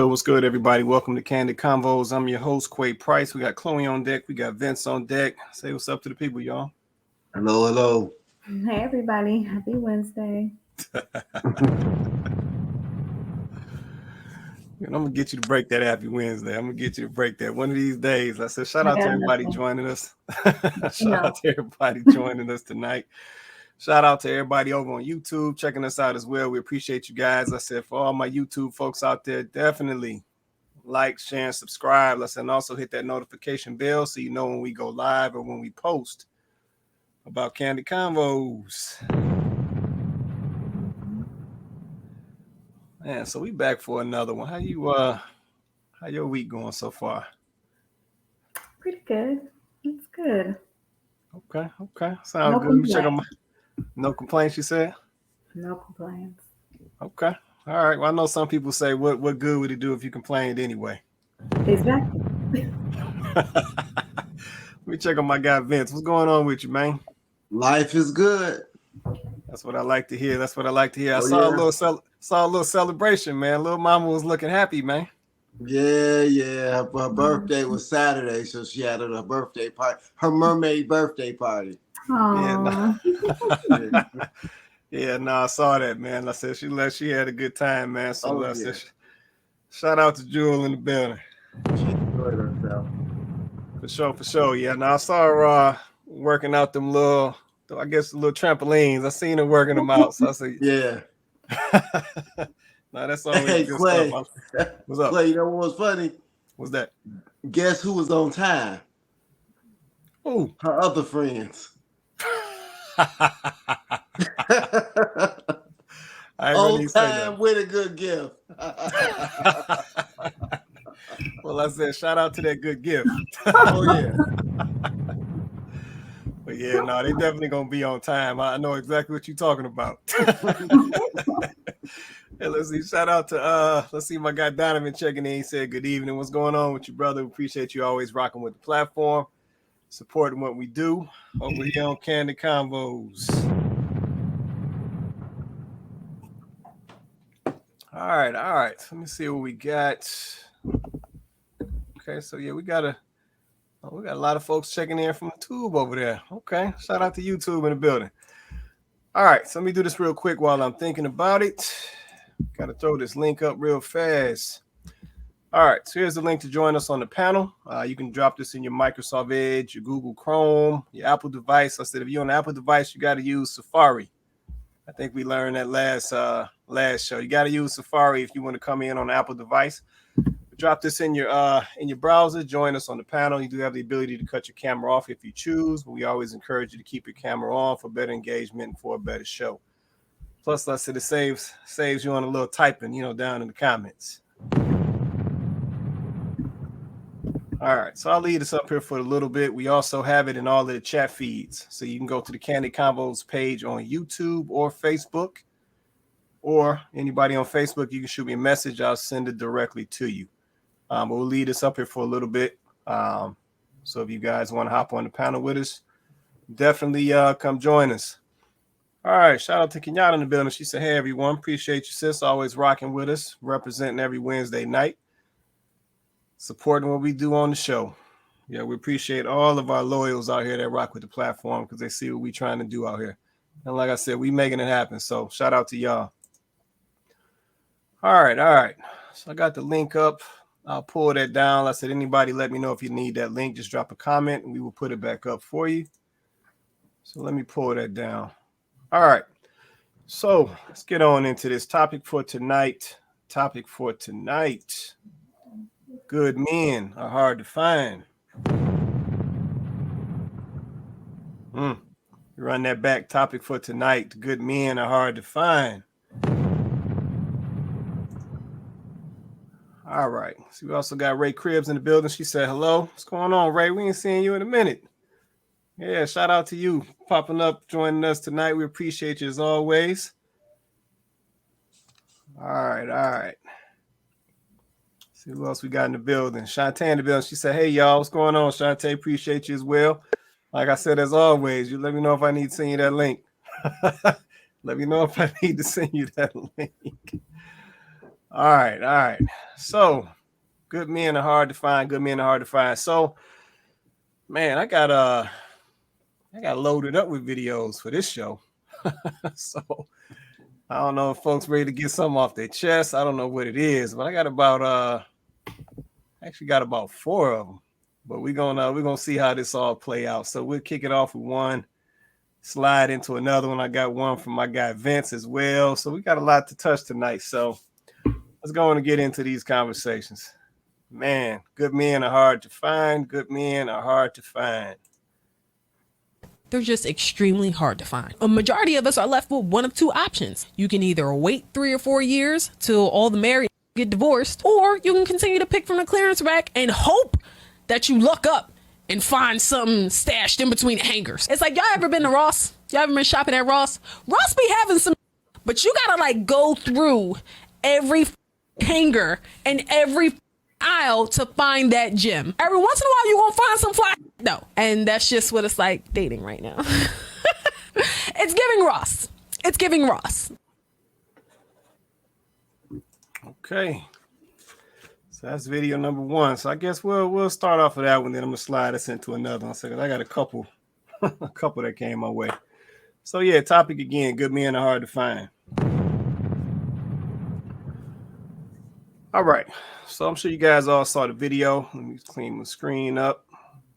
What's good, everybody? Welcome to Candid Konvos. I'm your host, Quay Price. We got Chloe on deck. We got Vince on deck. Say what's up to the people, y'all. Hello. Hey, everybody. Happy Wednesday. I'm going to get you to break that happy Wednesday. I'm going to get you to break that one of these days. I said, shout I out to got everybody nothing. joining us. Shout out to everybody joining us tonight. Shout out to everybody over on YouTube checking us out as well. We appreciate you guys. I said, for all my YouTube folks out there, definitely like, share, and subscribe. And also hit that notification bell so you know when we go live or when we post about Candid Konvos. Man, so we back for another one. How your week going so far? Pretty good. It's good. Okay. Sound No good. Let me check complaints. no complaints, you said? No complaints. Okay. All right. Well, I know some people say, what good would it do if you complained anyway? Exactly. Let me check on my guy Vince. What's going on with you, man? Life is good. That's what I like to hear. I Oh, saw yeah. a little celebration, man. Little mama was looking happy, man. Yeah. Her birthday was Saturday, so she had her birthday party. Her mermaid birthday party. Aww. Yeah, no, I saw that, man. I said she had a good time, man. So I said, Yeah. shout out to Jewel in the building. She enjoyed herself. For sure. Yeah, no, I saw her working out them little trampolines. I seen her working them out. So I said, Yeah. no, that's always Hey, good Clay. stuff. What's up? Clay, you know what was funny? What's that? Guess who was on time? Ooh. Her other friends. On time with a good gift. Well, I said, shout out to that good gift. Oh, yeah. But yeah, no, they definitely gonna be on time. I know exactly what you're talking about. Hey, let's see. Shout out to let's see, my guy Donovan checking in. He said, good evening. What's going on with you, brother? Appreciate you always rocking with the platform, supporting what we do over here on Candid Konvos. All right. Let me see what we got. Okay, so yeah, we got a lot of folks checking in from the tube over there. Okay, shout out to YouTube in the building. All right, so let me do this real quick while I'm thinking about it. Got to throw this link up real fast. All right, so here's the link to join us on the panel. You can drop this in your Microsoft Edge, your Google Chrome, your Apple device. I said if you're on an Apple device, you got to use Safari. I think we learned that last show. You got to use Safari if you want to come in on an Apple device. Drop this in your browser. Join us on the panel. You do have the ability to cut your camera off if you choose, but we always encourage you to keep your camera on for better engagement and for a better show. Plus, let's say it saves you on a little typing, down in the comments. All right, so I'll leave this up here for a little bit. We also have it in all of the chat feeds, so you can go to the Candid Konvos page on YouTube or Facebook, or anybody on Facebook, you can shoot me a message. I'll send it directly to you. But we'll leave this up here for a little bit. So if you guys want to hop on the panel with us, definitely come join us. All right, shout out to Kenyatta in the building. She said, hey, everyone, appreciate you, sis, always rocking with us, representing every Wednesday night, supporting what we do on the show. Yeah, we appreciate all of our loyals out here that rock with the platform because they see what we're trying to do out here. And like I said, we making it happen. So shout out to y'all. All right. So I got the link up. I'll pull that down. I said, anybody let me know if you need that link. Just drop a comment and we will put it back up for you. So let me pull that down. All right. So let's get on into this topic for tonight. Good men are hard to find. Run that back. Topic for tonight. Good men are hard to find. All right. So we also got Ray Cribbs in the building. She said, hello. What's going on, Ray? We ain't seeing you in a minute. Yeah, shout out to you popping up, joining us tonight. We appreciate you as always. All right. See who else we got in the building. Shantae in the building. She said, hey, y'all. What's going on, Shantae? Appreciate you as well. Like I said, as always, you let me know if I need to send you that link. Let me know if I need to send you that link. All right. So, good men are hard to find. Good men are hard to find. So, man, I got loaded up with videos for this show. So, I don't know if folks ready to get something off their chest. I don't know what it is, but I got about 4 of them. But we're gonna see how this all play out. So we'll kick it off with one, slide into another one. I got one from my guy Vince as well. So we got a lot to touch tonight. So let's go on and get into these conversations. Man, good men are hard to find. Good men are hard to find. They're just extremely hard to find. A majority of us are left with one of two options. You can either wait 3 or 4 years till all the married get divorced, or you can continue to pick from the clearance rack and hope that you luck up and find something stashed in between the hangers. It's like, y'all ever been to Ross? Y'all ever been shopping at Ross? Ross be having some, but you gotta like go through every hanger and every aisle to find that gem. Every once in a while you won't find some fly. No. And that's just what it's like dating right now. It's giving Ross. It's giving Ross. Okay. So that's video number 1. So I guess we'll start off with that one, then I'm gonna slide us into another one. So I got a couple that came my way. So yeah, topic again, good men are hard to find. All right. So I'm sure you guys all saw the video. Let me clean my screen up.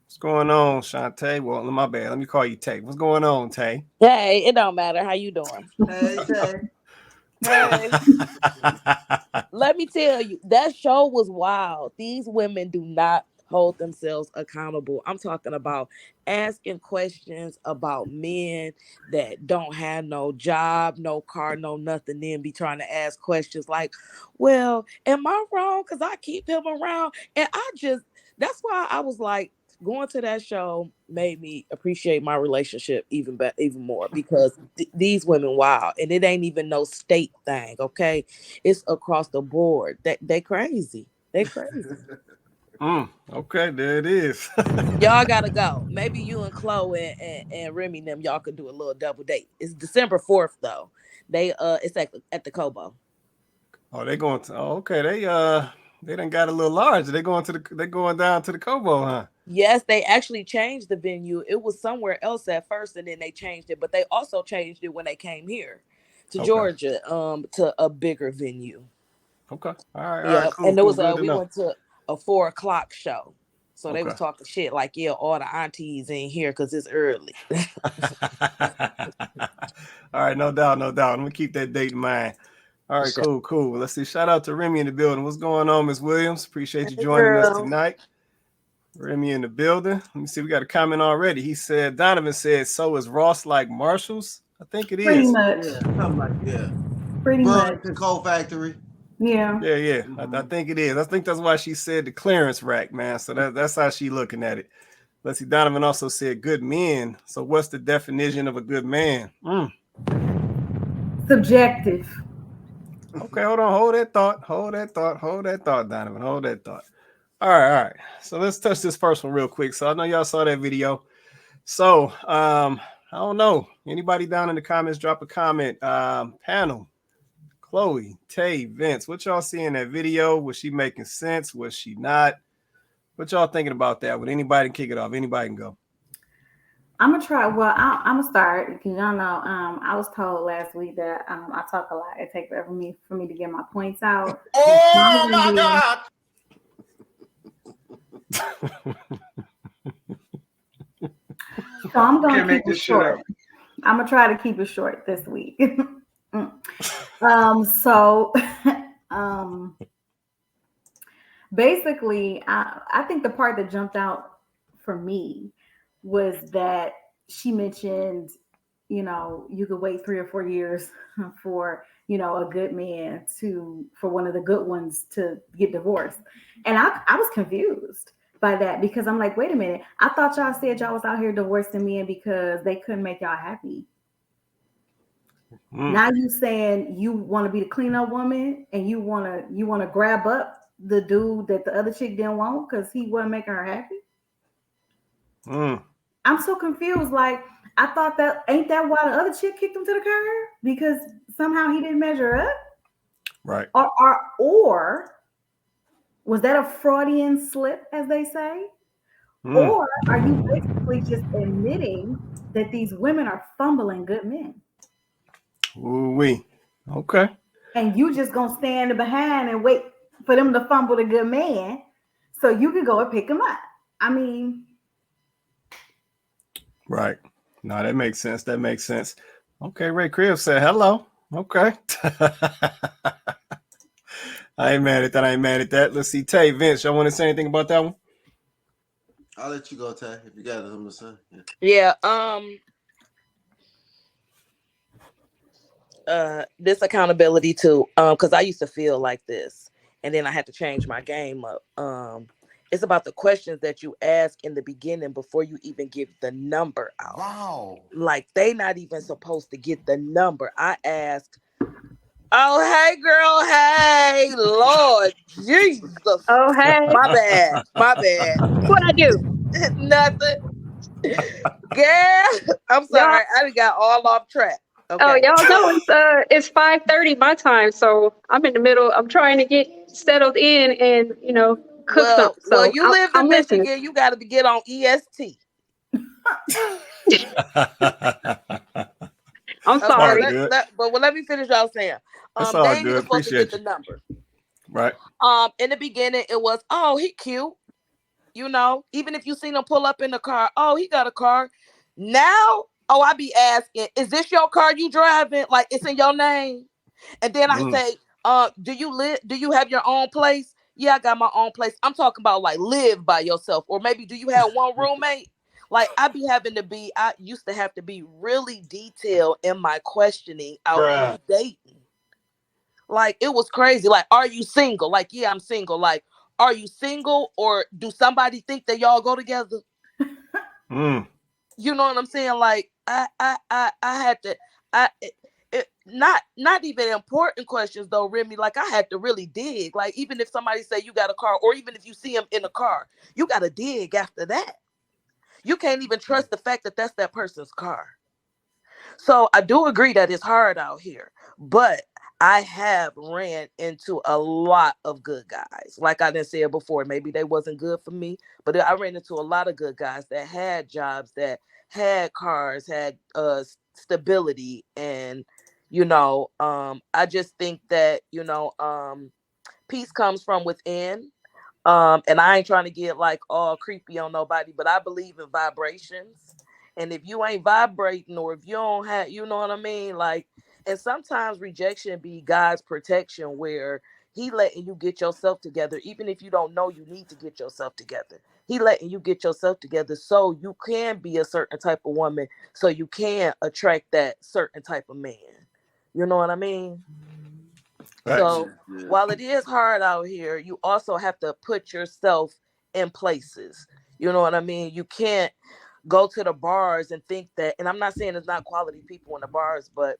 What's going on, Shantae? Well, my bad. Let me call you Tay. What's going on, Tay? Hey, it don't matter. How you doing? Hey, Tay. Hey. Let me tell you, that show was wild. These women do not hold themselves accountable. I'm talking about asking questions about men that don't have no job, no car, no nothing, then be trying to ask questions like, well, am I wrong? Because I keep him around. And that's why I was like, going to that show made me appreciate my relationship even more, because these women, wow, and it ain't even no state thing, okay? It's across the board. They crazy. They crazy. Okay, there it is. Y'all gotta go. Maybe you and Chloe and Remy and them, y'all could do a little double date. It's December 4th though. It's at the Kobo. Oh, they going to. Oh, okay. They done got a little large. They going down to the Kobo, huh? Yes, they actually changed the venue. It was somewhere else at first, and then they changed it. But they also changed it when they came here to Georgia, to a bigger venue. Okay. All right. Yeah, Cool. and there was we went to a 4:00 show, so they was Okay. talking shit like, yeah, all the aunties ain't here because it's early. All right, no doubt. I'm gonna keep that date in mind. All right, cool. Let's see. Shout out to Remy in the building. What's going on, Ms. Williams? Appreciate you joining us tonight. Remy in the building. Let me see. We got a comment already. He said, Donovan said, so is Ross like Marshall's? I think it is. Pretty much. Yeah, something like Pretty much. The coal factory. Yeah. Yeah. I think it is. I think that's why she said the clearance rack, man. So that's how she looking at it. Let's see. Donovan also said good men. So what's the definition of a good man? Subjective. Okay, hold on. Hold that thought, Donovan. Hold that thought. All right. So let's touch this first one real quick. So I know y'all saw that video. So I don't know. Anybody down in the comments, drop a comment. Panel, Chloe, Tay, Vince, what y'all see in that video? Was she making sense? Was she not? What y'all thinking about that? Would anybody kick it off? Anybody can go. I'm gonna try. Well, I'm gonna start because y'all know. I was told last week that I talk a lot. It takes forever for me to get my points out. Oh my God! So I'm gonna keep it short. I'm gonna try to keep it short this week. Basically, I think the part that jumped out for me was that she mentioned, you could wait 3 or 4 years for, a good man for one of the good ones to get divorced. And I was confused by that because I'm like, wait a minute. I thought y'all said y'all was out here divorcing men because they couldn't make y'all happy. Now you saying you want to be the cleanup woman and you want to grab up the dude that the other chick didn't want because he wasn't making her happy. I'm so confused. Like, I thought ain't that why the other chick kicked him to the curb? Because somehow he didn't measure up? Right. Or was that a Freudian slip, as they say? Or are you basically just admitting that these women are fumbling good men? Ooh-wee. Okay. And you just gonna stand behind and wait for them to fumble the good man so you can go and pick him up. I mean, right. No, that makes sense. That makes sense. Okay, Ray Crib said hello. Okay. I ain't mad at that. I ain't mad at that. Let's see. Tay, Vince, y'all want to say anything about that one? I'll let you go, Tay, if you got something to say. Yeah. This accountability too. Because I used to feel like this, and then I had to change my game up. It's about the questions that you ask in the beginning before you even give the number out. Wow. Like they not even supposed to get the number. I asked, "Oh, hey, girl, hey, Lord, Jesus, Oh, hey, my bad. what I do? Nothing, girl. I'm Y'all, sorry, I done got all off track. oh, Okay, y'all know it's 5:30 my time, so I'm in the middle. I'm trying to get settled in and cook well, something. So you live I'm in listening. Michigan. You got to get on EST. I'm Okay, all sorry. good. let me finish what I was saying. That's They all ain't good. even supposed to Appreciate get the you. number. Right. In the beginning, it was, oh, he cute. Even if you seen him pull up in the car, oh, he got a car. Now, oh, I be asking, is this your car you driving? Like it's in your name? And then I say, do you have your own place? Yeah, I got my own place. I'm talking about like live by yourself, or maybe do you have one roommate? Like I used to have to be really detailed in my questioning out dating. Like it was crazy. Like, are you single? Like, yeah, I'm single. Like, are you single, or do somebody think that y'all go together? You know what I'm saying? Like, I had to. Not even important questions though, Remy. Like, I had to really dig. Like, even if somebody say you got a car, or even if you see him in a car, you got to dig after that. You can't even trust the fact that that's that person's car. So I do agree that it's hard out here, but I have ran into a lot of good guys. Like I didn't say it before, maybe they wasn't good for me, but I ran into a lot of good guys that had jobs, that had cars, had stability, and I just think that peace comes from within. And I ain't trying to get like all creepy on nobody, but I believe in vibrations. And if you ain't vibrating, or if you don't have, you know what I mean? Like, and sometimes rejection be God's protection, where he letting you get yourself together, even if you don't know you need to get yourself together. He letting you get yourself together so you can be a certain type of woman, so you can attract that certain type of man. You know what I mean? Right. So while it is hard out here, you also have to put yourself in places. You know what I mean? You can't go to the bars and think that, and I'm not saying there's not quality people in the bars, but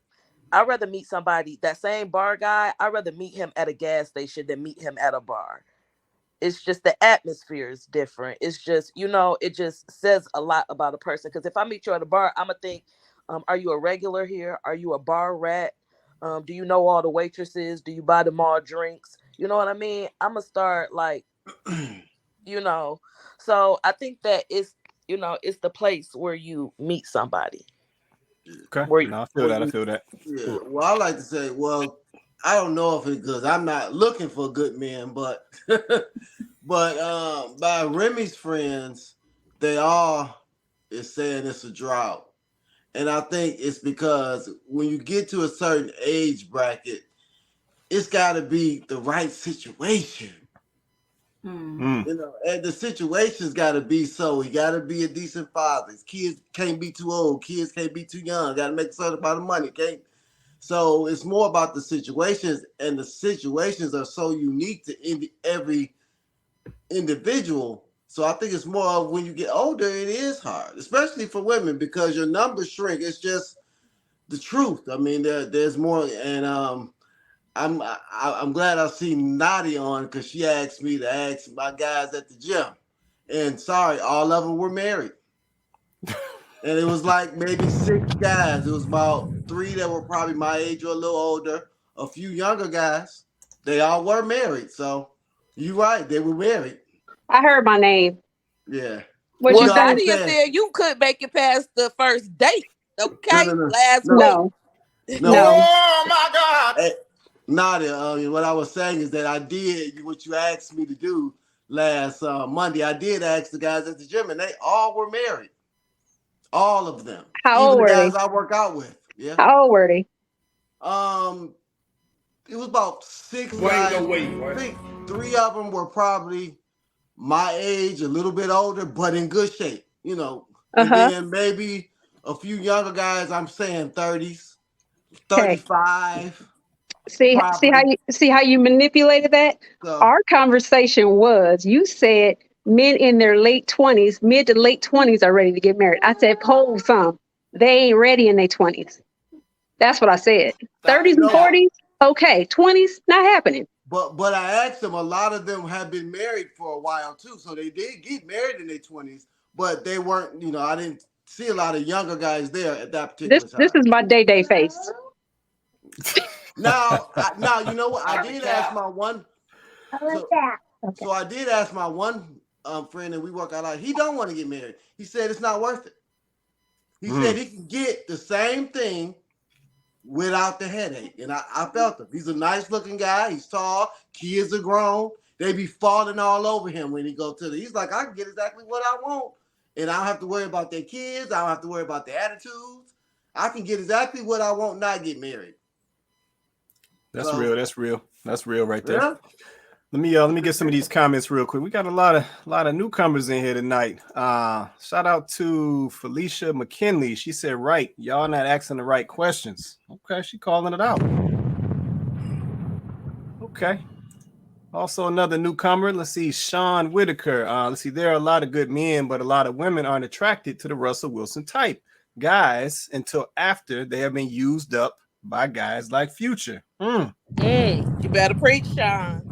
I'd rather meet somebody, that same bar guy, I'd rather meet him at a gas station than meet him at a bar. It's just the atmosphere is different. It's just, it just says a lot about a person. Because if I meet you at a bar, I'm going to think, are you a regular here? Are you a bar rat? Do you know all the waitresses? Do you buy them all drinks? You know what I mean? I'm going to start like, So I think that it's the place where you meet somebody. Okay. No, I feel that. Yeah. Well, I like to say, I don't know if it's because I'm not looking for good men, but by Remy's friends, they all is saying it's a drought. And I think it's because when you get to a certain age bracket, it's got to be the right situation. And the situation's got to be so. He got to be a decent father. His kids can't be too old. Kids can't be too young. Got to make a certain amount of money. So it's more about the situations, and the situations are so unique to every individual. So I think it's more of when you get older, it is hard, especially for women, because your numbers shrink. It's just the truth. I mean, there's more, and I'm glad I seen Nadi on, because she asked me to ask my guys at the gym, and sorry, all of them were married, and it was like maybe 6 guys. It was about 3 that were probably my age or a little older, a few younger guys, they all were married. So you're right, they were married. I heard my name. Yeah. What Well, you No, I'm saying? Nadia saying said you couldn't make it past the first date. no, Okay, no, no, last no, week. No, no. no. Oh my God. Hey, Nadia, what I was saying is that I did what you asked me to do last Monday. I did ask the guys at the gym, and they all were married. All of them, How even old the were guys they? I work out with. Yeah. How old were they? It was about 6 guys. I think 3 of them were probably my age, a little bit older, but in good shape. And Uh-huh. then maybe a few younger guys. I'm saying 30s, Okay. 35, See how probably. you manipulated that? So Our conversation was you said men in their late 20s, mid to late 20s are ready to get married. I said poll some. They ain't ready in their 20s. That's what I said. 30s and no. 40s, okay. 20s, not happening. But I asked them. A lot of them have been married for a while too, so they did get married in their 20s. But they weren't. I didn't see a lot of younger guys there at that This particular this time. is my day face. Now you know what? I did ask my one. So Okay. I did ask my one friend, and we work out. He don't want to get married. He said it's not worth it. He said he can get the same thing without the headache. And I felt him. He's a nice looking guy. He's tall. Kids are grown. They be falling all over him when he go to he's like, I can get exactly what I want. And I don't have to worry about their kids. I don't have to worry about their attitudes. I can get exactly what I want, not get married. That's real. That's real. That's real right there. Yeah. Let me get some of these comments real quick. We got a lot of newcomers in here tonight. Shout out to Felicia McKinley. She said, right, y'all not asking the right questions. Okay, she calling it out. Okay. Also another newcomer. Let's see, Sean Whitaker. Let's see, there are a lot of good men, but a lot of women aren't attracted to the Russell Wilson type guys until after they have been used up by guys like Future. You better preach, Sean.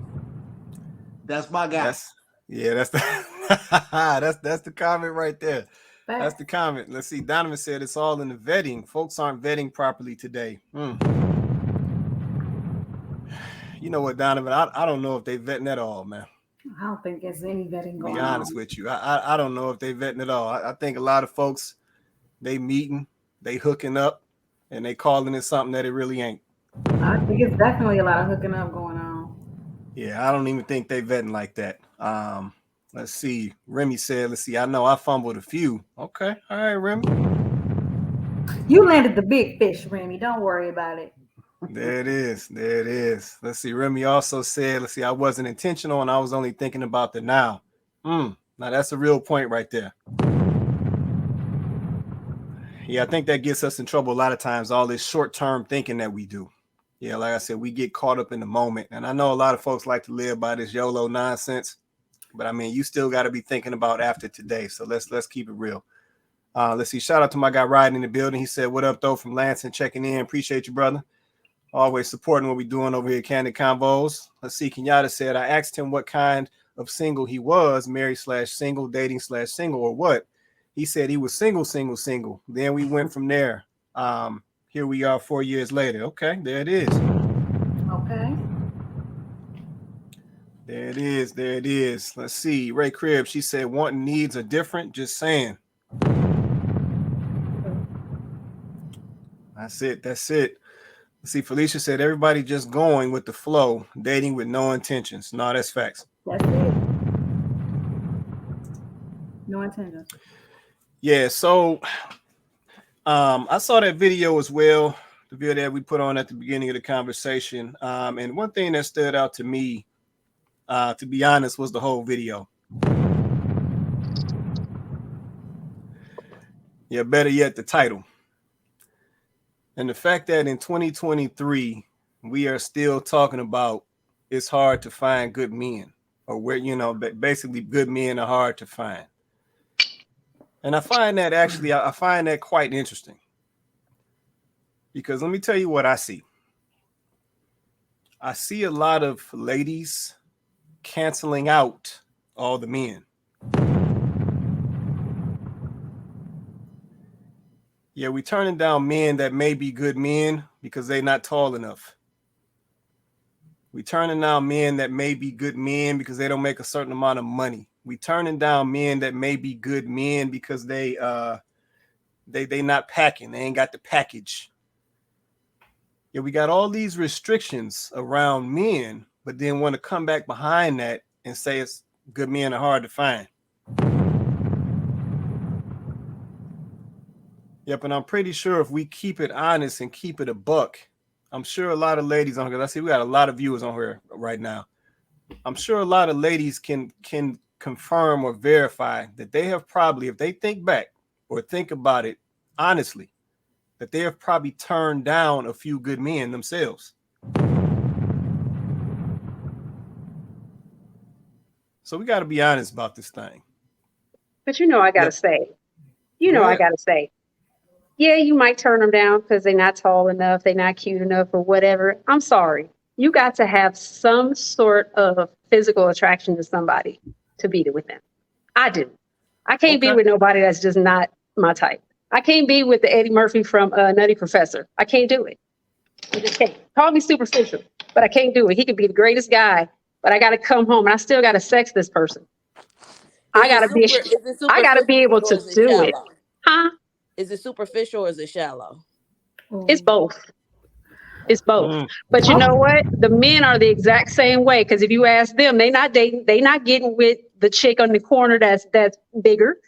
That's my guy. That's the that's the comment right there. That's the comment. Let's see. Donovan said it's all in the vetting. Folks aren't vetting properly today. You know what, Donovan? I don't know if they vetting at all, man. I don't think there's any vetting going on. Be honest with you. I don't know if they vetting at all. I think a lot of folks, they meeting, they hooking up, and they calling it something that it really ain't. I think it's definitely a lot of hooking up going on. Yeah, I don't even think they vetting like that. Let's see. Remy said, let's see, I know I fumbled a few. Okay. All right, Remy. You landed the big fish, Remy. Don't worry about it. There it is. There it is. Let's see. Remy also said, let's see, I wasn't intentional and I was only thinking about the now. Now that's a real point right there. Yeah, I think that gets us in trouble a lot of times, all this short-term thinking that we do. Yeah, like I said, we get caught up in the moment. And I know a lot of folks like to live by this YOLO nonsense, but I mean, you still got to be thinking about after today. So let's keep it real. Let's see. Shout out to my guy riding in the building. He said, what up, though, from Lansing, checking in. Appreciate you, brother. Always supporting what we're doing over here at Candid Konvos. Let's see. Kenyatta said, I asked him what kind of single he was, married/single, dating/single, or what. He said he was single. Then we went from there. Here we are 4 years later. Okay, there it is. Okay. There it is. There it is. Let's see. Ray Cribb, she said, want and needs are different. Just saying. That's it. That's it. Let's see. Felicia said, everybody just going with the flow, dating with no intentions. No, that's facts. That's it. No intentions. Yeah, so I saw that video as well, the video that we put on at the beginning of the conversation. And one thing that stood out to me, to be honest, was the whole video. Yeah, better yet, the title. And the fact that in 2023, we are still talking about it's hard to find good men, or where, basically good men are hard to find. And I find that I find that quite interesting. Because let me tell you what I see. I see a lot of ladies canceling out all the men. Yeah, we turning down men that may be good men because they're not tall enough. We turning down men that may be good men because they don't make a certain amount of money. We turning down men that may be good men because they not packing. They ain't got the package. Yeah, we got all these restrictions around men, but then want to come back behind that and say it's good men are hard to find. Yep, and I'm pretty sure if we keep it honest and keep it a buck, I'm sure a lot of ladies on here, I see we got a lot of viewers on here right now. I'm sure a lot of ladies can confirm or verify that they have probably, if they think back or think about it honestly, that they have probably turned down a few good men themselves. So we got to be honest about this thing. But I gotta say, I gotta say, yeah, you might turn them down because they're not tall enough, they're not cute enough, or whatever. I'm sorry. You got to have some sort of physical attraction to somebody to be with them. I do. I can't be with nobody that's just not my type. I can't be with the Eddie Murphy from Nutty Professor. I can't do it. I just can't. Call me superficial, but I can't do it. He could be the greatest guy, but I got to come home and I still got to sex this person. I got to be able to do it. Huh? Is it superficial or is it shallow? It's both. It's both. But you know what? The men are the exact same way. Because if you ask them, they not dating, they not getting with the chick on the corner that's bigger.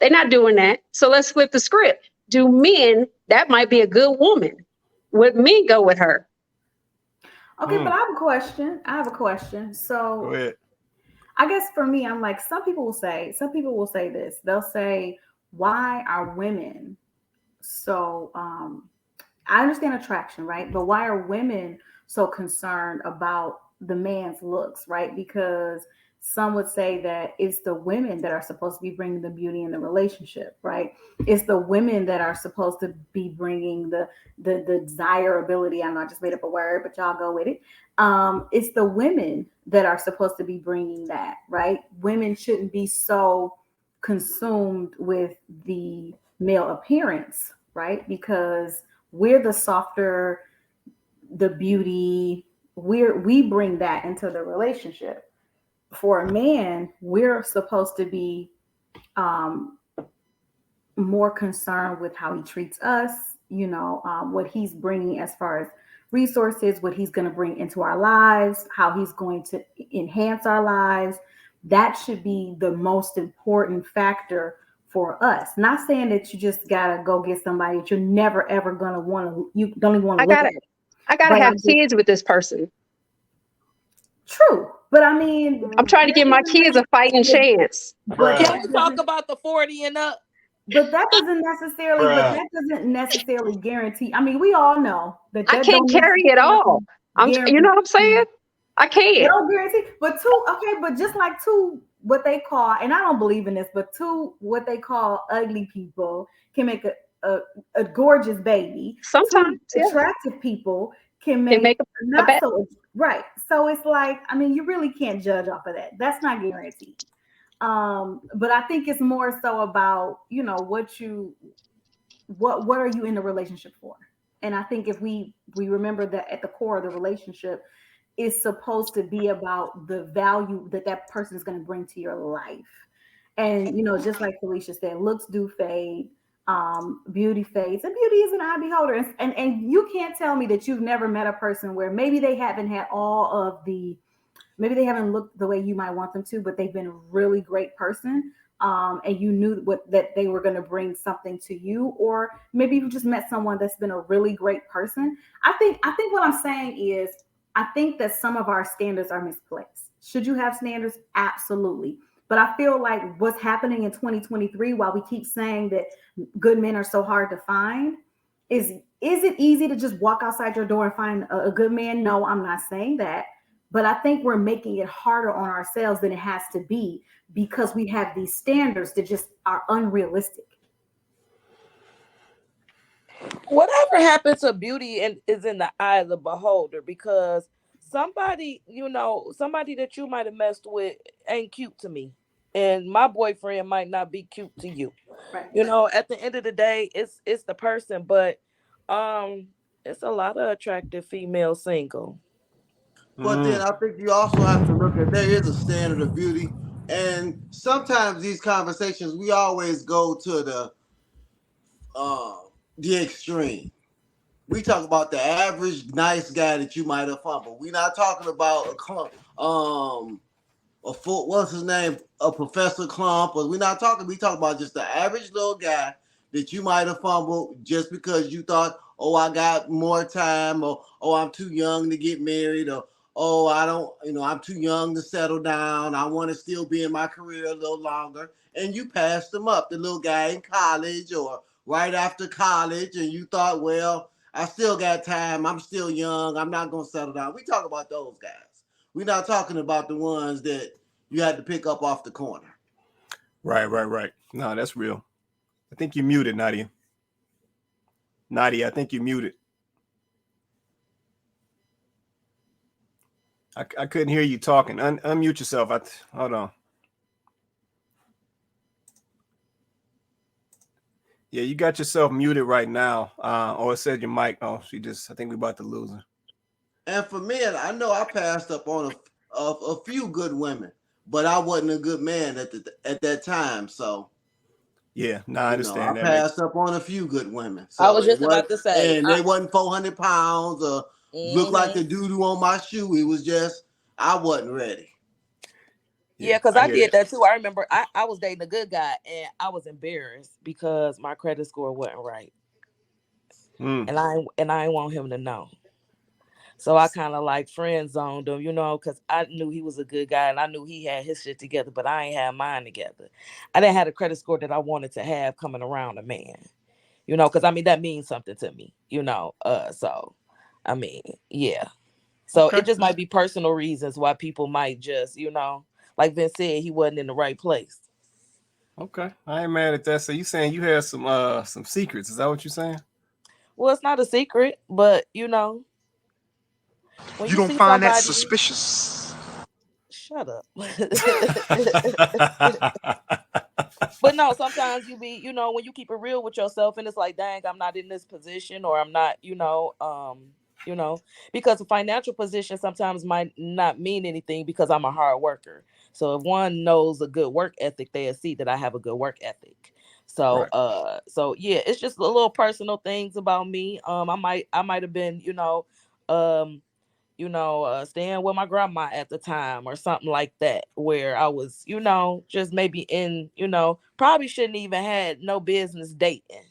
They're not doing that. So let's flip the script. Do men, that might be a good woman. Would men go with her? Okay, but I have a question. So go ahead. I guess for me, I'm like, some people will say this. They'll say, why are women so I understand attraction, right? But why are women so concerned about the man's looks, right? Because some would say that it's the women that are supposed to be bringing the beauty in the relationship, right? It's the women that are supposed to be bringing the desirability. I know I just made up a word, but y'all go with it. It's the women that are supposed to be bringing that, right? Women shouldn't be so consumed with the male appearance, right? Because we're the softer, the beauty, we bring that into the relationship. For a man, we're supposed to be more concerned with how he treats us, what he's bringing as far as resources, what he's going to bring into our lives, how he's going to enhance our lives. That should be the most important factor for us. Not saying that you just gotta go get somebody that you're never ever gonna want to. You don't even want to look at. I gotta have kids with this person. True, but I mean, I'm trying to give my kids a fighting chance. But can we talk about the 40 and up? But that doesn't necessarily guarantee. I mean, we all know that I can't carry it all. You know what I'm saying? I can't. They don't guarantee. But but just like what they call, and I don't believe in this, but what they call ugly people can make a gorgeous baby. Sometimes attractive people can make not so right. So it's like, I mean, you really can't judge off of that. That's not guaranteed. But I think it's more so about, what are you in the relationship for? And I think if we remember that at the core of the relationship is supposed to be about the value that person is going to bring to your life. And, just like Felicia said, looks do fade, beauty fades, and beauty is an eye beholder. And you can't tell me that you've never met a person where maybe they haven't had maybe they haven't looked the way you might want them to, but they've been a really great person. And you knew that they were going to bring something to you, or maybe you just met someone that's been a really great person. I think what I'm saying is, I think that some of our standards are misplaced. Should you have standards? Absolutely. But I feel like what's happening in 2023, while we keep saying that good men are so hard to find, is it easy to just walk outside your door and find a good man? No, I'm not saying that. But I think we're making it harder on ourselves than it has to be, because we have these standards that just are unrealistic. Whatever happens to beauty is in the eye of the beholder, because somebody that you might have messed with ain't cute to me, and my boyfriend might not be cute to you. Right. At the end of the day, it's the person, but it's a lot of attractive females single. But then I think you also have to look at there is a standard of beauty, and sometimes these conversations we always go to the extreme. We talk about the average nice guy that you might have fumbled. We're not talking about a full, what's his name, a Professor Clump, or we talk about just the average little guy that you might have fumbled just because you thought, oh, I got more time, or oh, I'm too young to get married, or oh, I don't, I'm too young to settle down. I want to still be in my career a little longer. And you passed him up, the little guy in college or right after college, and you thought, well, I still got time. I'm still young. I'm not going to settle down. We talk about those guys. We're not talking about the ones that you had to pick up off the corner. Right. No, that's real. I think you muted, Nadia. Nadia, I think you muted. I couldn't hear you talking. Unmute yourself. Hold on. Yeah, you got yourself muted right now. Or it said your mic. Oh, I think we're about to lose her. And for men, I know I passed up on a few good women, but I wasn't a good man at that time. So yeah, no, I understand. I passed up on a few good women. So I was just about to say, and they wasn't 400 pounds or looked like the doo-doo on my shoe. It was just I wasn't ready. Yeah, because I did that too. I remember I was dating a good guy and I was embarrassed because my credit score wasn't right. And I didn't want him to know. So I kind of like friend zoned him, because I knew he was a good guy and I knew he had his shit together, but I ain't had mine together. I didn't have the credit score that I wanted to have coming around a man, because that means something to me, so yeah. So It just might be personal reasons why people might just, like Vince said, he wasn't in the right place. Okay, I ain't mad at that. So you saying you had some secrets? Is that what you're saying? Well, it's not a secret, but when you don't find that suspicious? Shut up. But no, sometimes you be, when you keep it real with yourself, and it's like, dang, I'm not in this position, or I'm not, because a financial position sometimes might not mean anything because I'm a hard worker. So if one knows a good work ethic, they'll see that I have a good work ethic. So, so yeah, it's just a little personal things about me. I might have been, staying with my grandma at the time or something like that, where I was, just maybe in, probably shouldn't even had no business dating,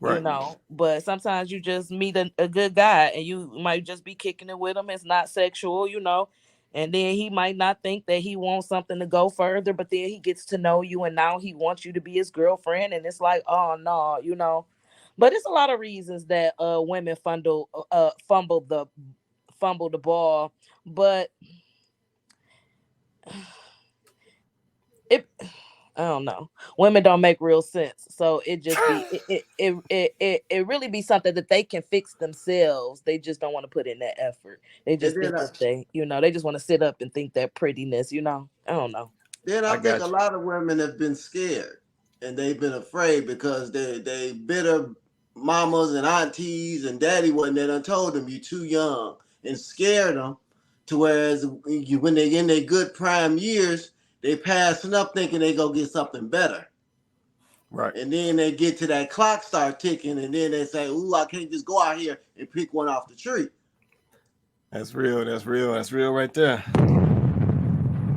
but sometimes you just meet a good guy and you might just be kicking it with him. It's not sexual, and then he might not think that he wants something to go further, but then he gets to know you and now he wants you to be his girlfriend. And it's like, oh no, but it's a lot of reasons that women fumble the ball, but I don't know. Women don't make real sense, so it just be it really be something that they can fix themselves. They just don't want to put in that effort. They just think that they just want to sit up and think that prettiness. I don't know. Then I think a lot of women have been scared and they've been afraid because they bitter mamas and aunties and daddy wasn't there and told them you too young and scared them to whereas when they're in their good prime years, they passing up thinking they go get something better. Right. And then they get to that clock start ticking and then they say, ooh, I can't just go out here and pick one off the tree. That's real right there.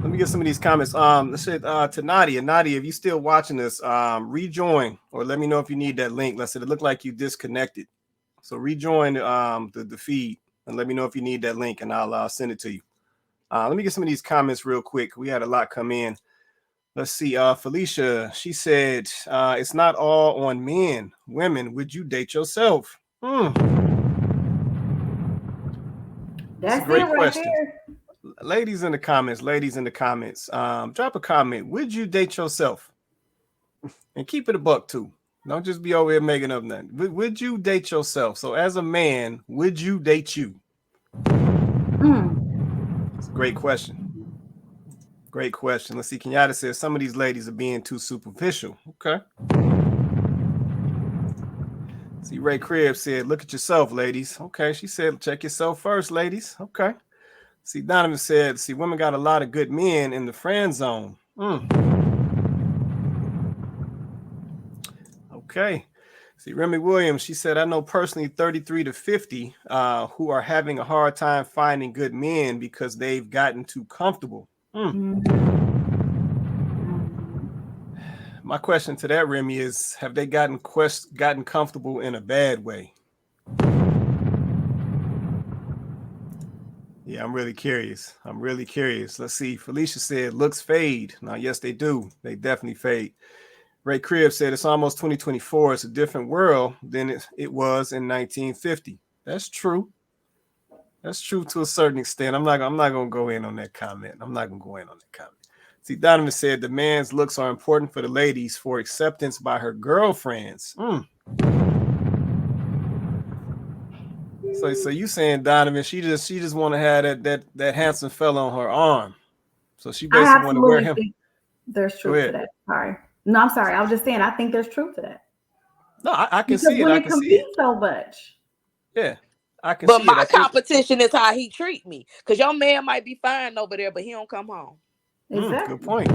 Let me get some of these comments. Let's say to Nadia. Nadia, if you're still watching this, rejoin or let me know if you need that link. Let's say it looked like you disconnected. So rejoin the feed and let me know if you need that link and I'll send it to you. Let me get some of these comments real quick. We had a lot come in. Let's see. Felicia, she said, it's not all on men. Women, would you date yourself? That's a great question. There. Ladies in the comments, drop a comment. Would you date yourself? And keep it a buck too. Don't just be over here making up nothing. Would you date yourself? So as a man, would you date you? It's a great question. Great question. Let's see. Kenyatta says some of these ladies are being too superficial. Okay. See, Ray Cribb said, look at yourself, ladies. Okay. She said, check yourself first, ladies. Okay. See, Donovan said, see, women got a lot of good men in the friend zone. Okay. See, Remy Williams, she said, I know personally 33 to 50 who are having a hard time finding good men because they've gotten too comfortable. My question to that, Remy, is have they gotten comfortable in a bad way? Yeah, I'm really curious. Let's see. Felicia said, looks fade. Now, yes, they do. They definitely fade. Ray Cribb said, it's almost 2024. It's a different world than it was in 1950. That's true. That's true to a certain extent. I'm not going to go in on that comment. See, Donovan said, the man's looks are important for the ladies for acceptance by her girlfriends. So you saying, Donovan, she just want to have that handsome fella on her arm. So she basically want to wear him. Think there's truth to that. Sorry. No, I'm sorry. I was just saying I think there's truth to that. No, I can see it. Women compete so much. Yeah. I can but see my competition is how he treat me. Because your man might be fine over there, but he don't come home. Exactly. Good point.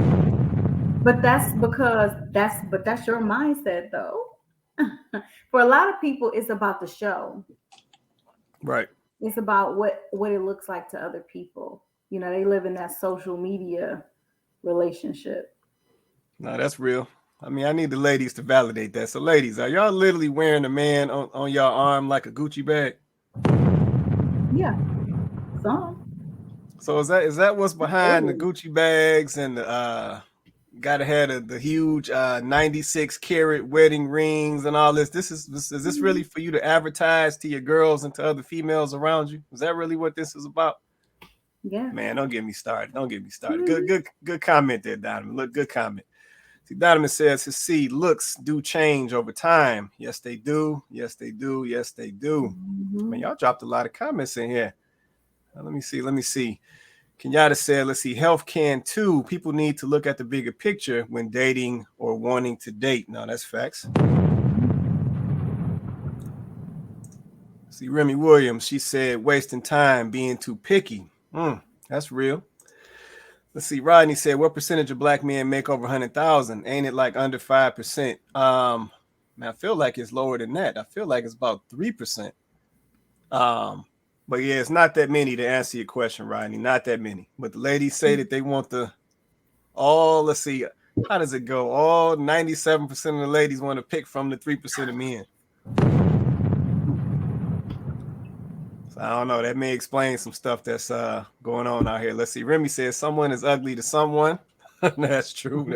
But that's your mindset though. For a lot of people, it's about the show. Right. It's about what it looks like to other people. You know, they live in that social media relationship. No, that's real. I mean, I need the ladies to validate that. So, ladies, are y'all literally wearing a man on your arm like a Gucci bag? Yeah. Some. So is that what's behind the Gucci bags and the gotta have the huge 96 karat wedding rings and all this? Is this really for you to advertise to your girls and to other females around you? Is that really what this is about? Yeah. Man, don't get me started. Good comment there, Donovan. Look, good comment. See, Donovan says his looks do change over time. Yes, they do. Man, y'all dropped a lot of comments in here. Let me see. Kenyatta said, let's see, health can too. People need to look at the bigger picture when dating or wanting to date. No, that's facts. See, Remy Williams, she said, wasting time, being too picky. That's real. Let's see, Rodney said, what percentage of black men make over 100,000? Ain't it like under 5%? Man, I feel like it's lower than that. I feel like it's about 3%. But yeah, it's not that many to answer your question, Rodney. Not that many. But the ladies say that they want let's see, how does it go? All 97% of the ladies want to pick from the 3% of men. So I don't know. That may explain some stuff that's going on out here. Let's see. Remy says someone is ugly to someone. That's true.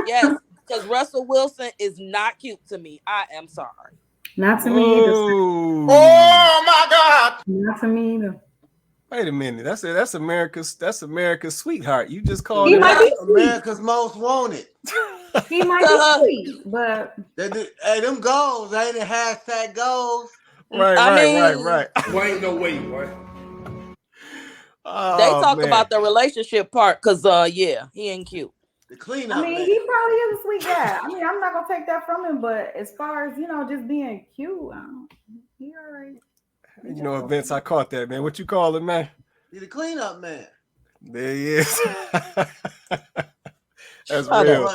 Yes, because Russell Wilson is not cute to me. I am sorry. Not to me either. Oh my God! Not to me either. Wait a minute. That's America's sweetheart. You just called him America's most wanted. He might be sweet, but hey, them goals ain't it? Hashtag goals. Right. Boy, ain't no way, boy. They talk about the relationship part because yeah, he ain't cute. The cleanup. I mean, he probably is a sweet guy. I mean, I'm not gonna take that from him, but as far as just being cute, he all right. You know, Vince, I caught that, man. What you call it, man? He's the cleanup man. There he is. That's real.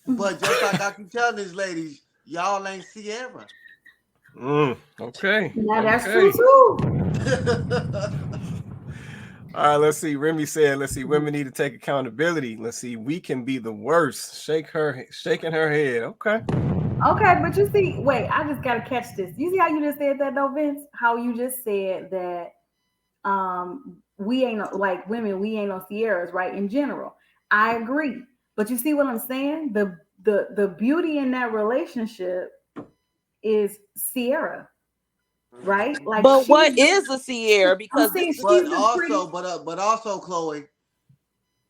But just like I keep telling these ladies, y'all ain't Sierra. Okay. Now that's true too. All right, let's see. Remy said, women need to take accountability. Let's see, we can be the worst. Shaking her head. Okay, but you see, wait, I just gotta catch this. You see how you just said that though, Vince? How you just said that we ain't like women, we ain't no Sierras, right? In general. I agree. But you see what I'm saying? The beauty in that relationship is Sierra. Right? Like, but what is a Sierra? Because but also, Chloe,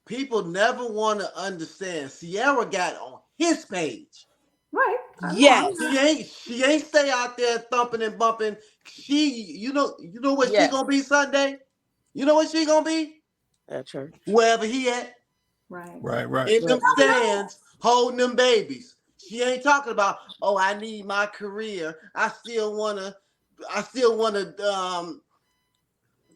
people never want to understand. Sierra got on his page. Right. Yes. She ain't stay out there thumping and bumping. You know what she gonna be Sunday? You know what she gonna be? At church. Wherever he at. Right. In them stands, holding them babies. She ain't talking about, oh, I need my career. I still wanna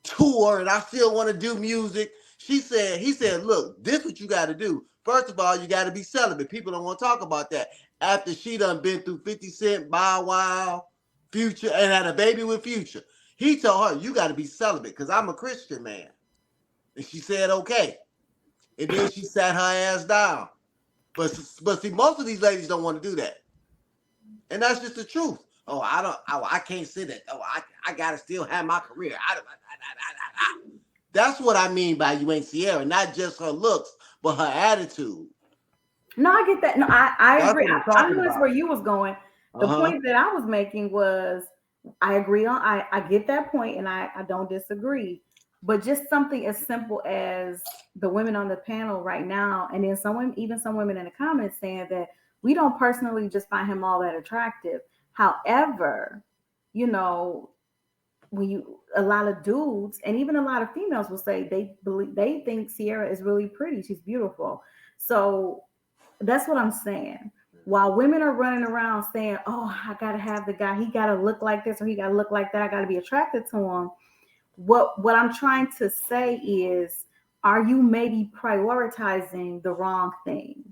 tour and I still want to do music. He said, look, this what you got to do. First of all, you got to be celibate. People don't want to talk about that. After she done been through 50 Cent, Bow Wow, Future, and had a baby with Future. He told her, you got to be celibate because I'm a Christian man. And she said, okay. And then she sat her ass down. But see, most of these ladies don't want to do that. And that's just the truth. I can't say that. I got to still have my career. That's what I mean by you ain't Sierra. Not just her looks, but her attitude. No, I get that. No, I That's agree. what I'm I talking knew that's about. where you was going. The point that I was making was I agree on. I get that point, and I don't disagree. But just something as simple as the women on the panel right now, and then even some women in the comments saying that we don't personally just find him all that attractive. However, you know, a lot of dudes and even a lot of females will say they think Sierra is really pretty. She's beautiful. So that's what I'm saying. While women are running around saying, "Oh, I gotta have the guy. He gotta look like this or he gotta look like that. I gotta be attracted to him." What I'm trying to say is, are you maybe prioritizing the wrong thing?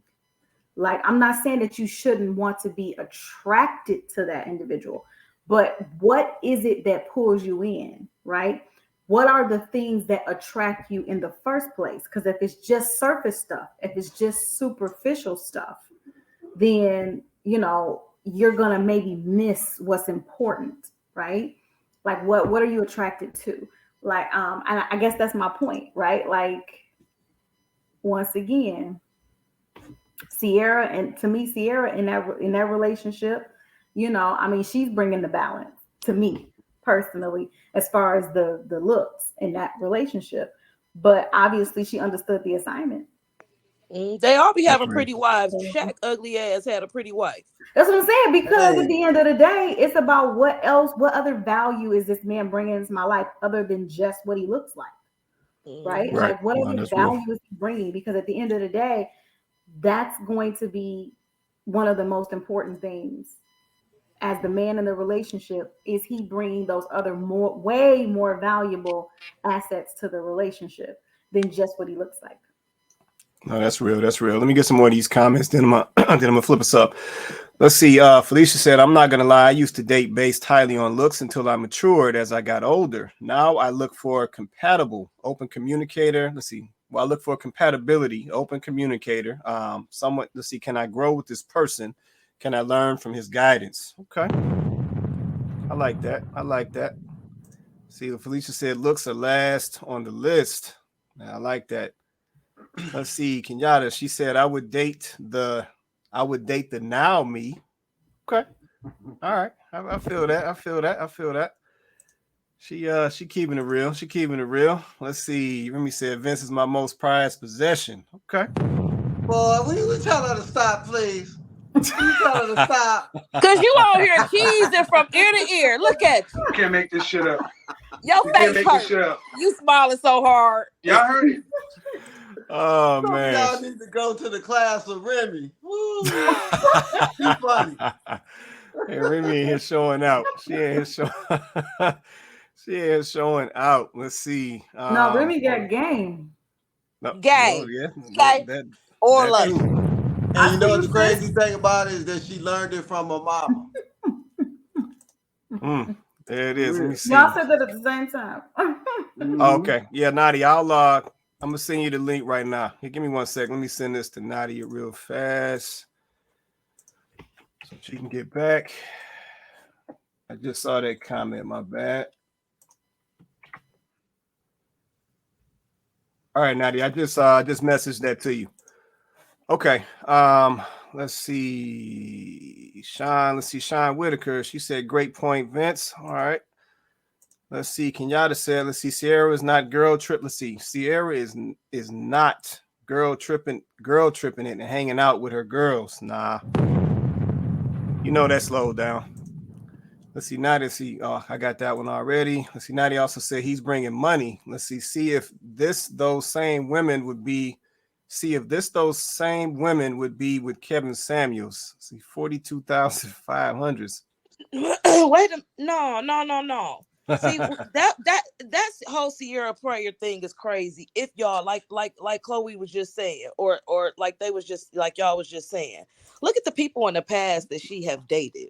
Like, I'm not saying that you shouldn't want to be attracted to that individual, but what is it that pulls you in, right? What are the things that attract you in the first place? Because if it's just surface stuff, if it's just superficial stuff, then, you know, you're going to maybe miss what's important, right? Like, what are you attracted to? Like, and I guess that's my point, right? Like, once again, Sierra, and to me, Sierra in that relationship, you know, I mean, she's bringing the balance to me personally, as far as the looks in that relationship. But obviously, she understood the assignment. They all be having pretty wives. Shaq ugly ass had a pretty wife. That's what I'm saying. Because at the end of the day, it's about what other value is this man bringing into my life other than just what he looks like, right? Like, what other value is he bringing? Because at the end of the day, that's going to be one of the most important things as the man in the relationship. Is he bringing those other way more valuable assets to the relationship than just what he looks like? No, that's real. That's real. Let me get some more of these comments. Then I'm gonna flip us up. Let's see. Felicia said, "I'm not gonna lie. I used to date based highly on looks until I matured as I got older. Now I look for a compatible, open communicator. Let's see. Well, I look for compatibility, open communicator. Somewhat. Let's see. Can I grow with this person? Can I learn from his guidance? Okay. I like that. I like that. See, Felicia said, looks are last on the list. I like that. Let's see, Kenyatta. She said, I would date the now me. Okay. All right. I feel that. I feel that. She keeping it real. She keeping it real. Let's see. Remy said, Vince is my most prized possession. Okay. Boy, will you tell her to stop, please? Will you tell her to stop? Cause you out here keysing from ear to ear. Look at you. You can't make this shit up. Your face hurt. You smiling so hard. Y'all heard it. Oh, Some man. y'all need to go to the class of Remy. Woo. She's funny. Hey, Remy in here showing out. She ain't here showing out. Let's see. No, Remy got game. No, Game. yeah. Okay. Or love. And you know what the crazy thing about it is that she learned it from her mama. There it is. Let me see. Y'all said that at the same time. Okay. Yeah, Nadia, I'm gonna send you the link right now. Here, give me 1 second. Let me send this to Nadia real fast so she can get back. I just saw that comment. My bad. All right, Nadia, I just messaged that to you. Okay. Let's see. Sean Whitaker. She said, great point, Vince. All right. Let's see. Kenyatta said, let's see. Sierra is not girl trip. Let's see. Sierra is not girl tripping it and hanging out with her girls. Nah. You know that slowed down. Let's see. Nadia, I got that one already. Let's see. Nadia also said he's bringing money. Let's see if those same women would be with Kevin Samuels. Let's see, 42,500. Wait a no. See that's whole Sierra prayer thing is crazy. If y'all like Chloe was just saying, or like they was just like y'all was just saying, look at the people in the past that she have dated.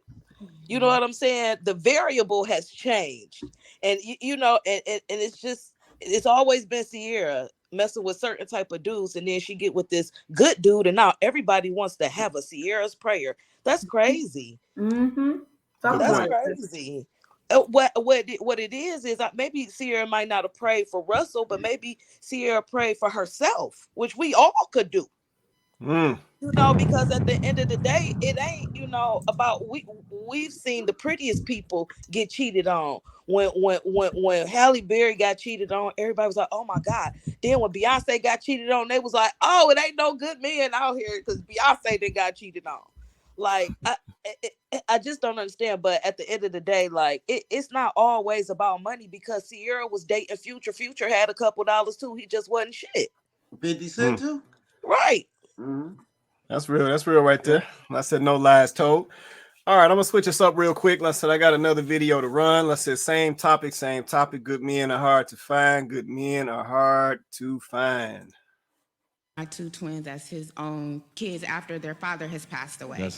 You know what I'm saying? The variable has changed, and you know, and it's always been Sierra messing with certain type of dudes, and then she get with this good dude, and now everybody wants to have a Sierra's prayer. That's crazy. Mm-hmm. That's crazy. What it is maybe Sierra might not have prayed for Russell, but maybe Sierra prayed for herself, which we all could do. You know, because at the end of the day, it ain't, you know, about we've seen the prettiest people get cheated on. When Halle Berry got cheated on, everybody was like, oh my God. Then when Beyonce got cheated on, they was like, oh, it ain't no good men out here because Beyonce didn't got cheated on. Like I just don't understand. But at the end of the day, like it's not always about money, because Sierra was dating Future. Future had a couple dollars too. He just wasn't shit. 50 Cent too? Right. Mm-hmm. That's real. That's real right there. I said no lies told. All right, I'm gonna switch this up real quick. Let's say I got another video to run. Let's say same topic. Good men are hard to find. Good men are hard to find. My two twins as his own kids after their father has passed away.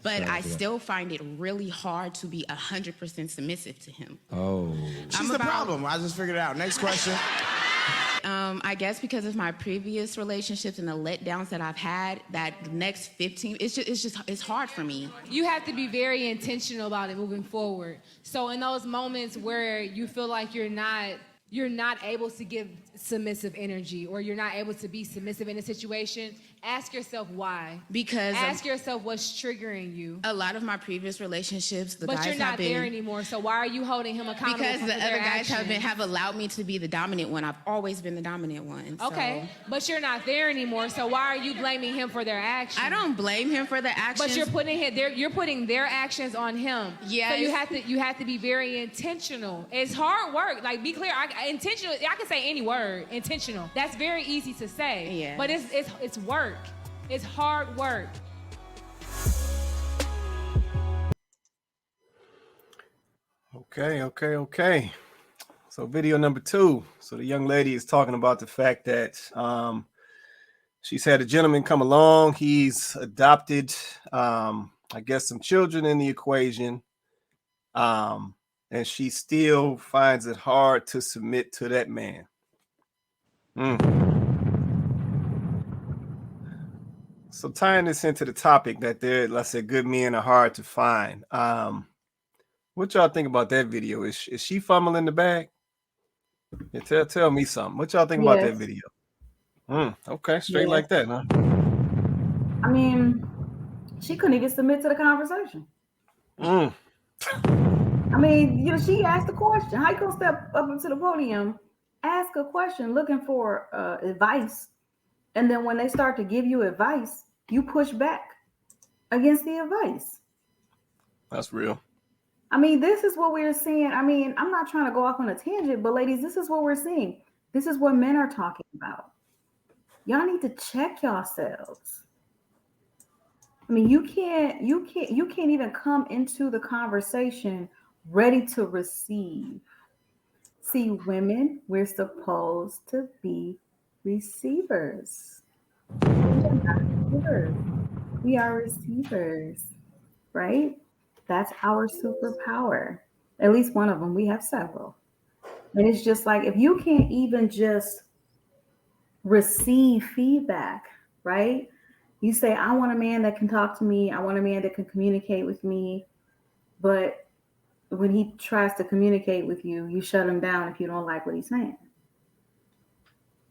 But I still find it really hard to be 100% submissive to him. Oh. She's the problem. I just figured it out. Next question. I guess because of my previous relationships and the letdowns that I've had, that next 15, it's hard for me. You have to be very intentional about it moving forward. So in those moments where you feel like you're not able to give submissive energy, or you're not able to be submissive in a situation, ask yourself why. Because ask yourself what's triggering you. A lot of my previous relationships, but you're not there anymore. So why are you holding him accountable? Because the other guys actions? have allowed me to be the dominant one. I've always been the dominant one. Okay, but you're not there anymore. So why are you blaming him for their actions? I don't blame him for the actions. But you're putting their actions on him. Yeah. So you have to be very intentional. It's hard work. Like, be clear. Intentional. I can say any word. Intentional. That's very easy to say. Yeah. But it's work. It's hard work. Okay. So video number 2. So the young lady is talking about the fact that she's had a gentleman come along. He's adopted, I guess, some children in the equation. And she still finds it hard to submit to that man. So tying this into the topic that let's say good men are hard to find. What y'all think about that video? Is she fumbling the bag? Yeah, tell me something. What y'all think about that video? Okay, straight like that, huh? I mean, she couldn't even submit to the conversation. I mean, you know, she asked a question. How you gonna step up into the podium, ask a question, looking for advice, and then when they start to give you advice, you push back against the advice? That's real. I mean, this is what we're seeing. I mean, I'm not trying to go off on a tangent, but ladies, this is what we're seeing. This is what men are talking about. Y'all need to check yourselves. I mean, you can't even come into the conversation ready to receive. See, women, we're supposed to be receivers. We are not receivers. We are receivers, right? That's our superpower. At least one of them. We have several. And it's just like, if you can't even just receive feedback, right? You say, I want a man that can talk to me. I want a man that can communicate with me. But when he tries to communicate with you, you shut him down if you don't like what he's saying.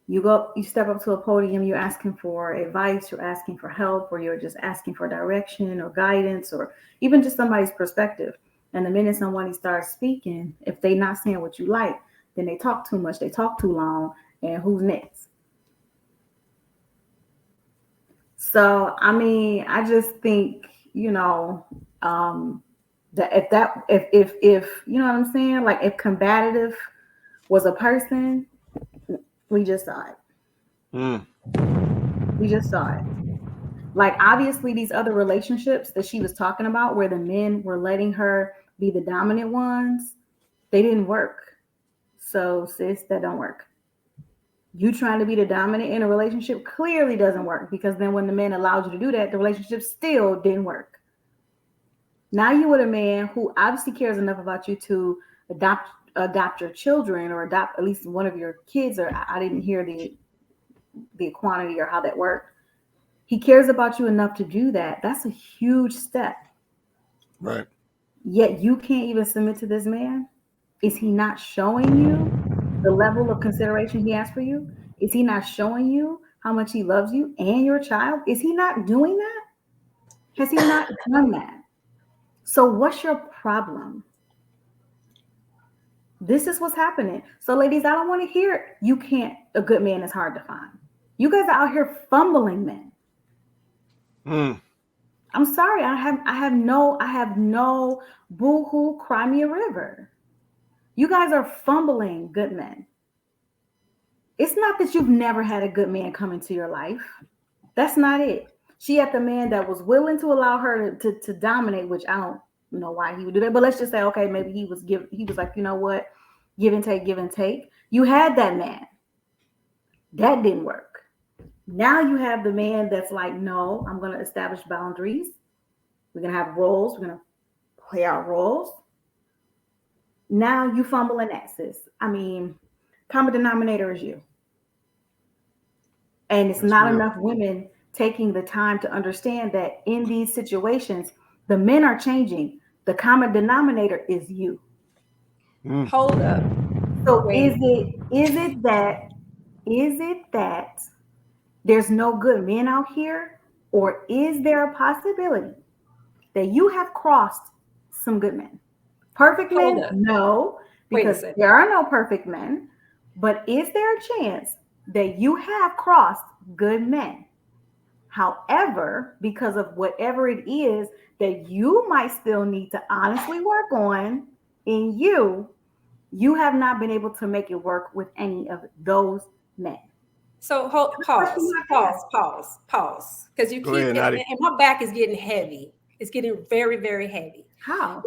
You step up to a podium, you're asking for advice, you're asking for help, or you're just asking for direction or guidance, or even just somebody's perspective. And the minute somebody starts speaking, if they're not saying what you like, then they talk too much, they talk too long, and who's next? So, I mean, I just think, you know, that if you know what I'm saying? Like, if combative was a person, we just saw it. We just saw it. Like, obviously, these other relationships that she was talking about, where the men were letting her be the dominant ones, They didn't work. So, sis, that don't work. You trying to be the dominant in a relationship clearly doesn't work, because then when the man allowed you to do that, the relationship still didn't work. Now you with a man who obviously cares enough about you to adopt your children, or adopt at least one of your kids, or I didn't hear the quantity or how that worked. He cares about you enough to do that. That's a huge step. Right. Yet you can't even submit to this man. Is he not showing you the level of consideration he has for you? Is he not showing you how much he loves you and your child? Is he not doing that? Has he not done that? So what's your problem? This is what's happening. So ladies, I don't want to hear you can't, a good man is hard to find. You guys are out here fumbling men. I'm sorry. I have no boo-hoo, cry me a river. You guys are fumbling good men. It's not that you've never had a good man come into your life. That's not it. She had the man that was willing to allow her to dominate, which I don't know why he would do that. But let's just say, okay, maybe he was like, you know what? Give and take, give and take. You had that man. That didn't work. Now you have the man that's like, no, I'm going to establish boundaries. We're going to have roles. We're going to play our roles. Now you fumbling that, sis. I mean, common denominator is you. And it's not enough women taking the time to understand that in these situations, the men are changing. The common denominator is you. Hold up. So is it that there's no good men out here, or is there a possibility that you have crossed some good men? Perfect men? No, because there are no perfect men. But is there a chance that you have crossed good men? However, because of whatever it is that you might still need to honestly work on in you, you have not been able to make it work with any of those men. So pause. Because you keep, and my back is getting heavy. It's getting very, very heavy. How?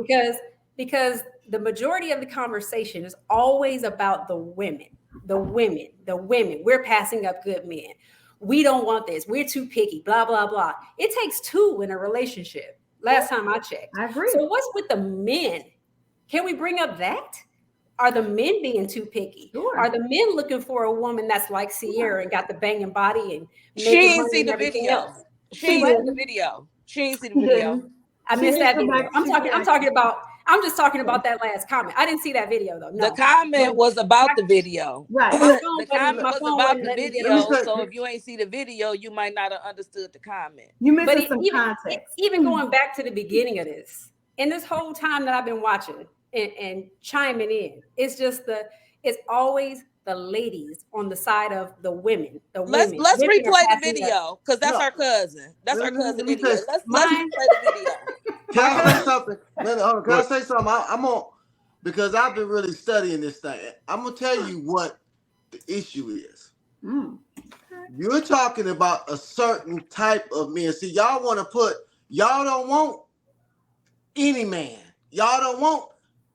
Because the majority of the conversation is always about the women. We're passing up good men. We don't want this. We're too picky, blah, blah, blah. It takes two in a relationship. Last time I checked. I agree. So what's with the men? Can we bring up that? Are the men being too picky? Sure. Are the men looking for a woman that's like Sierra and got the banging body and she ain't see the video. She ain't see the video. She ain't see the video. I missed that video. I'm just talking about that last comment. I didn't see that video though. No. The comment was about the video. Right. The comment was about the video. So if you ain't see the video, you might not have understood the comment. You missing some context. Even going back to the beginning of this, and this whole time that I've been watching and chiming in, it's always the ladies on the side of the women. Let's replay the video, because that's our cousin. That's our cousin. Let's replay the video. Can I say something? Can I say something? I'm on, because I've been really studying this thing. I'm gonna tell you what the issue is. You're talking about a certain type of men. See, y'all don't want any man. Y'all don't want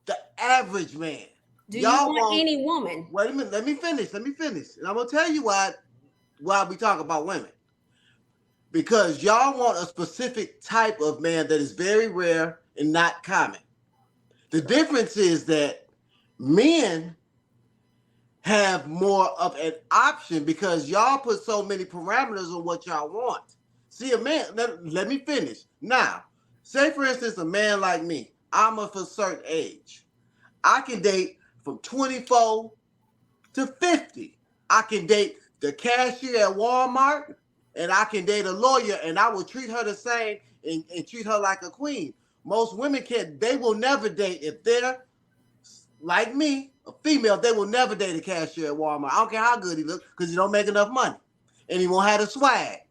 the average man. Do y'all want any woman? Wait a minute. Let me finish. And I'm gonna tell you why we talk about women. Because y'all want a specific type of man that is very rare and not common. The difference is that men have more of an option because y'all put so many parameters on what y'all want. See, a man, let me finish. Now, say for instance, a man like me, I'm of a certain age. I can date from 24 to 50. I can date the cashier at Walmart, and I can date a lawyer, and I will treat her the same and treat her like a queen. Most women they will never date. If they're like me, a female, they will never date a cashier at Walmart. I don't care how good he looks, because he don't make enough money. And he won't have the swag.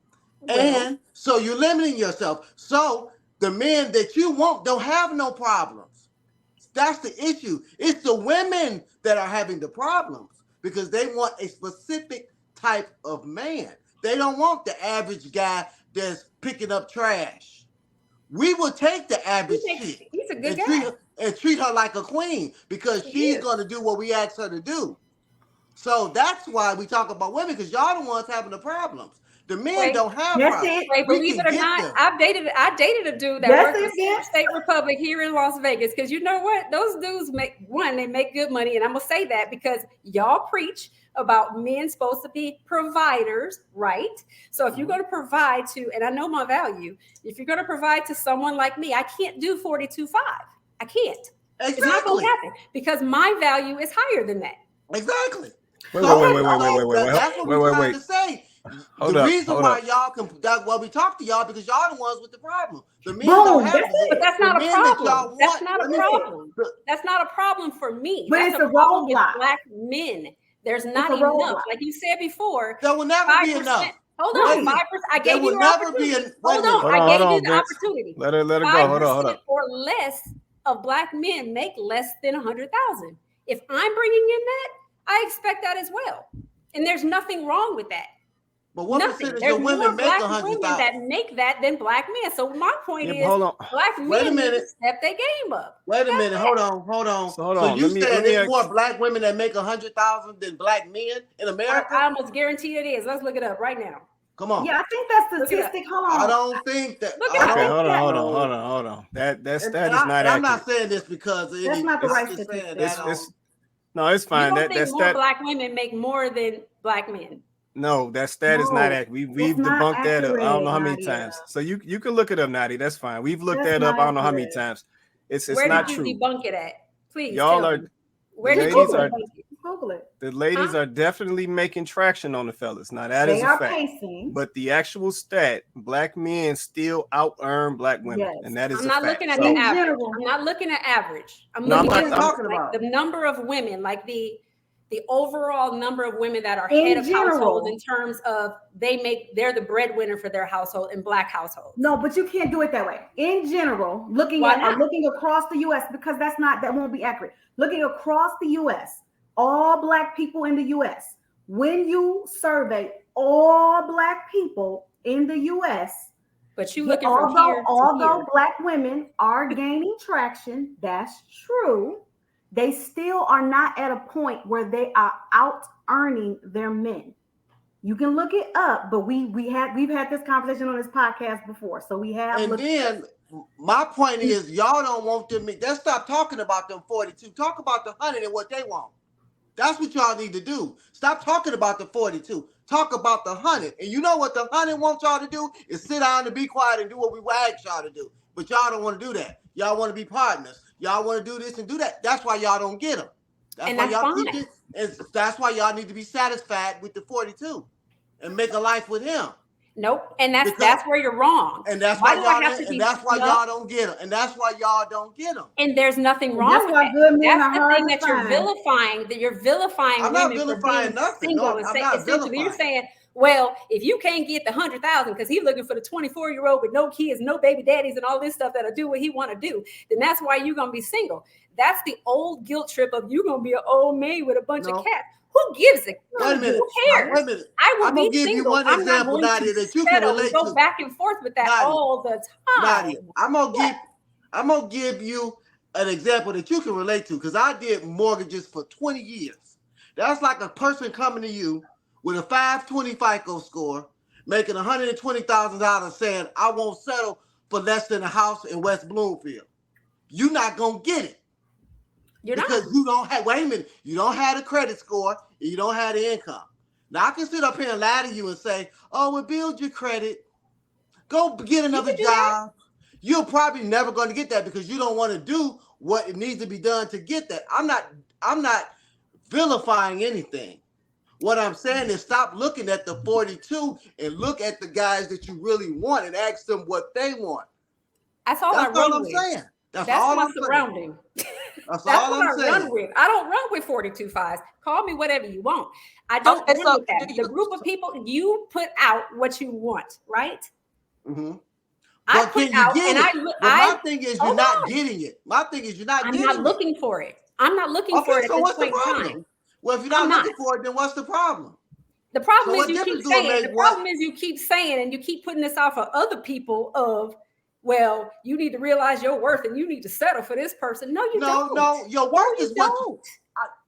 And so you're limiting yourself. So the men that you want don't have no problems. That's the issue. It's the women that are having the problems, because they want a specific type of man. They don't want the average guy that's picking up trash. We will take the average chick. He's a good guy. and treat her like a queen because she's going to do what we ask her to do. So that's why we talk about women, because y'all the ones having the problems. The men don't have problems. Wait, believe it or not, I dated a dude that worked in State Republic here in Las Vegas. Because you know what? Those dudes they make good money. And I'm going to say that because y'all preach about men supposed to be providers, right? So if you're going to provide to, and I know my value, if you're going to provide to someone like me, I can't do 42.5. I can't. Exactly. It's not going to happen because my value is higher than that. Exactly. Wait. That's what we're trying to say. The reason why y'all can, why we talk to y'all, because y'all the ones with the problem. The men don't have it. But that's not a problem. That's not a problem. That's not a problem for me. But that's it's a problem with roadblock. Black men. There's not enough. Like you said before, there will never be enough. Hold on, 5%. I gave you the opportunity. Hold on, I gave you the opportunity. Let her go. Hold on. Or less of Black men make less than 100,000. If I'm bringing in that, I expect that as well. And there's nothing wrong with that. But what percentage of women make 100,000? That make that than Black men. So my point is, Black men need to step their game up. Wait a minute. Hold on. So you said there's more Black women that make 100,000 than Black men in America? I almost guarantee it is. Let's look it up right now. Come on. Yeah, I think that's statistic. Hold on. I don't think that. Okay, hold on. That is not accurate. I'm not saying this because that's not the right statistic. No, it's fine. You don't think more Black women make more than Black men? No, that stat is not accurate. We've debunked that up. I don't know how many times. So you can look it up, Nadi. That's fine. We've looked that up. I don't know how many times. It's not true. Where did you debunk it at? Please. Y'all are. Where did you debunk it? Google it. The ladies are definitely making traction on the fellas. Now that is a fact. But the actual stat, Black men still out earn Black women, and that is a fact. I'm not looking at the average. I'm not looking at average. I'm looking at the number of women, like the overall number of women that are head of households in terms of they're the breadwinner for their household in Black households. No, but you can't do it that way. In general, looking across the U.S. because that won't be accurate. Looking across the U.S., all Black people in the U.S. When you survey all Black people in the U.S., but you looking from here although Black women are gaining traction, that's true. They still are not at a point where they are out earning their men. You can look it up, but we've had this conversation on this podcast before, so we have. And then my point is, y'all don't want them. Let's stop talking about them 42. Talk about the 100 and what they want. That's what y'all need to do. Stop talking about the 42. Talk about the 100. And you know what the 100 wants y'all to do is sit down and be quiet and do what we ask y'all to do. But y'all don't want to do that. Y'all want to be partners. Y'all want to do this and do that. That's why y'all don't get them. That's why y'all need to be satisfied with the 42 and make a life with him. Nope. And that's where you're wrong. And that's why y'all don't get them. And that's why y'all don't get them. And there's nothing wrong with that. That's the thing that you're vilifying. That you're vilifying I'm women not vilifying for being nothing. single. No, I'm not vilifying. You're saying, well, if you can't get the 100,000 because he's looking for the 24-year-old with no kids, no baby daddies, and all this stuff that'll do what he want to do, then that's why you're gonna be single. That's the old guilt trip of you gonna be an old maid with a bunch of cats. Who gives it? Wait a minute. Who cares? Wait a minute. I will I'm gonna be give single. you one example, Nadia, that you can relate to. Go back and forth with that Nadia, all the time. Nadia, I'm gonna give you an example that you can relate to because I did mortgages for 20 years. That's like a person coming to you with a 520 FICO score, making $120,000, saying, "I won't settle for less than a house in West Bloomfield." You're not gonna get it. Because you don't have, wait a minute, you don't have the credit score, and you don't have the income. Now I can sit up here and lie to you and say, "Oh, well, build your credit, go get another job." You're probably never going to get that because you don't want to do what it needs to be done to get that. I'm not vilifying anything. What I'm saying is stop looking at the 42 and look at the guys that you really want and ask them what they want. That's all I'm saying. That's all my I'm surrounding. That's all I'm I saying. run with. I don't run with 42.5s. Call me whatever you want. I don't run with that. The group of people, you put out what you want, right? Mm-hmm. I put out, and my thing is you're not getting it. My thing is you're not getting it. I'm not looking for it. I'm not looking for it at this point in time. Well, if you're not looking for it, then what's the problem? The problem is you keep saying, and you keep putting this out for other people of well, you need to realize your worth and you need to settle for this person. No, you don't. No, your No, worth you is what don't.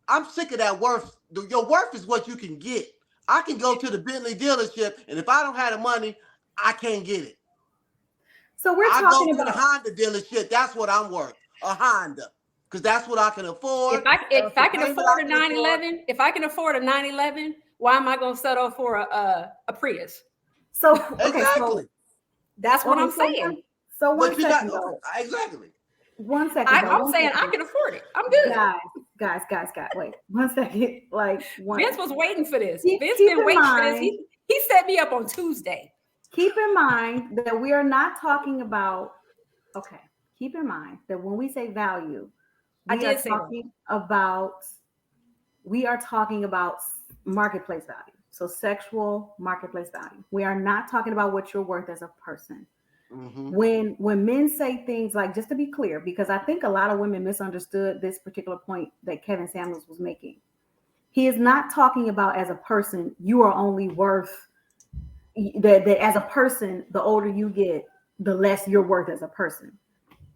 I'm sick of that worth. Your worth is what you can get. I can go to the Bentley dealership, and if I don't have the money, I can't get it. So we're I talking go to about the Honda dealership. That's what I'm worth. A Honda, because that's what I can afford. If I can afford a 911, if I can afford a 911, why am I going to settle for a Prius? So exactly. So, that's what I'm saying. One second, though. Exactly. 1 second. I'm saying I can afford it. I'm good. Guys. Wait 1 second. Like Vince was waiting for this. Keep been waiting mind, for this. He set me up on Tuesday. Keep in mind that we are not talking about. Okay. Keep in mind that when we say value, we are talking about marketplace value. So sexual marketplace value. We are not talking about what you're worth as a person. Mm-hmm. When men say things like, just to be clear, because I think a lot of women misunderstood this particular point that Kevin Samuels was making. He is not talking about as a person, you are only worth that as a person, the older you get, the less you're worth as a person.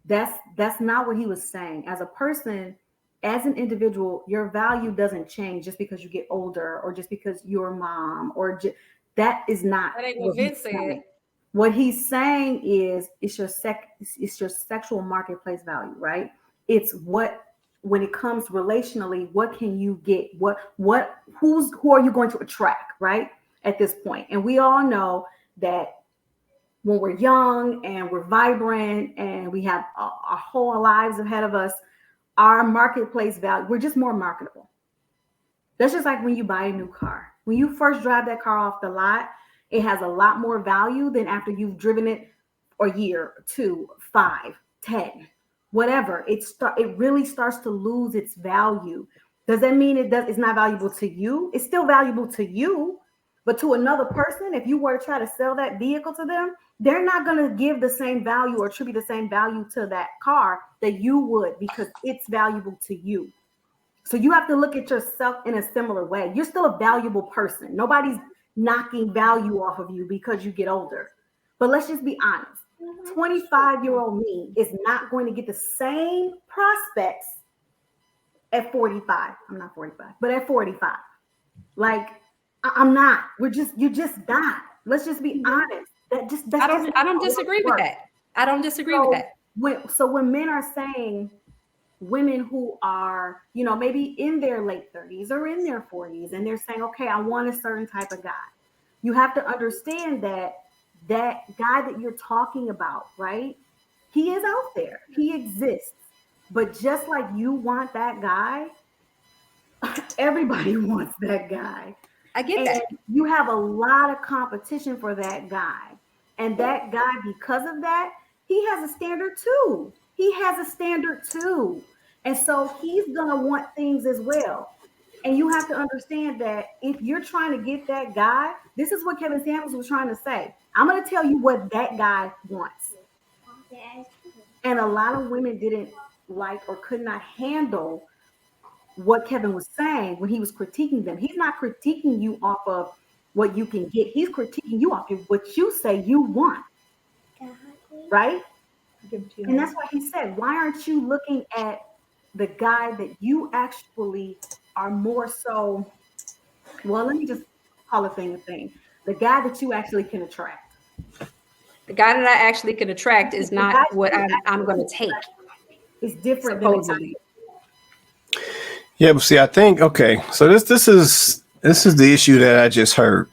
That's not what he was saying. As a person, as an individual, your value doesn't change just because you get older or just because you're a mom that is not that ain't what Vince said. What he's saying is it's your sexual marketplace value, right? It's what, when it comes relationally, what can you get? Who are you going to attract, right? At this point. And we all know that when we're young and we're vibrant and we have our whole lives ahead of us, our marketplace value, we're just more marketable. That's just like when you buy a new car. When you first drive that car off the lot, it has a lot more value than after you've driven it a year, 2, 5, 10, whatever. It really starts to lose its value. Does that mean it's not valuable to you? It's still valuable to you, but to another person, if you were to try to sell that vehicle to them, they're not going to give the same value or attribute the same value to that car that you would, because it's valuable to you. So you have to look at yourself in a similar way. You're still a valuable person. Nobody's knocking value off of you because you get older. But let's just be honest. 25-year-old me is not going to get the same prospects at 45. I'm not 45, but at 45. Like, I'm not. You're just not. Let's just be honest. I don't disagree with that. I don't disagree with that. When men are saying, women who are, maybe in their late 30s or in their 40s, and they're saying, okay, I want a certain type of guy. You have to understand that guy that you're talking about, right? He is out there. He exists. But just like you want that guy, everybody wants that guy. I get that. You have a lot of competition for that guy. And that guy, because of that, he has a standard too. And so he's going to want things as well. And you have to understand that if you're trying to get that guy, this is what Kevin Samuels was trying to say. I'm going to tell you what that guy wants. And a lot of women didn't like or could not handle what Kevin was saying when he was critiquing them. He's not critiquing you off of what you can get. He's critiquing you off of what you say you want. Right? And that's why he said, why aren't you looking at the guy that you actually are more so, well, let me just call a thing a thing. The guy that you actually can attract. The guy that I actually can attract is not what I'm going to take. It's different. Supposedly. Yeah, but see, I think, okay, so this is the issue that I just heard.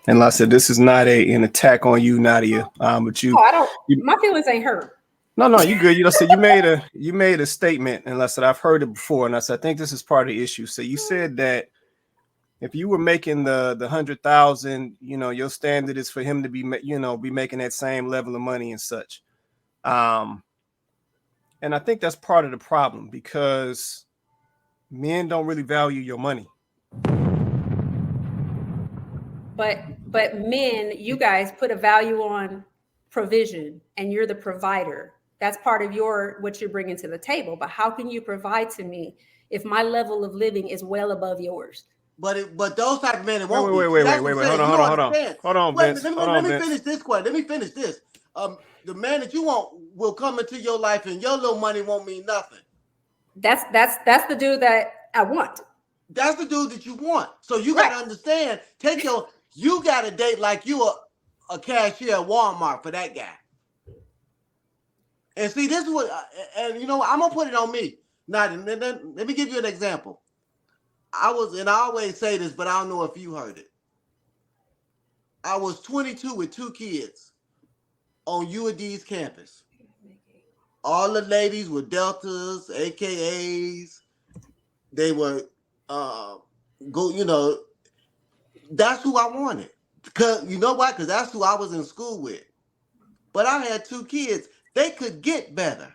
And like I said, this is not an attack on you, Nadia. But my feelings ain't hurt. No, you good. So you made a statement, and I said I've heard it before, and I said I think this is part of the issue. So you said that if you were making the 100,000, your standard is for him to be making that same level of money and such. And I think that's part of the problem, because men don't really value your money. But men, you guys put a value on provision, and you're the provider. That's part of what you're bringing to the table. But how can you provide to me if my level of living is well above yours? But those type of men, it won't wait. Hold on, Vince. Let me finish this question. Let me finish this. the man that you want will come into your life, and your little money won't mean nothing. That's the dude that I want. That's the dude that you want. So you got to understand. You got to date like you a cashier at Walmart for that guy. And see, this is what, and you know, I'm gonna put it on me. Now, let me give you an example. I always say this, but I don't know if you heard it. I was 22 with 2 kids on UAD's campus. All the ladies were Deltas, AKAs. They were, that's who I wanted. Because you know why? Because that's who I was in school with. But I had 2 kids. They could get better.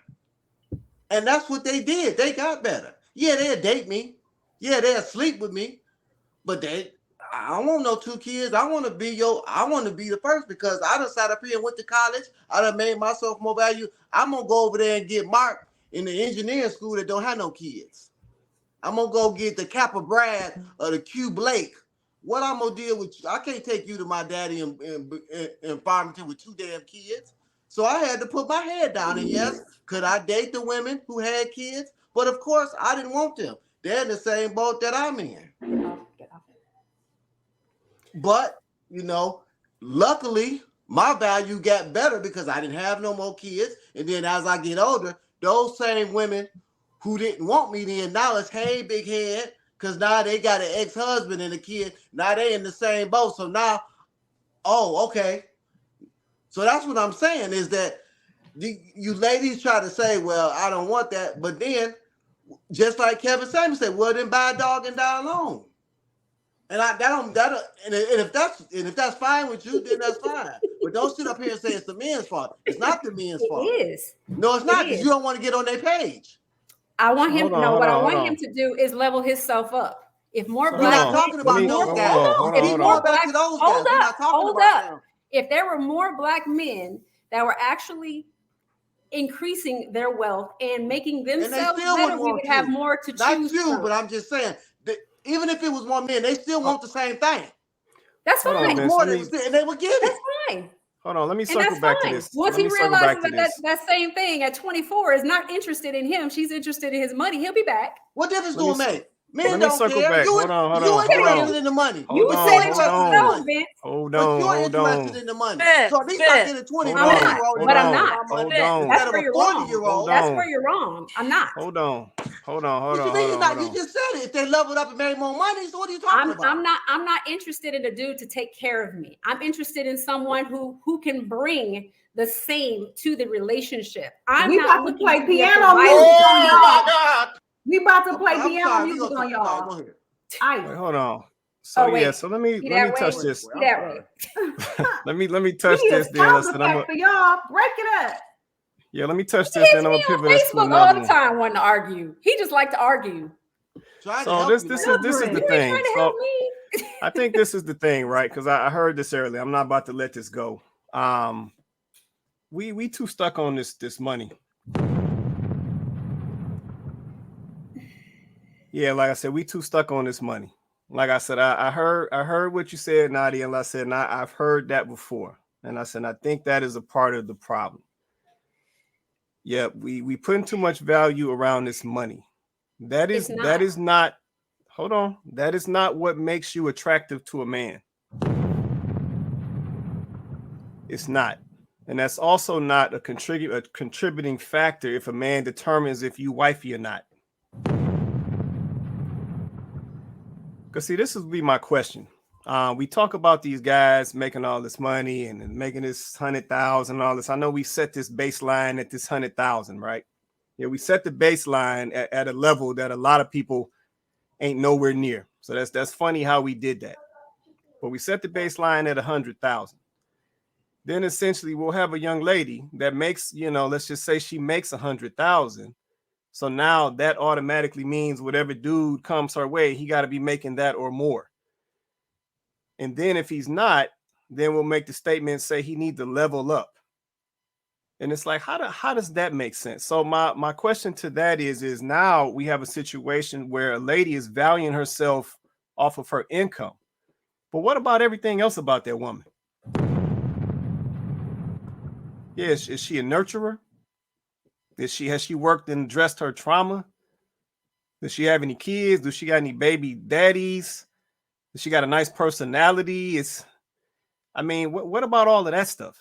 And that's what they did. They got better. Yeah, they'd date me. Yeah, they'd sleep with me. But I don't want no 2 kids. I want to be the first, because I done sat up here and went to college. I done made myself more value. I'm going to go over there and get Mark in the engineering school that don't have no kids. I'm going to go get the Kappa Brad or the Q Blake. What I'm going to deal with you? I can't take you to my daddy in Farmington with 2 damn kids. So I had to put my head down. And yes, could I date the women who had kids? But of course, I didn't want them. They're in the same boat that I'm in. But, luckily, my value got better because I didn't have no more kids. And then as I get older, those same women who didn't want me then, now it's, hey, big head, because now they got an ex-husband and a kid. Now they in the same boat. So now, oh, okay. So that's what I'm saying, is that you ladies try to say, well, I don't want that. But then, just like Kevin Samuel said, well, then buy a dog and die alone. And if that's fine with you, then that's fine. But don't sit up here and say it's the men's fault. It's not the men's fault. It is. No, it's not, because you don't want to get on their page. I want him. What I want him to do is level himself up. If more black, we're not talking about those guys. If more back to those guys. We're not talking about them. If there were more black men that were actually increasing their wealth and making themselves better, we would have more to choose from. Not you, but I'm just saying that even if it was more men, they still want the same thing. That's fine. And they would get it. That's fine. Hold on, let me circle back to this. Once he realizes that same thing at 24 is not interested in him, she's interested in his money, he'll be back. What difference do it make? Men don't care. Back. Hold on. You interested in the money. You said it yourself, Vince. Hold on. But you're interested in the money. So at least I get a 20-year-old. But I'm not. Hold on. That's where you're wrong. That's where you're wrong. I'm not. Hold on. You just said it. If they leveled up and made more money, so what are you talking about? I'm not interested in a dude to take care of me. I'm interested in someone who can bring the same to the relationship. We about to play piano music on y'all. We about to play piano music on y'all. Wait, hold on. So so let me touch this. Let me touch this. Then for y'all. Break it up. Yeah, let me touch this. Then I'm gonna pivot this to another all the time wanting to argue. He just like to argue. So this is the thing. So I think this is the thing, right? Because I heard this earlier. I'm not about to let this go. We too stuck on this money. Yeah, like I said, we too stuck on this money. Like I said, I heard what you said, Nadia, and I said, I've heard that before. And I said, I think that is a part of the problem. Yeah, we putting too much value around this money. That is not what makes you attractive to a man. It's not. And that's also not a contributing factor if a man determines if you wifey or not. Because see, this would be my question. We talk about these guys making all this money and making this 100,000 and all this. I know we set this baseline at this 100,000, right? Yeah, we set the baseline at a level that a lot of people ain't nowhere near. So that's funny how we did that. But we set the baseline at 100,000. Then essentially we'll have a young lady that makes, let's just say she makes 100,000. So now that automatically means whatever dude comes her way, he got to be making that or more. And then if he's not, then we'll make the statement say he needs to level up. And it's like, how does that make sense? So my question to that is now we have a situation where a lady is valuing herself off of her income. But what about everything else about that woman? Yeah, is she a nurturer? Has she worked and addressed her trauma? Does she have any kids? Does she got any baby daddies? Does she got a nice personality? What about all of that stuff?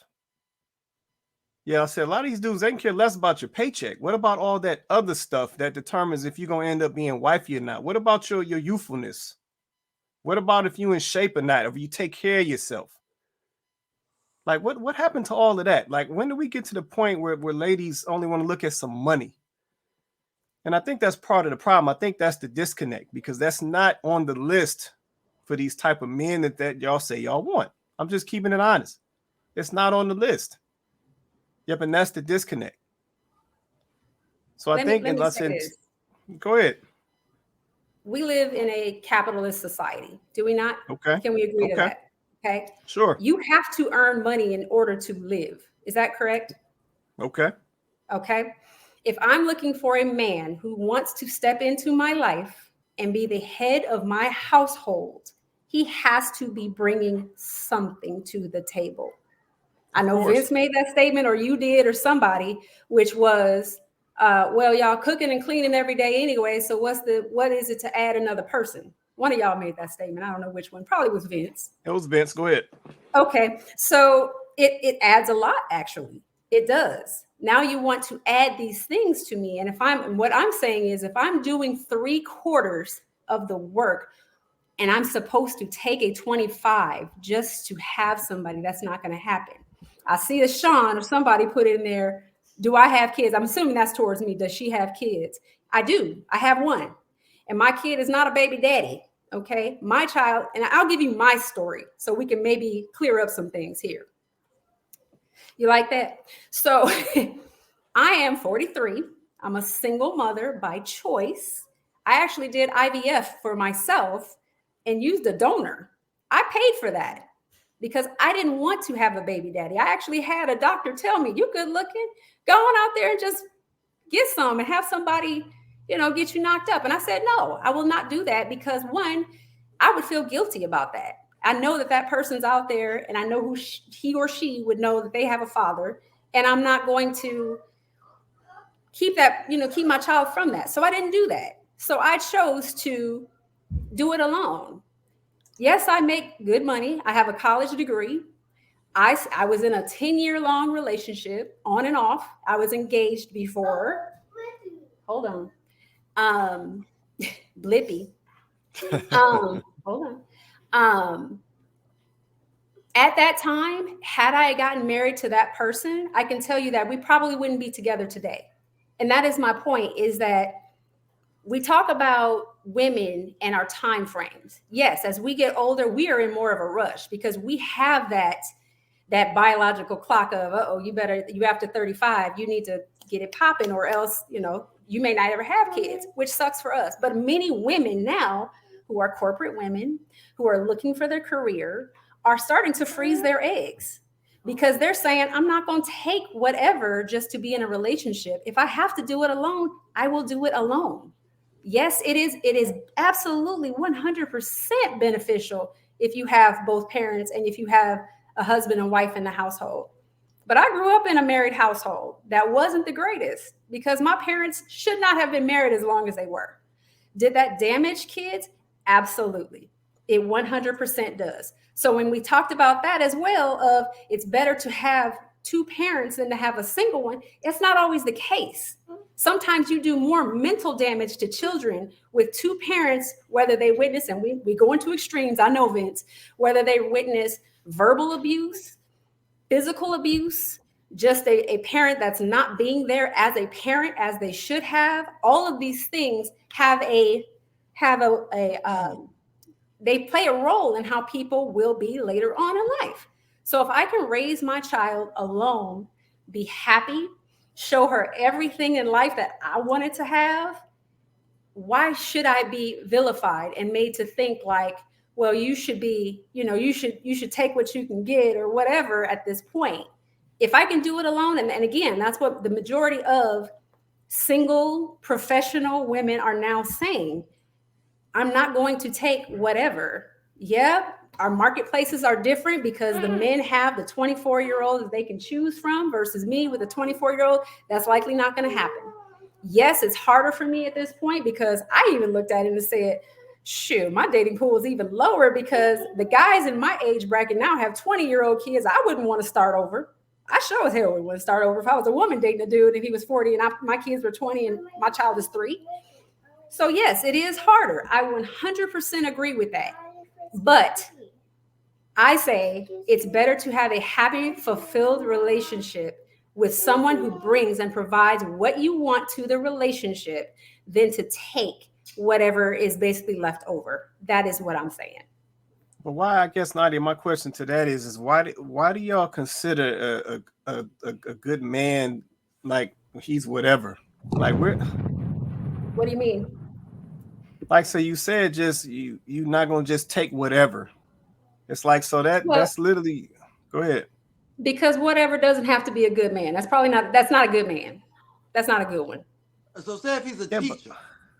Yeah, I said a lot of these dudes, they can care less about your paycheck. What about all that other stuff that determines if you're gonna end up being wifey or not? What about your youthfulness? What about if you in shape or not? If you take care of yourself? Like what happened to all of that? Like when do we get to the point where ladies only want to look at some money? And I think that's part of the problem. I think that's the disconnect, because that's not on the list for these type of men that y'all say y'all want. I'm just keeping it honest. It's not on the list. Yep, and that's the disconnect. So I think, and let's say, go ahead. We live in a capitalist society, do we not? Okay. Can we agree to that? Okay. Sure. You have to earn money in order to live. Is that correct? Okay. Okay. If I'm looking for a man who wants to step into my life and be the head of my household, he has to be bringing something to the table. I know Vince made that statement, or you did, or somebody, which was, well, y'all cooking and cleaning every day anyway. So what is it to add another person? One of y'all made that statement. I don't know which one. Probably was Vince. It was Vince. Go ahead. Okay. So it adds a lot, actually. It does. Now you want to add these things to me. And what I'm saying is, if I'm doing 3/4 of the work and I'm supposed to take a 25 just to have somebody, that's not going to happen. I see a Sean or somebody put in there, do I have kids? I'm assuming that's towards me. Does she have kids? I do. I have one. And my kid is not a baby daddy. Okay. My child, and I'll give you my story so we can maybe clear up some things here. You like that? So I am 43. I'm a single mother by choice. I actually did IVF for myself and used a donor. I paid for that because I didn't want to have a baby daddy. I actually had a doctor tell me, you good looking, go on out there and just get some and have somebody, get you knocked up. And I said, no, I will not do that, because one, I would feel guilty about that. I know that person's out there, and I know who he or she would know that they have a father, and I'm not going to keep my child from that. So I didn't do that. So I chose to do it alone. Yes, I make good money. I have a college degree. I was in a 10-year-long relationship, on and off. I was engaged before. Hold on. Blippy. Hold on. At that time, had I gotten married to that person, I can tell you that we probably wouldn't be together today. And that is my point, is that we talk about women and our time frames. Yes, as we get older, we are in more of a rush because we have that biological clock of, you after 35, you need to get it popping, or else, you may not ever have kids, which sucks for us. But many women now who are corporate women, who are looking for their career, are starting to freeze their eggs because they're saying, I'm not going to take whatever just to be in a relationship. If I have to do it alone, I will do it alone. Yes, it is absolutely 100% beneficial if you have both parents and if you have a husband and wife in the household. But I grew up in a married household that wasn't the greatest because my parents should not have been married as long as they were. Did that damage kids? Absolutely. It 100% does. So when we talked about that as well, of it's better to have two parents than to have a single one, it's not always the case. Sometimes you do more mental damage to children with two parents, whether they witness, and we go into extremes, I know, Vince, whether they witness verbal abuse, physical abuse, just a parent that's not being there as a parent as they should have. All of these things they play a role in how people will be later on in life. So if I can raise my child alone, be happy, show her everything in life that I wanted to have, why should I be vilified and made to think like, well, you should be, you should take what you can get or whatever at this point. If I can do it alone, and again, that's what the majority of single professional women are now saying. I'm not going to take whatever. Yeah, our marketplaces are different because the men have the 24-year-old that they can choose from versus me with a 24-year-old. That's likely not going to happen. Yes, it's harder for me at this point because I even looked at it and said, shoot, my dating pool is even lower because the guys in my age bracket now have 20-year-old kids. I wouldn't want to start over. I sure as hell would want to start over if I was a woman dating a dude and he was 40 and my kids were 20 and my child is 3. So yes, it is harder. I 100% agree with that. But I say it's better to have a happy, fulfilled relationship with someone who brings and provides what you want to the relationship than to take whatever is basically left over. That is what I'm saying. But why, I guess, Nadia, my question to that is why do y'all consider a good man like he's whatever? Like What do you mean? Like, so you said just you're not gonna just take whatever. It's like, so that's literally, go ahead. Because whatever doesn't have to be a good man. That's not a good man. That's not a good one. So say if he's a teacher.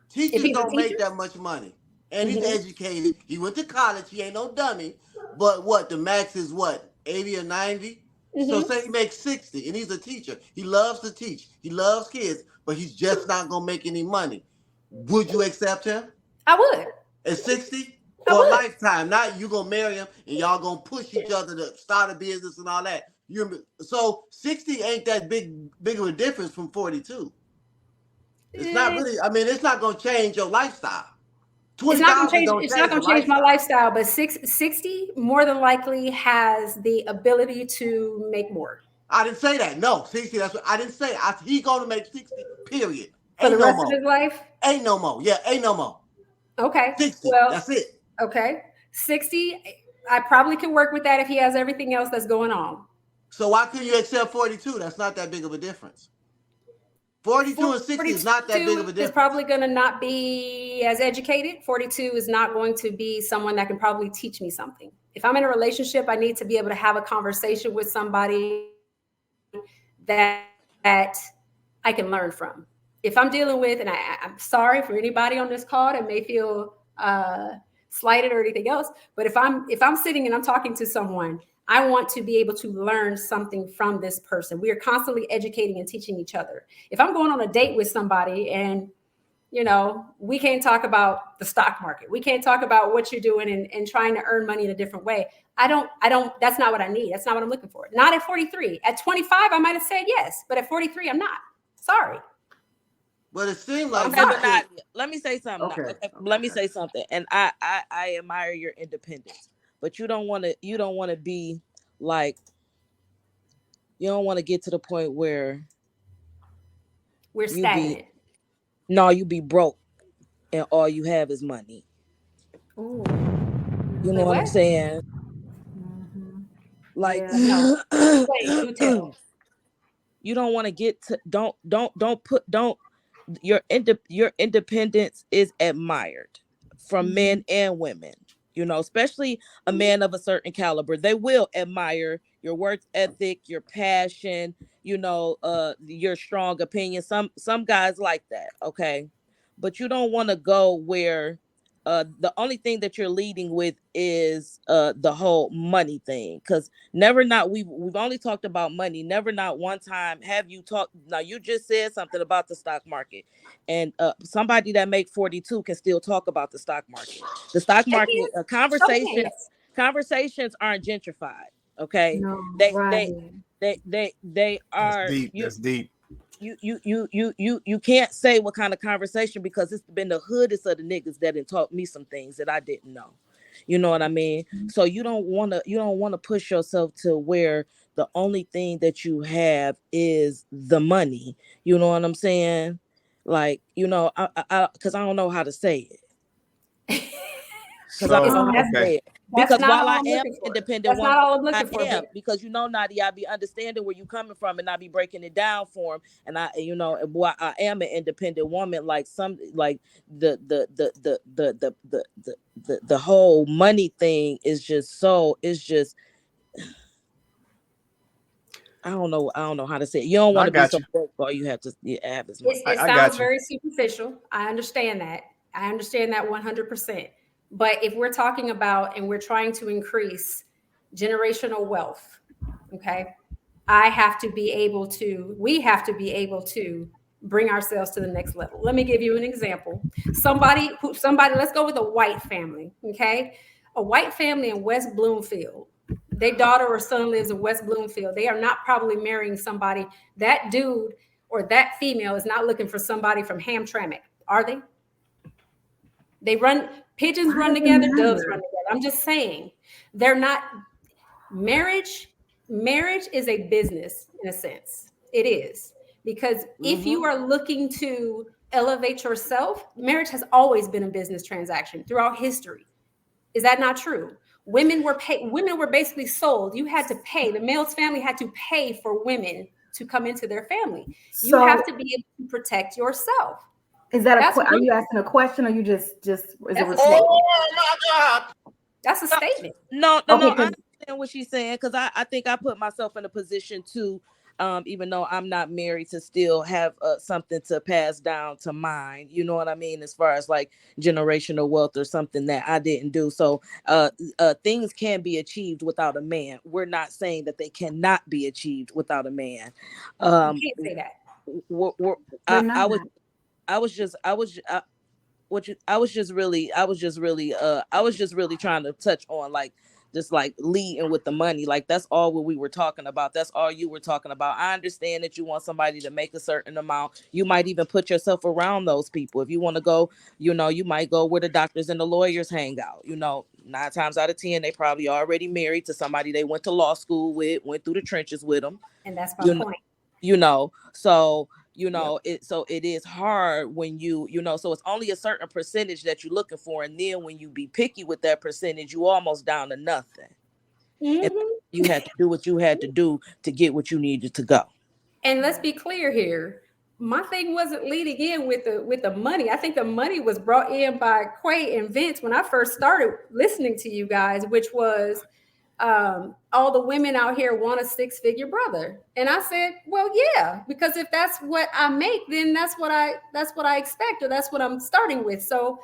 Teachers don't make that much money. And he's educated. He went to college. He ain't no dummy. But what? The max is what? 80 or 90? So say he makes 60 and he's a teacher. He loves to teach. He loves kids, but he's just not going to make any money. Would you accept him? I would. At 60? For a lifetime. Not you going to marry him and y'all going to push each other to start a business and all that. So 60 ain't that big of a difference from 42. It's not really, I mean, it's not going to change your lifestyle. It's not going to change my lifestyle, but 60 more than likely has the ability to make more. I didn't say that. No, 60, that's what I didn't say. He's going to make 60, period. For the rest of his life? Ain't no more. Yeah, ain't no more. Okay. 60, well, that's it. Okay. 60, I probably can work with that if he has everything else that's going on. So why couldn't you accept 42? That's not that big of a difference. 42 and 60 is not that big of a difference. Is probably going to not be as educated. 42 is not going to be someone that can probably teach me something. If I'm in a relationship, I need to be able to have a conversation with somebody that I can learn from. If I'm dealing with, and I'm sorry for anybody on this call that may feel slighted or anything else, but if I'm sitting and I'm talking to someone, I want to be able to learn something from this person. We are constantly educating and teaching each other. If I'm going on a date with somebody and, we can't talk about the stock market. We can't talk about what you're doing and trying to earn money in a different way. That's not what I need. That's not what I'm looking for. Not at 43. At 25, I might have said yes, but at 43, I'm not. Sorry. But it seemed like let me say something. Okay. Let me say something. And I admire your independence. But you don't want to be like, you don't want to get to the point where we're stagnant. You be broke and all you have is money. Ooh. You know what I'm saying? Mm-hmm. Like, yeah, no. Wait, do tell. You don't want to get to your independence is admired from men and women. Especially a man of a certain caliber, they will admire your work ethic, your passion, your strong opinion. Some guys like that, okay? But you don't want to go where the only thing that you're leading with is the whole money thing. Because we've only talked about money. Never not one time have you talked. Now you just said something about the stock market, and somebody that make 42 can still talk about the stock market. The stock market conversations aren't gentrified. Okay, no, they are. That's deep. You can't say what kind of conversation, because it's been the hoodest of the niggas that had taught me some things that I didn't know. You know what I mean? So you don't want to push yourself to where the only thing that you have is the money. You know what I'm saying? Like, because I don't know how to say it. Because I don't know how to say it. Because while I am independent woman, because Nadia, I be understanding where you coming from, and I be breaking it down for him. And I am an independent woman. Like the whole money thing is just I don't know how to say it. You don't want to be so broke, all you have to have is money. It sounds very superficial. I understand that. 100%. But if we're talking about and we're trying to increase generational wealth, okay, we have to be able to bring ourselves to the next level. Let me give you an example. Somebody, let's go with a white family, okay? A white family in West Bloomfield. Their daughter or son lives in West Bloomfield. They are not probably marrying somebody. That dude or that female is not looking for somebody from Hamtramck, are they? Pigeons run together, doves run together. I'm just saying, they're not. Marriage is a business in a sense. It is. Because if you are looking to elevate yourself, marriage has always been a business transaction throughout history. Is that not true? Women were basically sold. You had to pay. The male's family had to pay for women to come into their family. You have to be able to protect yourself. Is that are you asking a question, or you just is it a statement? Oh my God. That's a statement. No, I understand what she's saying, because I think I put myself in a position to, even though I'm not married, to still have something to pass down to mine. You know what I mean? As far as like generational wealth or something that I didn't do. So things can be achieved without a man. We're not saying that they cannot be achieved without a man. You can't say that. I was just really trying to touch on like just like leading with the money. Like that's all what we were talking about. That's all you were talking about. I understand that you want somebody to make a certain amount. You might even put yourself around those people. If you want to go, you might go where the doctors and the lawyers hang out. 9 times out of 10, they probably already married to somebody they went to law school with, went through the trenches with them. And that's my point. So it is hard when so it's only a certain percentage that you're looking for, and then when you be picky with that percentage, you almost down to nothing. And you had to do what you had to do to get what you needed to go. And let's be clear here, my thing wasn't leading in with the money. I think the money was brought in by Quay and Vince when I first started listening to you guys, which was all the women out here want a 6-figure brother. And I said, well, yeah, because if that's what I make, then that's what I expect, or that's what I'm starting with. So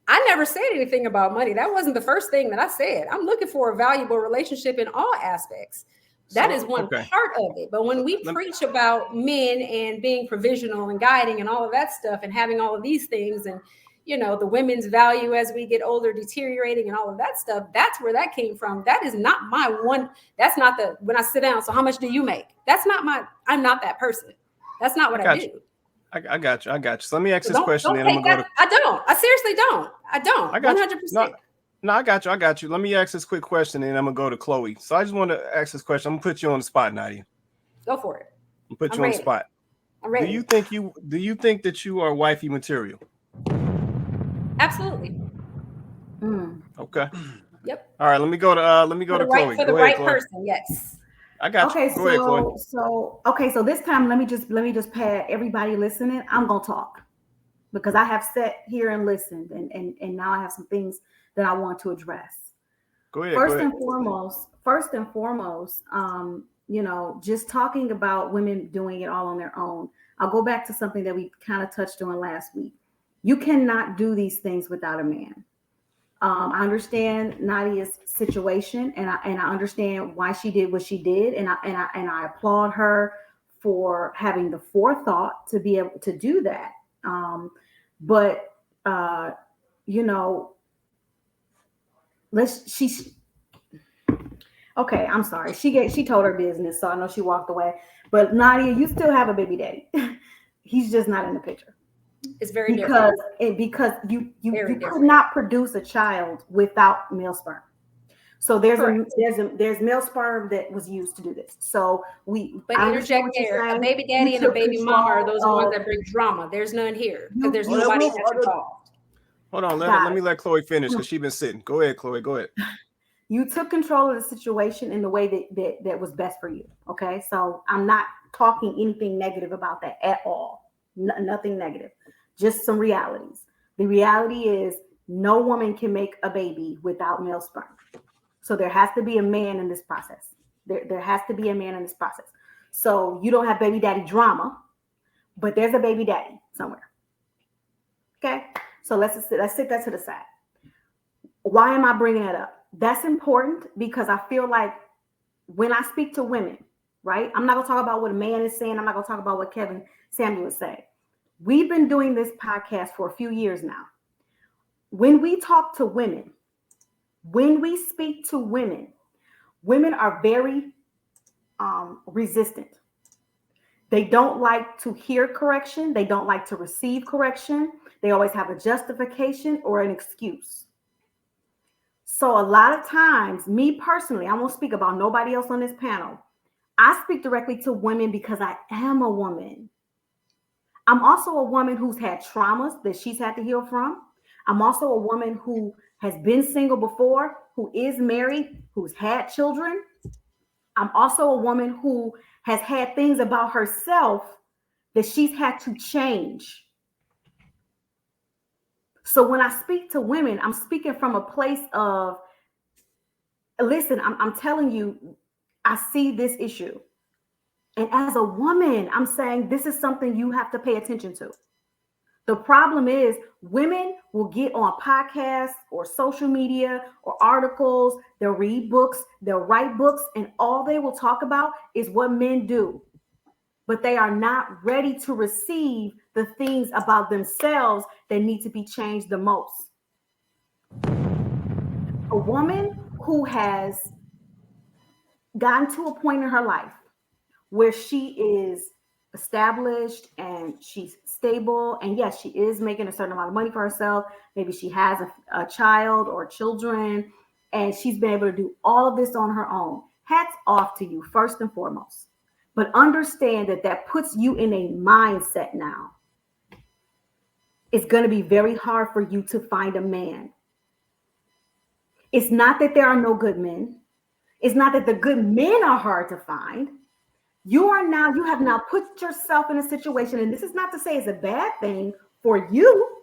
I never said anything about money. That wasn't the first thing that I said. I'm looking for a valuable relationship in all aspects. That is one part of it. But when we preach about men and being provisional and guiding and all of that stuff and having all of these things, and the women's value as we get older deteriorating and all of that stuff, that's where that came from. That is not my one. That's not when I sit down. So how much do you make? I'm not that person. That's not what I do. I got you. So let me ask this question. Then I'm gonna go I seriously don't. I don't. 100%. No, I got you. Let me ask this quick question, and I'm gonna go to Chloe. So I just want to ask this question. I'm gonna put you on the spot, Nadia. Go for it. I'm put you on the spot. I'm ready. Do you think that you are wifey material? Absolutely. Okay. Yep. All right. Let me go to Chloe. For the right person. Yes. I got you. Go ahead, Chloe. So this time let me just pad everybody listening. I'm gonna talk because I have sat here and listened, and now I have some things that I want to address. Go ahead. First and foremost, just talking about women doing it all on their own. I'll go back to something that we kind of touched on last week. You cannot do these things without a man. I understand Nadia's situation, and I understand why she did what she did, and I applaud her for having the forethought to be able to do that. Okay, I'm sorry. She told her business, so I know she walked away. But Nadia, you still have a baby daddy. He's just not in the picture. It's very different. Because you could not produce a child without male sperm. So there's male sperm that was used to do this. So interject there. A baby daddy and a baby mama are those ones that bring drama. There's none here because there's nobody that's involved. Hold on, let me let Chloe finish because she's been sitting. Go ahead, Chloe. Go ahead. You took control of the situation in the way that was best for you. Okay, so I'm not talking anything negative about that at all. Nothing negative. Just some realities. The reality is no woman can make a baby without male sperm. So there has to be a man in this process. There has to be a man in this process. So you don't have baby daddy drama, but there's a baby daddy somewhere. Okay, so let's sit that to the side. Why am I bringing that up? That's important because I feel like when I speak to women, right? I'm not going to talk about what a man is saying. I'm not going to talk about what Kevin Samuel is saying. We've been doing this podcast for a few years now. When we talk to women, when we speak to women, women are very resistant. They don't like to hear correction. They don't like to receive correction. They always have a justification or an excuse. So a lot of times, me personally, I won't speak about nobody else on this panel. I speak directly to women because I am a woman. I'm also a woman who's had traumas that she's had to heal from. I'm also a woman who has been single before, who is married, who's had children. I'm also a woman who has had things about herself that she's had to change. So when I speak to women, I'm speaking from a place of, listen, I'm telling you, I see this issue. And as a woman, I'm saying this is something you have to pay attention to. The problem is women will get on podcasts or social media or articles. They'll read books, they'll write books, and all they will talk about is what men do. But they are not ready to receive the things about themselves that need to be changed the most. A woman who has gotten to a point in her life where she is established and she's stable, and yes, she is making a certain amount of money for herself. Maybe she has a child or children, and she's been able to do all of this on her own. Hats off to you, first and foremost. But understand that puts you in a mindset now. It's going to be very hard for you to find a man. It's not that there are no good men. It's not that the good men are hard to find. You have now put yourself in a situation, and this is not to say it's a bad thing for you,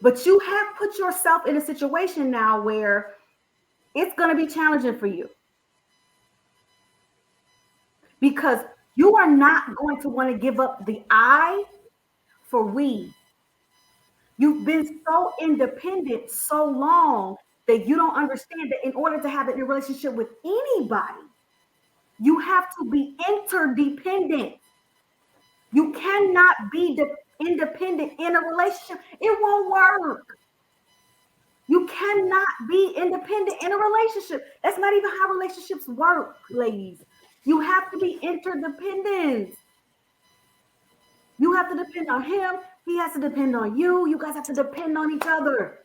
but you have put yourself in a situation now where it's going to be challenging for you. Because you are not going to want to give up the I for we. You've been so independent so long that you don't understand that in order to have a relationship with anybody, you have to be interdependent. You cannot be independent in a relationship. It won't work. You cannot be independent in a relationship. That's not even how relationships work, ladies. You have to be interdependent. You have to depend on him. He has to depend on you. You guys have to depend on each other.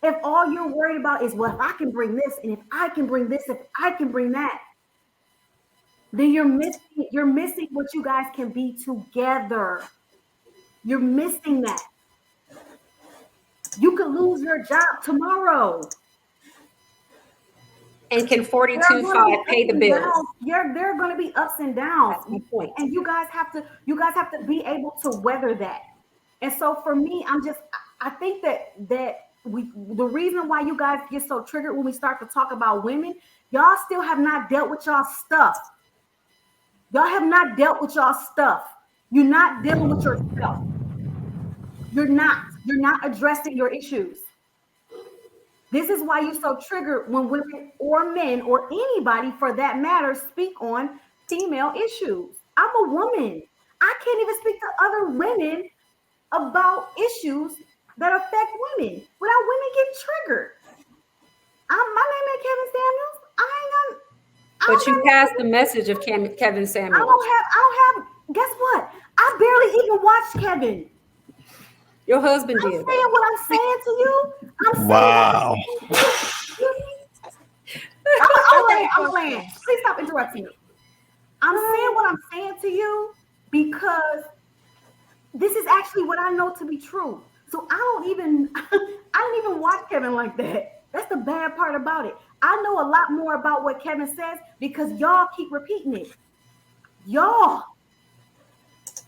If all you're worried about is, well, if I can bring this, and if I can bring this, if I can bring that, then you're missing what you guys can be together. You're missing that. You could lose your job tomorrow. And can 42.5 pay the bills? There are going to be ups and downs. That's my point. And you guys have to be able to weather that. And so for me, I think that the reason why you guys get so triggered when we start to talk about women, y'all still have not dealt with y'all stuff. Y'all have not dealt with y'all stuff. You're not dealing with yourself. You're not addressing your issues. This is why you're so triggered when women or men or anybody for that matter speak on female issues. I'm a woman. I can't even speak to other women about issues that affect women without women getting triggered. My name ain't Kevin Samuels. But you passed the message of Kevin Samuels. I don't have. Guess what? I barely even watched Kevin. Your husband did. I'm saying what I'm saying to you. Wow. I'm playing. Please stop interrupting me. I'm saying what I'm saying to you because this is actually what I know to be true. So I don't even watch Kevin like that. That's the bad part about it. I know a lot more about what Kevin says because y'all keep repeating it. Y'all,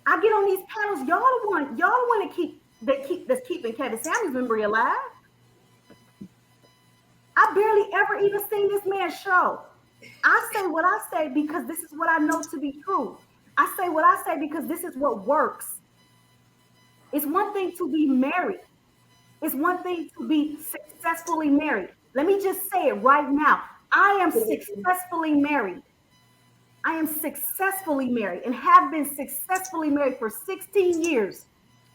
I get on these panels. Y'all want to keep that's keeping Kevin Samuels' memory alive. I barely ever even seen this man's show. I say what I say because this is what I know to be true. I say what I say because this is what works. It's one thing to be married. It's one thing to be successfully married. Let me just say it right now. I am successfully married. I am successfully married and have been successfully married for 16 years.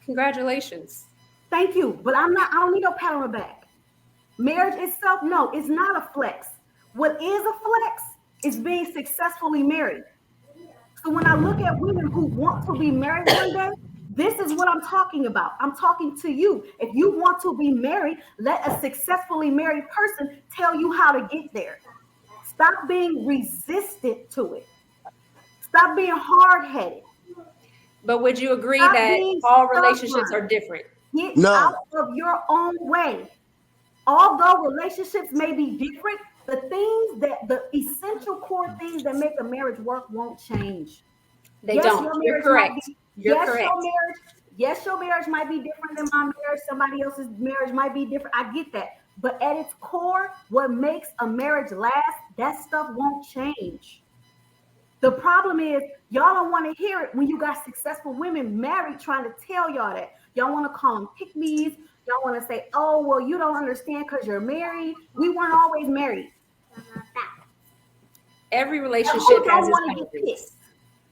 Congratulations. Thank you. But I don't need no pat on the back. Marriage itself, no, it's not a flex. What is a flex is being successfully married. So when I look at women who want to be married one day, this is what I'm talking about. I'm talking to you. If you want to be married, let a successfully married person tell you how to get there. Stop being resistant to it. Stop being hard-headed. But would you agree Stop that being all relationships stubborn. are different? Get No. out of your own way. Although relationships may be different, the essential core things that make a marriage work won't change. They Yes, don't. your You're marriage correct. might be, You're yes, correct. your marriage might be different than my marriage. Somebody else's marriage might be different. I get that. But at its core, what makes a marriage last, that stuff won't change. The problem is y'all don't want to hear it when you got successful women married trying to tell y'all that. Y'all want to call them pick-me's. Y'all want to say, oh, well, you don't understand because you're married. We weren't always married. Every Who relationship has don't its want to get boundaries. pissed?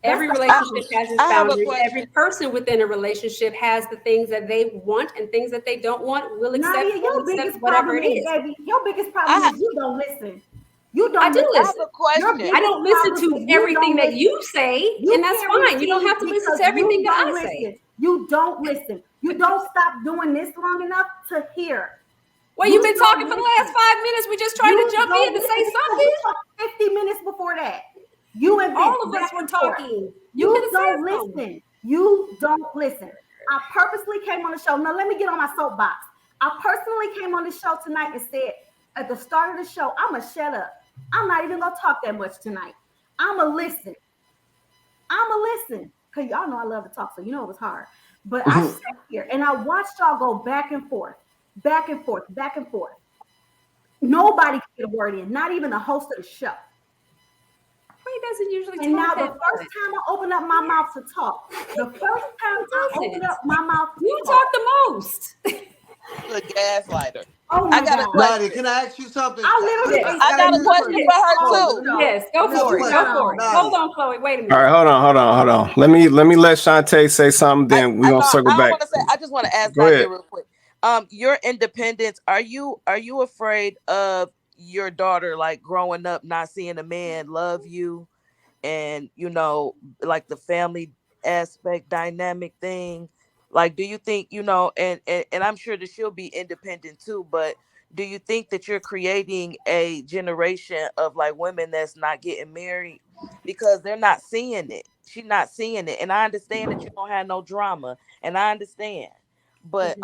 Every That's the relationship problem. has its I have a boundaries. question. Every person within a relationship has the things that they want and things that they don't want. Will accept, Nadia, your won't accept, biggest whatever problem it is, is. baby, your biggest problem I is you don't listen. You don't I do listen. have listen. a question. Your biggest I don't listen problem to is you everything don't that listen. you say, You and that's can't fine. You don't have to receive listen to because everything you that don't I say. listen. You don't listen. You don't stop doing this long enough to hear. Well, You you've been don't talking for the last listen. 5 minutes. We just tried to You jump don't in to say listen because something. you talked 50 minutes before that. You and All Vince of us back were and forth. talking. You You could have don't said something. listen. You don't listen. I purposely came on the show. Now let me get on my soapbox. I personally came on the show tonight and said at the start of the show, I'ma shut up. I'm not even gonna talk that much tonight. I'ma listen. Because y'all know I love to talk, so you know it was hard. But I sat here and I watched y'all go back and forth, back and forth, back and forth. Nobody can get a word in, not even the host of the show. He doesn't usually And now talk the that first much. time I open up my mouth to talk, the first time I open up my mouth to You talk talk the most. A gaslighter. Oh my I got a God. question. Nadia, can I ask you something? I literally Yes. ate I got a every question minute for her of too. the show. Yes, go for it. You Go shut for it. up. Hold on, Chloe. Wait a minute. All right, hold on. Let me let Shantae say something. Then we're gonna circle I don't back. want to say. I just want to ask Go Nadia ahead. real quick. Your independence. Are you afraid of your daughter like growing up not seeing a man love you, and like the family aspect dynamic thing? Like, do you think and I'm sure that she'll be independent too, but do you think that you're creating a generation of like women that's not getting married because they're not seeing it? She's not seeing it, and I understand that you don't have no drama, and I understand, but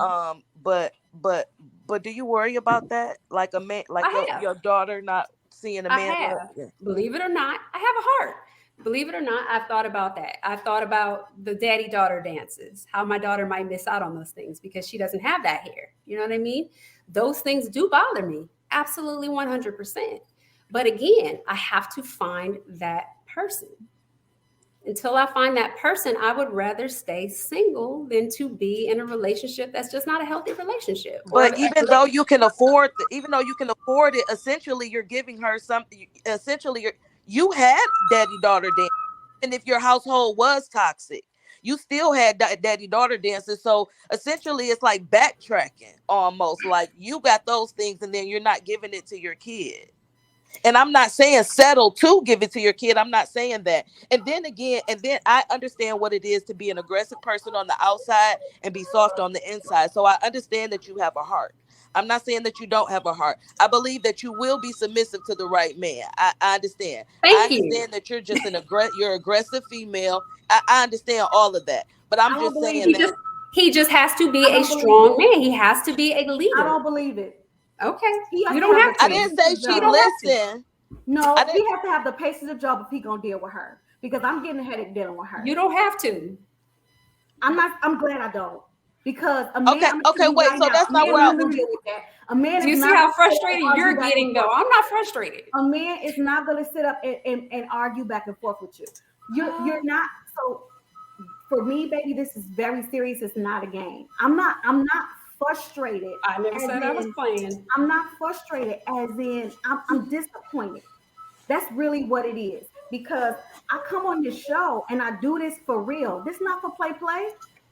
but do you worry about that? Like a man, like I have. your daughter not seeing a I man love have. you? Believe it or not, I have a heart. Believe it or not, I've thought about that. I've thought about the daddy daughter dances, how my daughter might miss out on those things because she doesn't have that hair. You know what I mean? Those things do bother me. Absolutely 100%. But again, I have to find that person. Until I find that person, I would rather stay single than to be in a relationship that's just not a healthy relationship. But even though you can afford, it, essentially you're giving her something. Essentially, you had daddy daughter dance, and if your household was toxic, you still had daddy daughter dances. So essentially, it's like backtracking almost. Like you got those things, and then you're not giving it to your kid. And I'm not saying settle to give it to your kid. I'm not saying that. And then again, I understand what it is to be an aggressive person on the outside and be soft on the inside. So I understand that you have a heart. I'm not saying that you don't have a heart. I believe that you will be submissive to the right man. I understand. I Thank you. understand that you're just you're aggressive female. I understand all of that. But I'm just saying that He just has to be a strong man. He has to be a leader. I don't believe it. Okay. You don't have to. I didn't say she listened. No, he has to have the patience of Job if he gonna deal with her. Because I'm getting a headache dealing with her. You don't have to. I'm glad I don't. Because a man, okay, wait. So that's not where gonna deal with that. A man Do you is see not how gonna frustrated argue you're back getting and though? forth. I'm not frustrated. A man is not gonna sit up and argue back and forth with you. You're not. So for me, baby, this is very serious. It's not a game. I'm not frustrated. I never said I was playing. I'm not frustrated as in I'm disappointed. That's really what it is. Because I come on this show and I do this for real. This is not for play.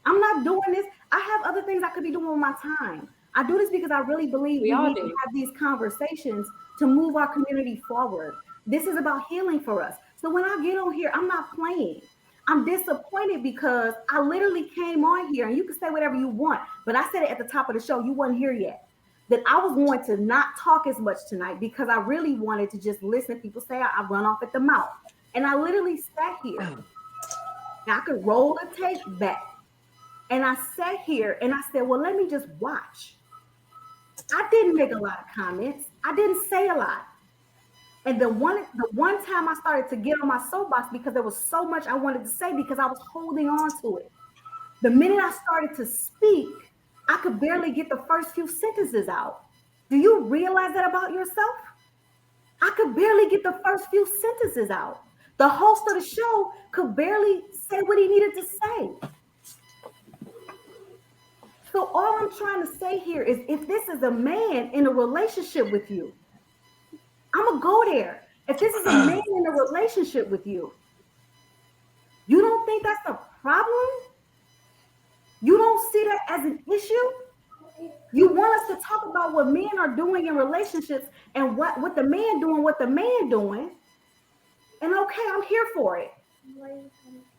I'm not doing this. I have other things I could be doing with my time. I do this because I really believe we all need to do. have these conversations to move our community forward. This is about healing for us. So when I get on here, I'm not playing. I'm disappointed because I literally came on here, and you can say whatever you want, but I said it at the top of the show. You weren't here yet. That I was going to not talk as much tonight because I really wanted to just listen. People say I run off at the mouth. And I literally sat here. And I could roll the tape back. And I sat here and I said, well, let me just watch. I didn't make a lot of comments. I didn't say a lot. And the one time I started to get on my soapbox because there was so much I wanted to say because I was holding on to it. The minute I started to speak, I could barely get the first few sentences out. Do you realize that about yourself? I could barely get the first few sentences out. The host of the show could barely say what he needed to say. So all I'm trying to say here is if this is a man in a relationship with you, I'm going to go there. If this is a man in a relationship with you, you don't think that's a problem? You don't see that as an issue? You want us to talk about what men are doing in relationships and what the man doing. And okay, I'm here for it.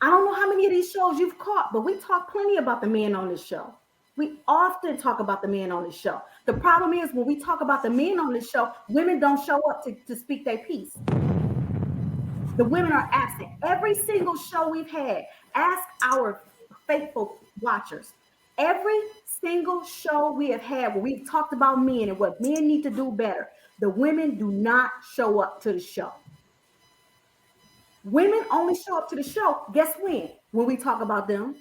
I don't know how many of these shows you've caught, but we talk plenty about the men on this show. We often talk about the men on this show. The problem is when we talk about the men on this show, women don't show up to speak their piece. The women are absent. Every single show we've had, ask our faithful watchers. Every single show we have had where we've talked about men and what men need to do better, the women do not show up to the show. Women only show up to the show, guess when? When we talk about them.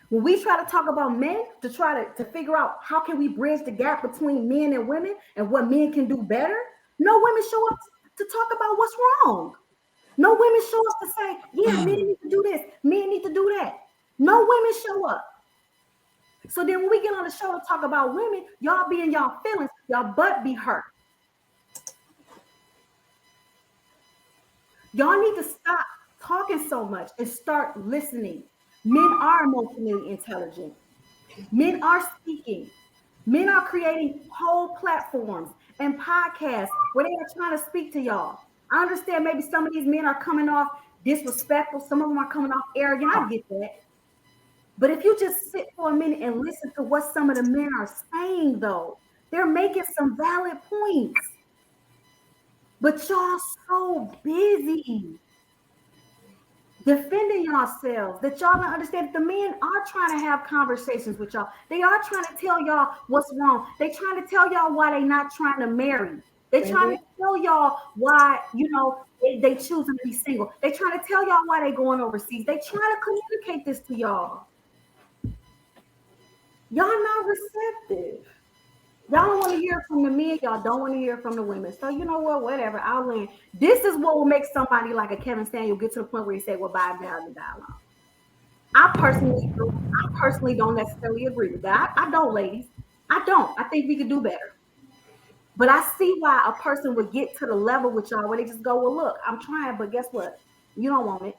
When we try to talk about men to try to figure out how can we bridge the gap between men and women and what men can do better, no women show up to talk about what's wrong. No women show up to say, yeah, men need to do this, men need to do that. No women show up. So then when we get on the show and talk about women, y'all be in y'all feelings, y'all butt be hurt. Y'all need to stop talking so much and start listening. Men are emotionally intelligent. Men are speaking. Men are creating whole platforms and podcasts where they are trying to speak to y'all. I understand maybe some of these men are coming off disrespectful. Some of them are coming off arrogant. I get that. But if you just sit for a minute and listen to what some of the men are saying, though, they're making some valid points. But y'all so busy defending yourselves that y'all don't understand that the men are trying to have conversations with y'all. They are trying to tell y'all what's wrong. They trying to tell y'all why they not trying to marry. They trying to tell y'all why, they choosing to be single. They trying to tell y'all why they going overseas. They trying to communicate this to y'all. Y'all not receptive. Y'all don't want to hear from the men. Y'all don't want to hear from the women. So you know what? Whatever. I'll land. This is what will make somebody like a Kevin Samuel get to the point where he said, "Well, bye down the dialogue." I personally don't necessarily agree with that. I don't, ladies. I don't. I think we could do better. But I see why a person would get to the level with y'all where they just go, "Well, look, I'm trying, but guess what? You don't want it."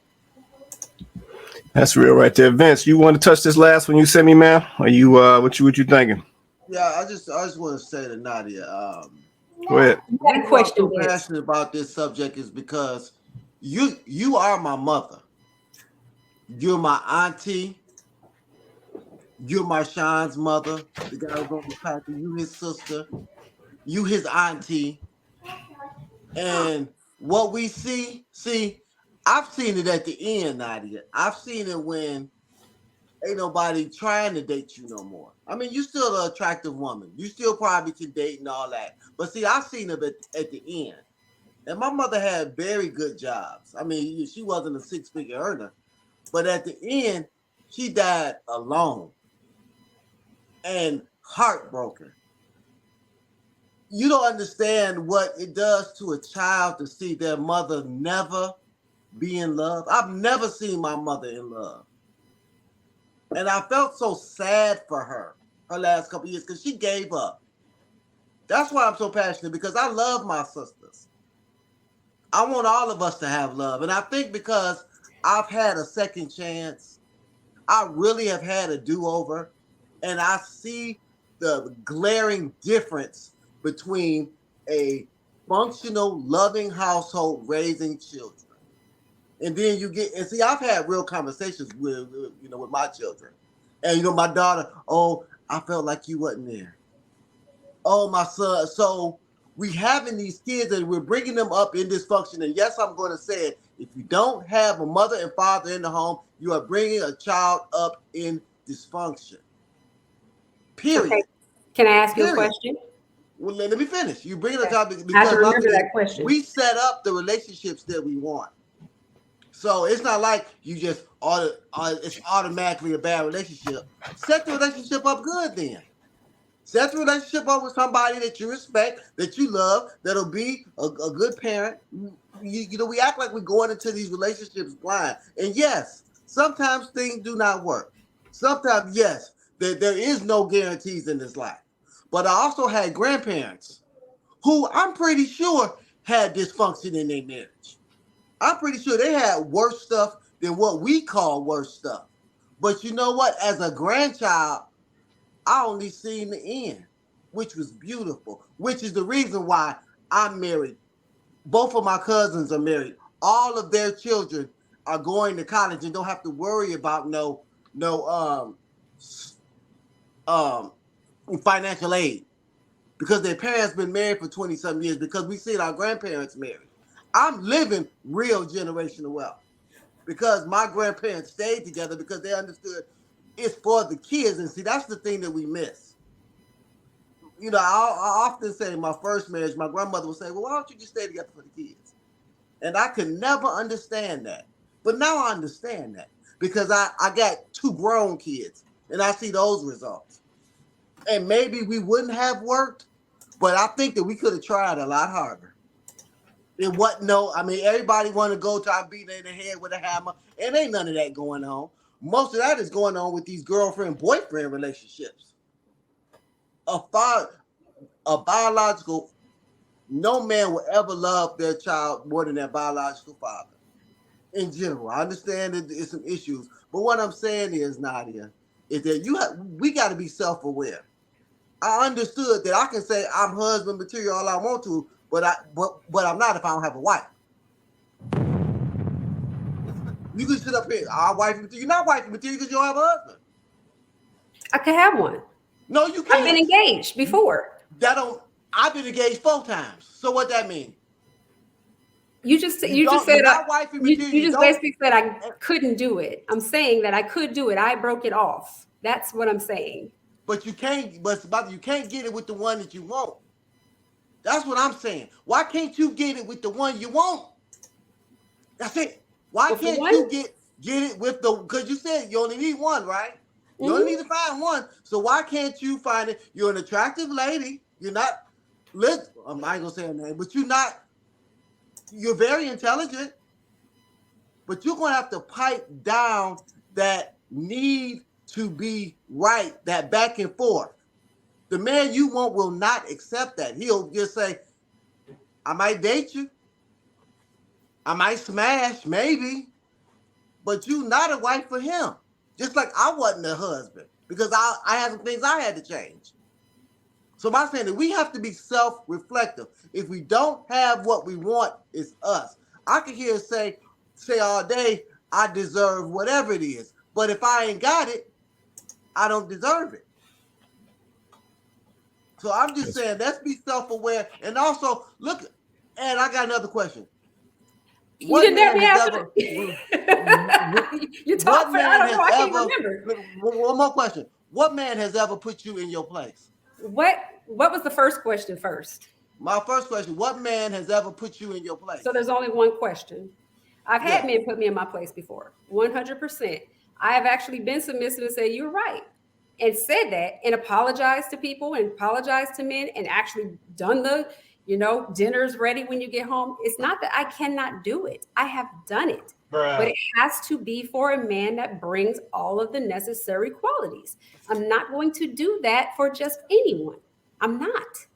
That's real right there. Vince, you want to touch this last one you sent me, man? Are you what you thinking? Yeah, I just want to say to Nadia, go ahead. I'm so passionate about this subject is because you are my mother. You're my auntie. You're my Sean's mother. The guy who's on the packet. You his sister. You his auntie. And what we see, I've seen it at the end, Nadia. I've seen it when ain't nobody trying to date you no more. I mean, you still an attractive woman. You still probably can date and all that. But see, I've seen it at the end. And my mother had very good jobs. I mean, she wasn't a six-figure earner. But at the end, she died alone and heartbroken. You don't understand what it does to a child to see their mother never be in love. I've never seen my mother in love. And I felt so sad for her her last couple years because she gave up. That's why I'm so passionate, because I love my sisters. I want all of us to have love. And I think because I've had a second chance, I really have had a do-over, and I see the glaring difference between a functional, loving household raising children. And then you get, and see, I've had real conversations with my children. And, my daughter, oh, I felt like you wasn't there. Oh, my son. So we having these kids and we're bringing them up in dysfunction. And yes, I'm going to say it. If you don't have a mother and father in the home, you are bringing a child up in dysfunction. Period. Okay. Can I ask you a question? Well, let me finish. You bring a child because I have to remember that question. We set up the relationships that we want. So it's not like you just it's automatically a bad relationship. Set the relationship up good then. Set the relationship up with somebody that you respect, that you love, that'll be a good parent. We act like we're going into these relationships blind. And yes, sometimes things do not work. Sometimes, yes, there is no guarantees in this life. But I also had grandparents who I'm pretty sure had dysfunction in their marriage. I'm pretty sure they had worse stuff than what we call worse stuff. But you know what? As a grandchild, I only seen the end, which was beautiful, which is the reason why I'm married. Both of my cousins are married. All of their children are going to college and don't have to worry about no financial aid because their parents been married for 20-something years, because we seen our grandparents married. I'm living real generational wealth because my grandparents stayed together because they understood it's for the kids. And see, that's the thing that we miss. I often say in my first marriage, my grandmother would say, well, why don't you just stay together for the kids? And I could never understand that. But now I understand that because I got 2 grown kids and I see those results. And maybe we wouldn't have worked, but I think that we could have tried a lot harder. It wasn't everybody want to go to beating in the head with a hammer, and ain't none of that going on. Most of that is going on with these girlfriend-boyfriend relationships. A biological, no man will ever love their child more than their biological father. In general, I understand that there's some issues, but what I'm saying is, Nadia, is that we got to be self-aware. I understood that I can say I'm husband material all I want to, but I'm not if I don't have a wife. You can sit up here, our wife material. You're not wife material because you don't have a husband. I could have one. No, you can't. I've been engaged before. I've been engaged 4 times. So what that mean? You just basically said I couldn't do it. I'm saying that I could do it. I broke it off. That's what I'm saying. But you can't get it with the one that you want. That's what I'm saying. Why can't you get it with the one you want? That's it. Why can't you get it with because you said you only need one, right? You only need to find one. So why can't you find it? You're an attractive lady. You're not, I ain't gonna say her name, but you're very intelligent, but you're gonna have to pipe down that need to be right, that back and forth. The man you want will not accept that. He'll just say, I might date you. I might smash, maybe, but you're not a wife for him. Just like I wasn't a husband because I had some things I had to change. So I'm saying that we have to be self-reflective. If we don't have what we want, it's us. I can hear say all day, I deserve whatever it is. But if I ain't got it, I don't deserve it. So I'm just saying, let's be self-aware. And also, look, and I got another question. You didn't have me answer. You talked for I don't know. I can't remember. One more question. What man has ever put you in your place? What was the first question first? My first question, what man has ever put you in your place? So there's only one question. I've had men put me in my place before, 100%. I have actually been submissive and said, you're right. And said that and apologized to people and apologized to men and actually done the, Dinner's ready when you get home. It's not that I cannot do it. I have done it. Bruh. But it has to be for a man that brings all of the necessary qualities. I'm not going to do that for just anyone. I'm not.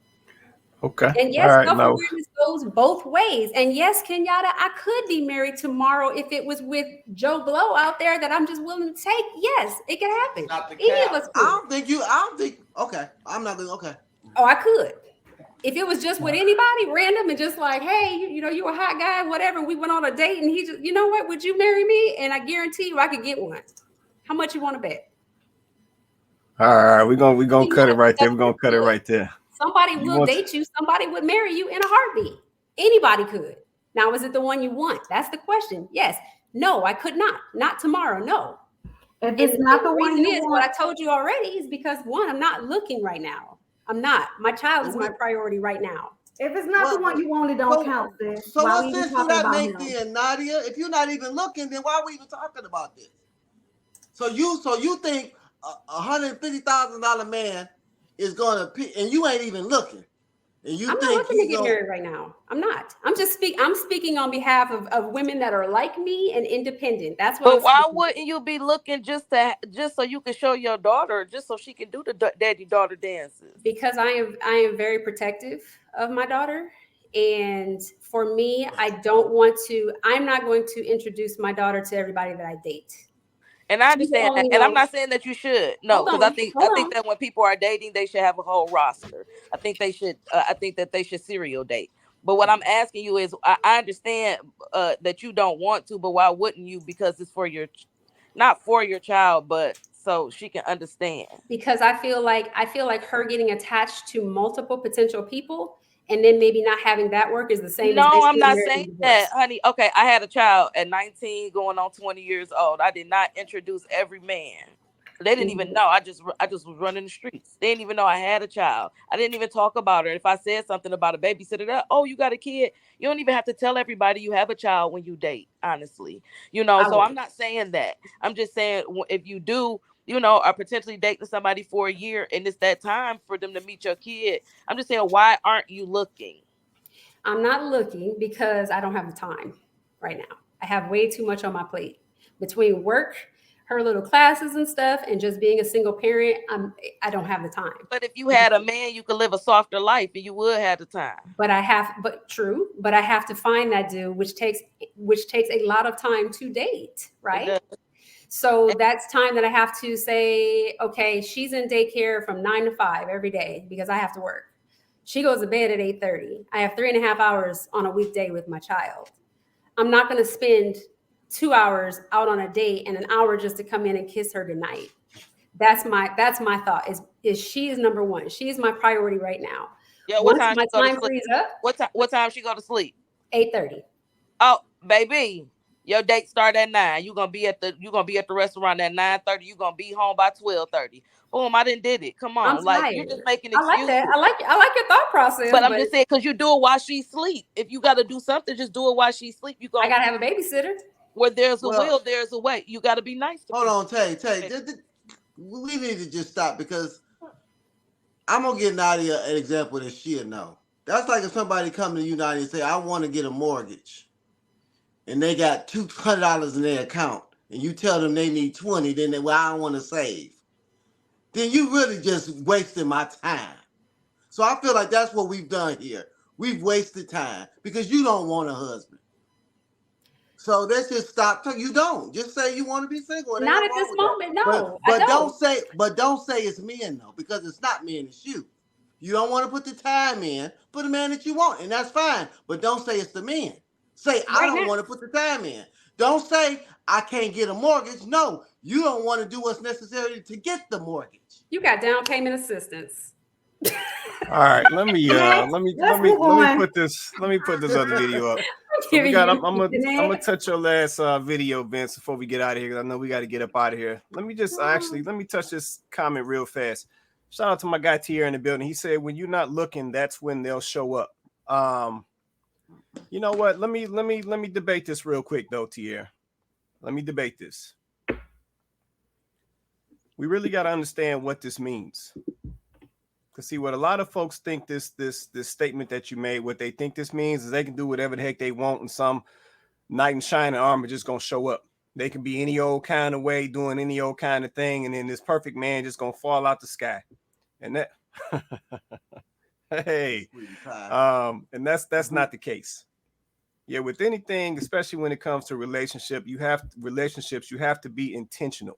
Okay. And yes, All right. No. self-awareness goes both ways. And yes, Kenyatta, I could be married tomorrow if it was with Joe Blow out there that I'm just willing to take. Yes, it can happen. Any of us could. Okay. I'm not gonna. Okay. Oh, I could. If it was just with anybody random and just like, hey, you a hot guy, whatever. We went on a date and he just, you know what? Would you marry me? And I guarantee you, I could get one. How much you want to bet? All right, we're gonna cut it right there. We're gonna cut it right there. Somebody will date you. Somebody would marry you in a heartbeat. Anybody could. Now, is it the one you want? That's the question. Yes. No, I could not. Not tomorrow. No. If it's not the one you want, what I told you already is because one, I'm not looking right now. I'm not. My child is my priority right now. If it's not the one you want, it don't count, sis. So what sense does that make then, Nadia? If you're not even looking, then why are we even talking about this? So you think $150,000 man is gonna and you ain't even looking. And you I'm think not looking to get married right now. I'm not. I'm speaking on behalf of women that are like me and independent. That's what. But why wouldn't you be looking just so you can show your daughter, just so she can do the daddy-daughter dances? Because I am very protective of my daughter. And for me, I'm not going to introduce my daughter to everybody that I date. And I understand that. And I'm not saying that you should. No, because I think that when people are dating, they should have a whole roster. I think that they should serial date. But what I'm asking you is, I understand that you don't want to, but why wouldn't you? Because it's not for your child, but so she can understand. Because I feel like her getting attached to multiple potential people and then maybe not having that work is the same. No, I'm not saying that, honey. Okay, I had a child at 19 going on 20 years old. I did not introduce every man. They didn't even know. I just was running the streets. They didn't even know I had a child. I didn't even talk about her. If I said something about a babysitter, oh, you got a kid. You don't even have to tell everybody you have a child when you date, honestly. So I'm not saying that. I'm just saying if you do, are potentially dating somebody for a year and it's that time for them to meet your kid. I'm just saying, why aren't you looking? I'm not looking because I don't have the time right now. I have way too much on my plate between work, her little classes and stuff, and just being a single parent. I don't have the time. But if you had a man, you could live a softer life and you would have the time. But I have to find that dude, which takes a lot of time to date, right? So that's time that I have to say, okay, she's in daycare from 9 to 5 every day because I have to work. She goes to bed at 8:30. I have 3.5 hours on a weekday with my child. I'm not going to spend 2 hours out on a date and an hour just to come in and kiss her goodnight. That's my thought is she is number one. She is my priority right now. Yeah, what time my time frees up? What time she go to sleep? 8:30. Oh, baby. Your date start at 9. You're gonna be at the restaurant at 9:30. You're gonna be home by 12:30. Boom, I didn't did it. Come on. I'm tired. You're just making excuses. I like that. I like your thought process. But I'm just saying, because you do it while she sleep. If you gotta do something, just do it while she sleep. I gotta have a babysitter. Where there's a will, there's a way. You gotta be nice to hold on, Tay. We need to just stop because I'm gonna give Nadia an example that she'll know. That's like if somebody come to you, Nadia, and say, I want to get a mortgage. And they got $200 in their account, and you tell them they need 20, then I don't want to save. Then you really just wasted my time. So I feel like that's what we've done here. We've wasted time because you don't want a husband. So let's just stop. You don't just say you want to be single. Not at this moment, no. But don't say it's men though, because it's not men, it's you. You don't want to put the time in, put a man that you want, and that's fine. But don't say it's the men. Say, I don't want to put the time in. Don't say, I can't get a mortgage. No, you don't want to do what's necessary to get the mortgage. You got down payment assistance. All right, let me put this other video up. So I'm gonna touch your last video, Vince, before we get out of here, because I know we got to get up out of here. Let me touch this comment real fast. Shout out to my guy Tier in the building. He said, when you're not looking, that's when they'll show up. You know what? Let me debate this real quick though, Tier. Let me debate this. We really got to understand what this means. Because see, what a lot of folks think this statement that you made, what they think this means is they can do whatever the heck they want, and some knight in shining armor just gonna show up. They can be any old kind of way, doing any old kind of thing, and then this perfect man just gonna fall out the sky. And that, hey, and that's not the case. Yeah, with anything, especially when it comes to relationships, you have to be intentional.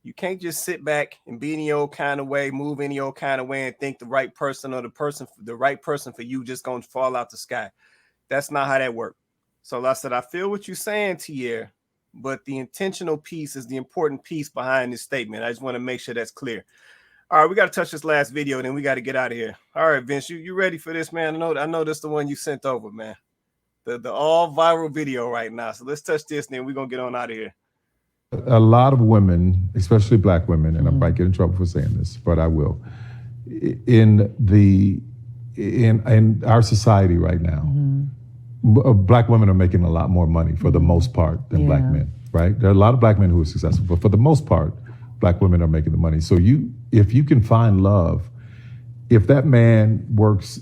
You can't just sit back and be any old kind of way, move any old kind of way, and think the right person for you just gonna fall out the sky. That's not how that works. So like I said, I feel what you're saying, Tierre, but the intentional piece is the important piece behind this statement. I just want to make sure that's clear. All right, we got to touch this last video, then we got to get out of here. All right, Vince, you ready for this, man? I know this is the one you sent over, man. The all viral video right now. So let's touch this, and then we're gonna get on out of here. A lot of women, especially black women, and I might get in trouble for saying this, but I will. In our society right now, black women are making a lot more money for the most part than black men, right? There are a lot of black men who are successful, but for the most part, black women are making the money. So if you can find love, if that man works,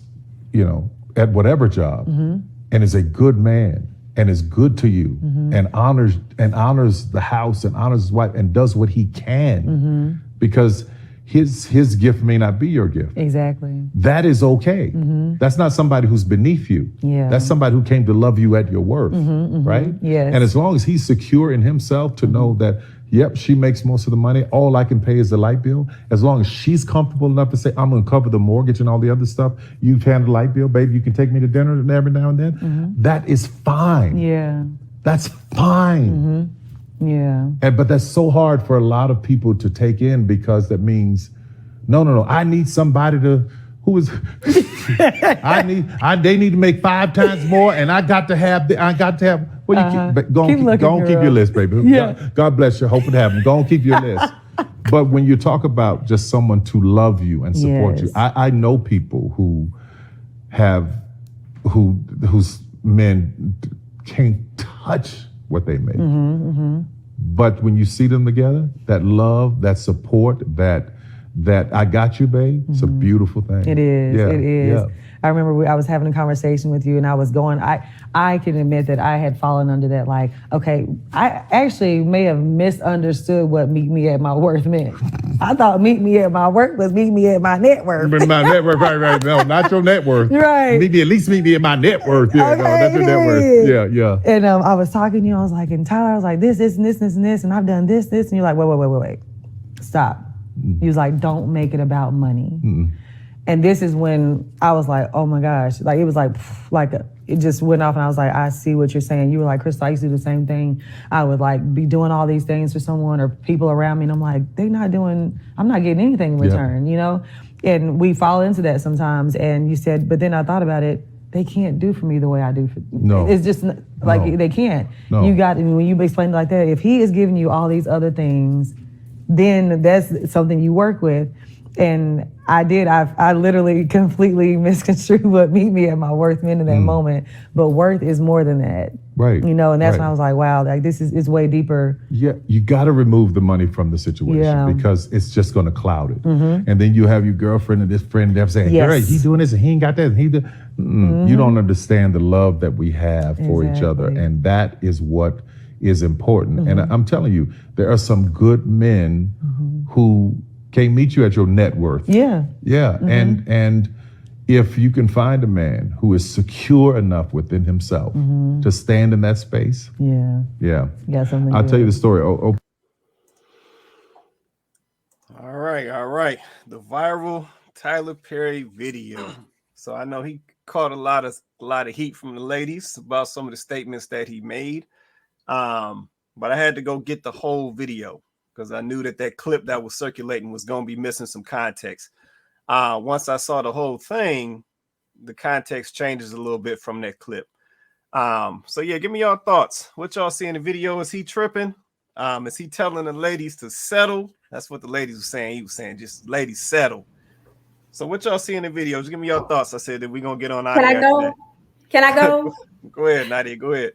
at whatever job, and is a good man and is good to you, and honors the house and honors his wife and does what he can, because his gift may not be your gift. Exactly. That is okay. That's not somebody who's beneath you. Yeah. That's somebody who came to love you at your worth, right? Yes. And as long as he's secure in himself to know that, yep, she makes most of the money, all I can pay is the light bill, as long as she's comfortable enough to say, I'm gonna cover the mortgage and all the other stuff, you handle the light bill, baby, you can take me to dinner every now and then, that is fine. Yeah. That's fine. Yeah. But that's so hard for a lot of people to take in, because that means, no, I need somebody they need to make 5 times more, and I got to have, go on, keep your list, baby. Yeah. God bless you, hope it happens. Go on, keep your list. But when you talk about just someone to love you and support you, I know people whose men can't touch what they make. But when you see them together, that love, that support, that I got you, babe, it's a beautiful thing. It is. Yeah, It is. yeah. I remember I was having a conversation with you, and I was going, I can admit that I had fallen under that, like, okay, I actually may have misunderstood what meet me at my worth meant. I thought meet me at my worth was meet me at my net worth. My net worth, right. No, not your net worth. Right. At least meet me at my net worth. Yeah, okay, no, that's your net worth. Yeah. And I was talking to you, I was like, and Tyler, I was like, this, and this, and I've done this, and you're like, wait. Stop. You was like, don't make it about money. And this is when I was like, oh my gosh, like it was like it just went off, and I was like, I see what you're saying. You were like, Crystal, I used to do the same thing. I would like be doing all these things for someone or people around me, and I'm like, I'm not getting anything in return, And we fall into that sometimes. And you said, but then I thought about it, they can't do for me the way I do for you. No. It's just like they can't. No. You got, when you explain it like that, if he is giving you all these other things, then that's something you work with. And I literally completely misconstrued what meet me at my worth meant in that moment. But worth is more than that. Right. And that's when I was like, wow, like this is way deeper. Yeah, you got to remove the money from the situation because it's just going to cloud it. And then you have your girlfriend and this friend there saying, girl, he doing this and he ain't got that. And you don't understand the love that we have for each other. And that is what is important. And I'm telling you, there are some good men who can't meet you at your net worth. Yeah. And if you can find a man who is secure enough within himself to stand in that space. Yeah. I'll tell you the story. All right. The viral Tyler Perry video. So I know he caught a lot of heat from the ladies about some of the statements that he made. But I had to go get the whole video because I knew that clip that was circulating was going to be missing some context. Once I saw the whole thing, the context changes a little bit from that clip. So yeah, give me your thoughts. What y'all see in the video? Is he tripping? Is he telling the ladies to settle? That's what the ladies were saying. He was saying, just ladies settle. So what y'all see in the video? Just give me your thoughts. I said that we're going to get on out of here. Can I go? Go ahead, Nadia. Go ahead.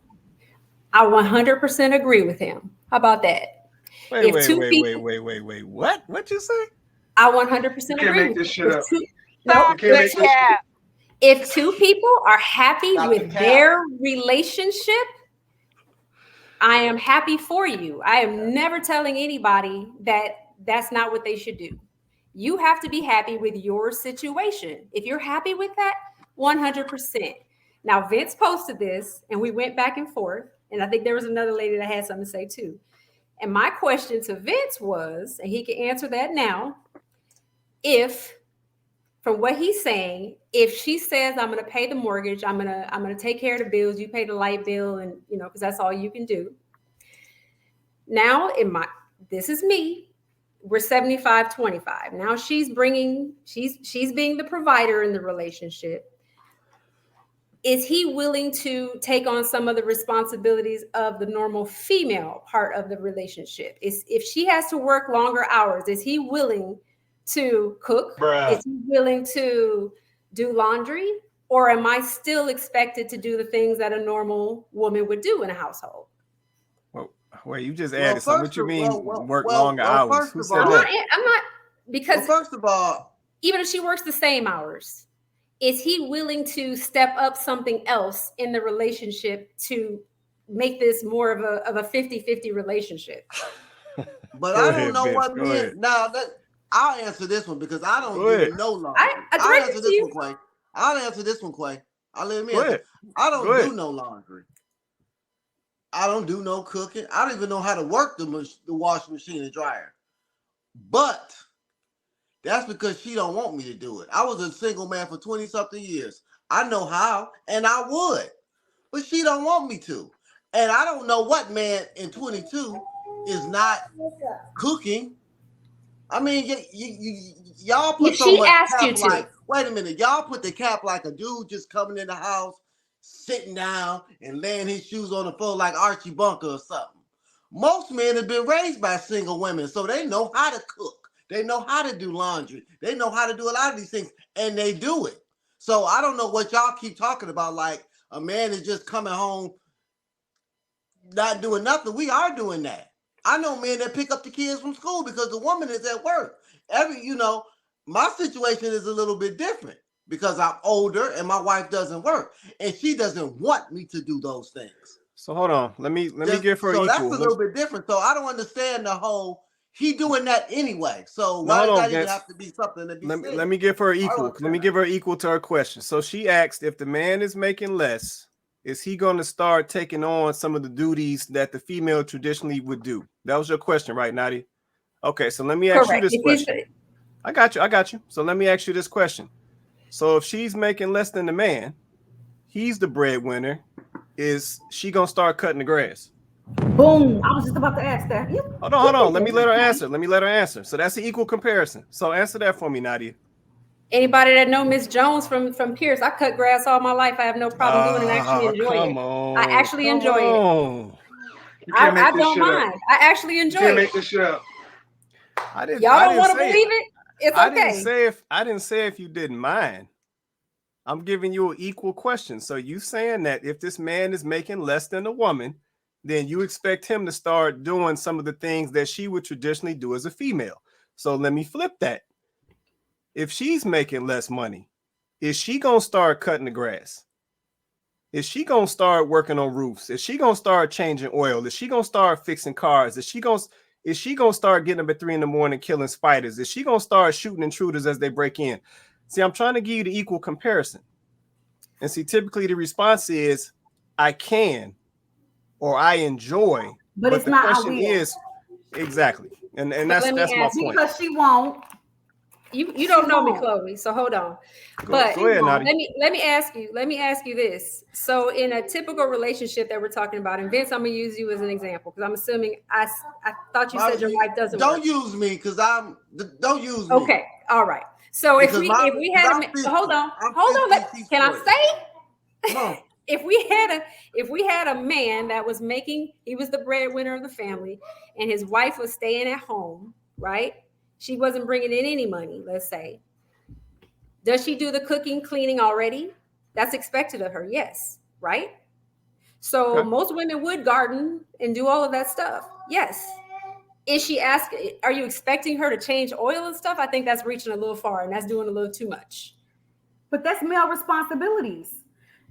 I 100% agree with him. How about that? Wait. What? What'd you say? I 100% can't agree make with this you. shit up. Stop can't the make this- cap. If two people are happy Stop with the cap. their relationship, I am happy for you. I am never telling anybody that that's not what they should do. You have to be happy with your situation. If you're happy with that, 100%. Now, Vince posted this and we went back and forth. And I think there was another lady that had something to say too. And my question to Vince was, and he can answer that now, if, from what he's saying, if she says, I'm going to pay the mortgage, I'm going to take care of the bills, you pay the light bill, and because that's all you can do. Now, this is me. We're 75-25. Now she's being the provider in the relationship. Is he willing to take on some of the responsibilities of the normal female part of the relationship? If she has to work longer hours, is he willing to cook? Bruh. Is he willing to do laundry? Or am I still expected to do the things that a normal woman would do in a household? Well, you just added something. What you mean work longer well, hours? first Who of said all- that? I'm not, because first of all, even if she works the same hours, is he willing to step up something else in the relationship to make this more of a 50-50 relationship? But Go I ahead, don't know Vince. what Go men. ahead. Now I'll answer this one because I don't Go ahead. do no laundry. I I'll directed answer to this you. one, Quay. I'll answer this one, Quay. I'll let me Go answer. ahead. I don't Go ahead. do no laundry. I don't do no cooking. I don't even know how to work the washing machine and dryer. But that's because she don't want me to do it. I was a single man for 20-something years. I know how, and I would. But she don't want me to. And I don't know what man in 22 is not cooking. I mean, y'all put so She much asked cap you to. like, wait a minute, y'all put the cap like a dude just coming in the house, sitting down and laying his shoes on the floor like Archie Bunker or something. Most men have been raised by single women, so they know how to cook. They know how to do laundry. They know how to do a lot of these things, and they do it. So I don't know what y'all keep talking about, like a man is just coming home not doing nothing. We are doing that. I know men that pick up the kids from school because the woman is at work. My situation is a little bit different because I'm older and my wife doesn't work and she doesn't want me to do those things. So hold on. Let me give her so equal. That's a little bit different. So I don't understand the whole he doing that anyway. So why does that even have to be something to be said? Let me give her equal. Let me give her equal to her question. So she asked if the man is making less, is he going to start taking on some of the duties that the female traditionally would do? That was your question, right, Nadia? Okay, so let me ask you this question. I got you. So let me ask you this question. So if she's making less than the man, he's the breadwinner, is she going to start cutting the grass? Boom. I was just about to ask that. Hold on. Let me let her answer. So that's an equal comparison. So answer that for me, Nadia. Anybody that know Miss Jones from Pierce, I cut grass all my life. I have no problem doing it. I actually enjoy it. I actually enjoy it. I don't mind. I actually enjoy it. Make this shit up. Y'all don't want to believe it? It's okay. I didn't say if you didn't mind. I'm giving you an equal question. So you saying that if this man is making less than a woman, then you expect him to start doing some of the things that she would traditionally do as a female. So let me flip that. If she's making less money, is she going to start cutting the grass? Is she going to start working on roofs? Is she going to start changing oil? Is she going to start fixing cars? Is she going to start getting up at 3 a.m. killing spiders? Is she going to start shooting intruders as they break in? See, I'm trying to give you the equal comparison. And see, typically the response is, I can, or I enjoy. But it's the not question is, exactly. And that's my point. Because she won't. You don't know me, Chloe, so hold on. Go ahead, let me ask you this. So in a typical relationship that we're talking about, and Vince, I'm gonna use you as an example because I'm assuming I thought you said your wife doesn't don't work. use me because don't use me. Okay, all right. So if we had hold on, can I say? No. If we had a man that was he was the breadwinner of the family, and his wife was staying at home, right? She wasn't bringing in any money, let's say. Does she do the cooking, cleaning already? That's expected of her, yes, right? So most women would garden and do all of that stuff, yes. is she asking, are you expecting her to change oil and stuff? I think that's reaching a little far and that's doing a little too much. But that's male responsibilities.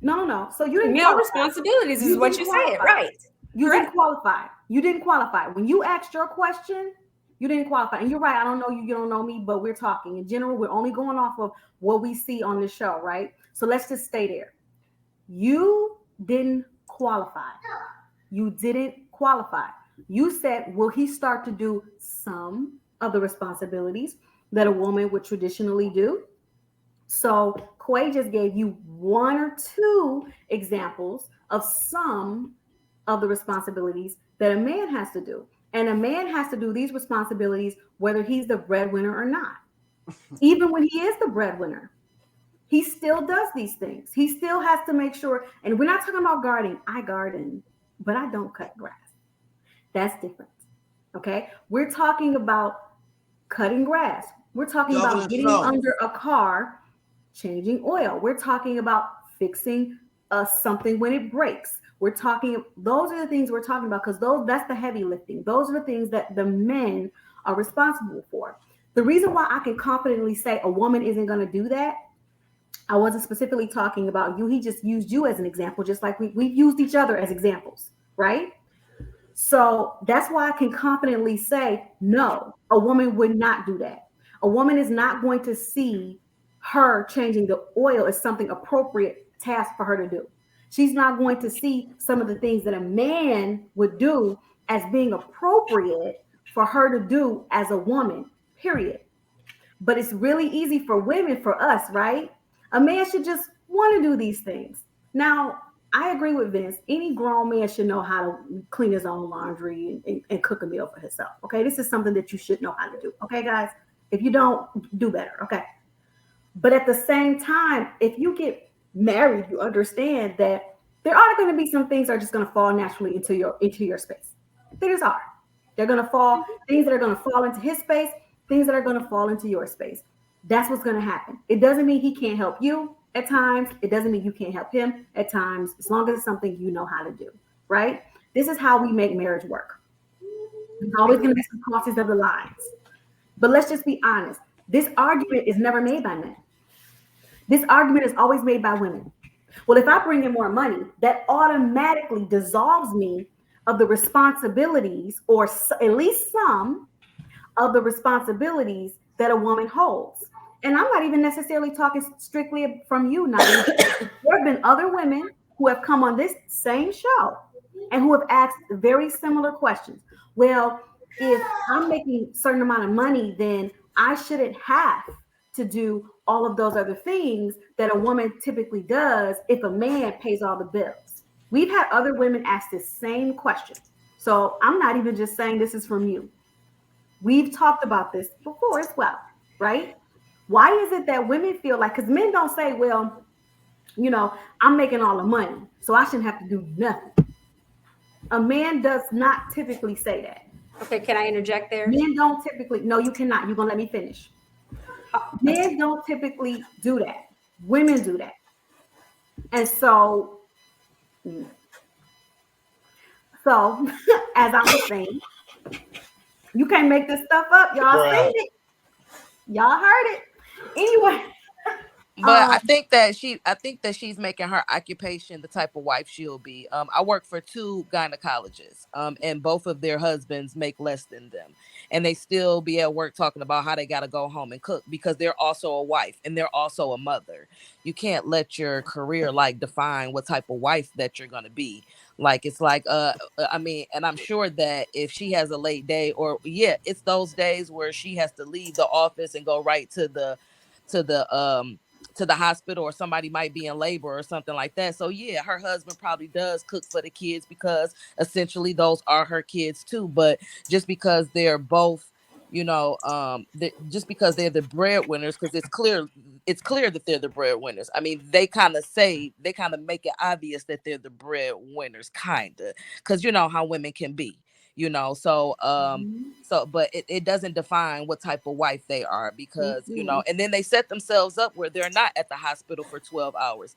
No. So you didn't male qualify. responsibilities is what you said, right? You didn't qualify. You didn't qualify. When you asked your question, you didn't qualify. And you're right. I don't know you. You don't know me, but we're talking in general. We're only going off of what we see on the show, right? So let's just stay there. You didn't qualify. You didn't qualify. You said, will he start to do some of the responsibilities that a woman would traditionally do? So Quay just gave you one or two examples of some of the responsibilities that a man has to do. And a man has to do these responsibilities whether he's the breadwinner or not. Even when he is the breadwinner, he still does these things. He still has to make sure, and we're not talking about gardening. I garden, but I don't cut grass. That's different. Okay? We're talking about cutting grass. We're talking about getting under a car, changing oil. We're talking about fixing something when it breaks. Those are the things we're talking about because that's the heavy lifting. Those are the things that the men are responsible for. The reason why I can confidently say a woman isn't going to do that, I wasn't specifically talking about you. He just used you as an example, just like we've used each other as examples, right? So that's why I can confidently say, no, a woman would not do that. A woman is not going to see her changing the oil as something appropriate task for her to do. She's not going to see some of the things that a man would do as being appropriate for her to do as a woman, period. But it's really easy for women, for us, right? A man should just want to do these things. Now, I agree with Vince. Any grown man should know how to clean his own laundry and cook a meal for himself. Okay, this is something that you should know how to do. Okay, guys, if you don't, do better. Okay, but at the same time, if you get married, you understand that there are going to be some things that are just going to fall naturally into your space. They just are. They're going to fall. Things that are going to fall into his space. Things that are going to fall into your space. That's what's going to happen. It doesn't mean he can't help you at times. It doesn't mean you can't help him at times, as long as it's something you know how to do, right? This is how we make marriage work. There's always going to be some crosses of the lines. But let's just be honest. This argument is never made by men. This argument is always made by women. Well, if I bring in more money, that automatically dissolves me of the responsibilities, or at least some of the responsibilities that a woman holds. And I'm not even necessarily talking strictly from you, Nadia. There have been other women who have come on this same show and who have asked very similar questions. Well, if I'm making a certain amount of money, then I shouldn't have to do all of those other things that a woman typically does if a man pays all the bills. We've had other women ask this same question. So I'm not even just saying this is from you. We've talked about this before as well, right? Why is it that women feel like, because men don't say, well, you know, I'm making all the money, so I shouldn't have to do nothing. A man does not typically say that. Okay, can I interject there? Men don't typically, no, you cannot. You're going to let me finish. Men don't typically do that. Women do that. And so as I was saying, you can't make this stuff up. Y'all seen it. Y'all heard it. Anyway. But I think that she's making her occupation the type of wife she'll be. I work for 2 gynecologists, and both of their husbands make less than them, and they still be at work talking about how they got to go home and cook because they're also a wife and they're also a mother. You can't let your career define what type of wife that you're gonna be. It's I mean, and I'm sure that if she has a late day, it's those days where she has to leave the office and go right to the hospital, or somebody might be in labor or something like that. So yeah, her husband probably does cook for the kids because essentially those are her kids too. But just because they're both, just because they're the breadwinners, because it's clear that they're the breadwinners. I mean, they kind of make it obvious that they're the breadwinners, because you know how women can be. But it doesn't define what type of wife they are, because and then they set themselves up where they're not at the hospital for 12 hours.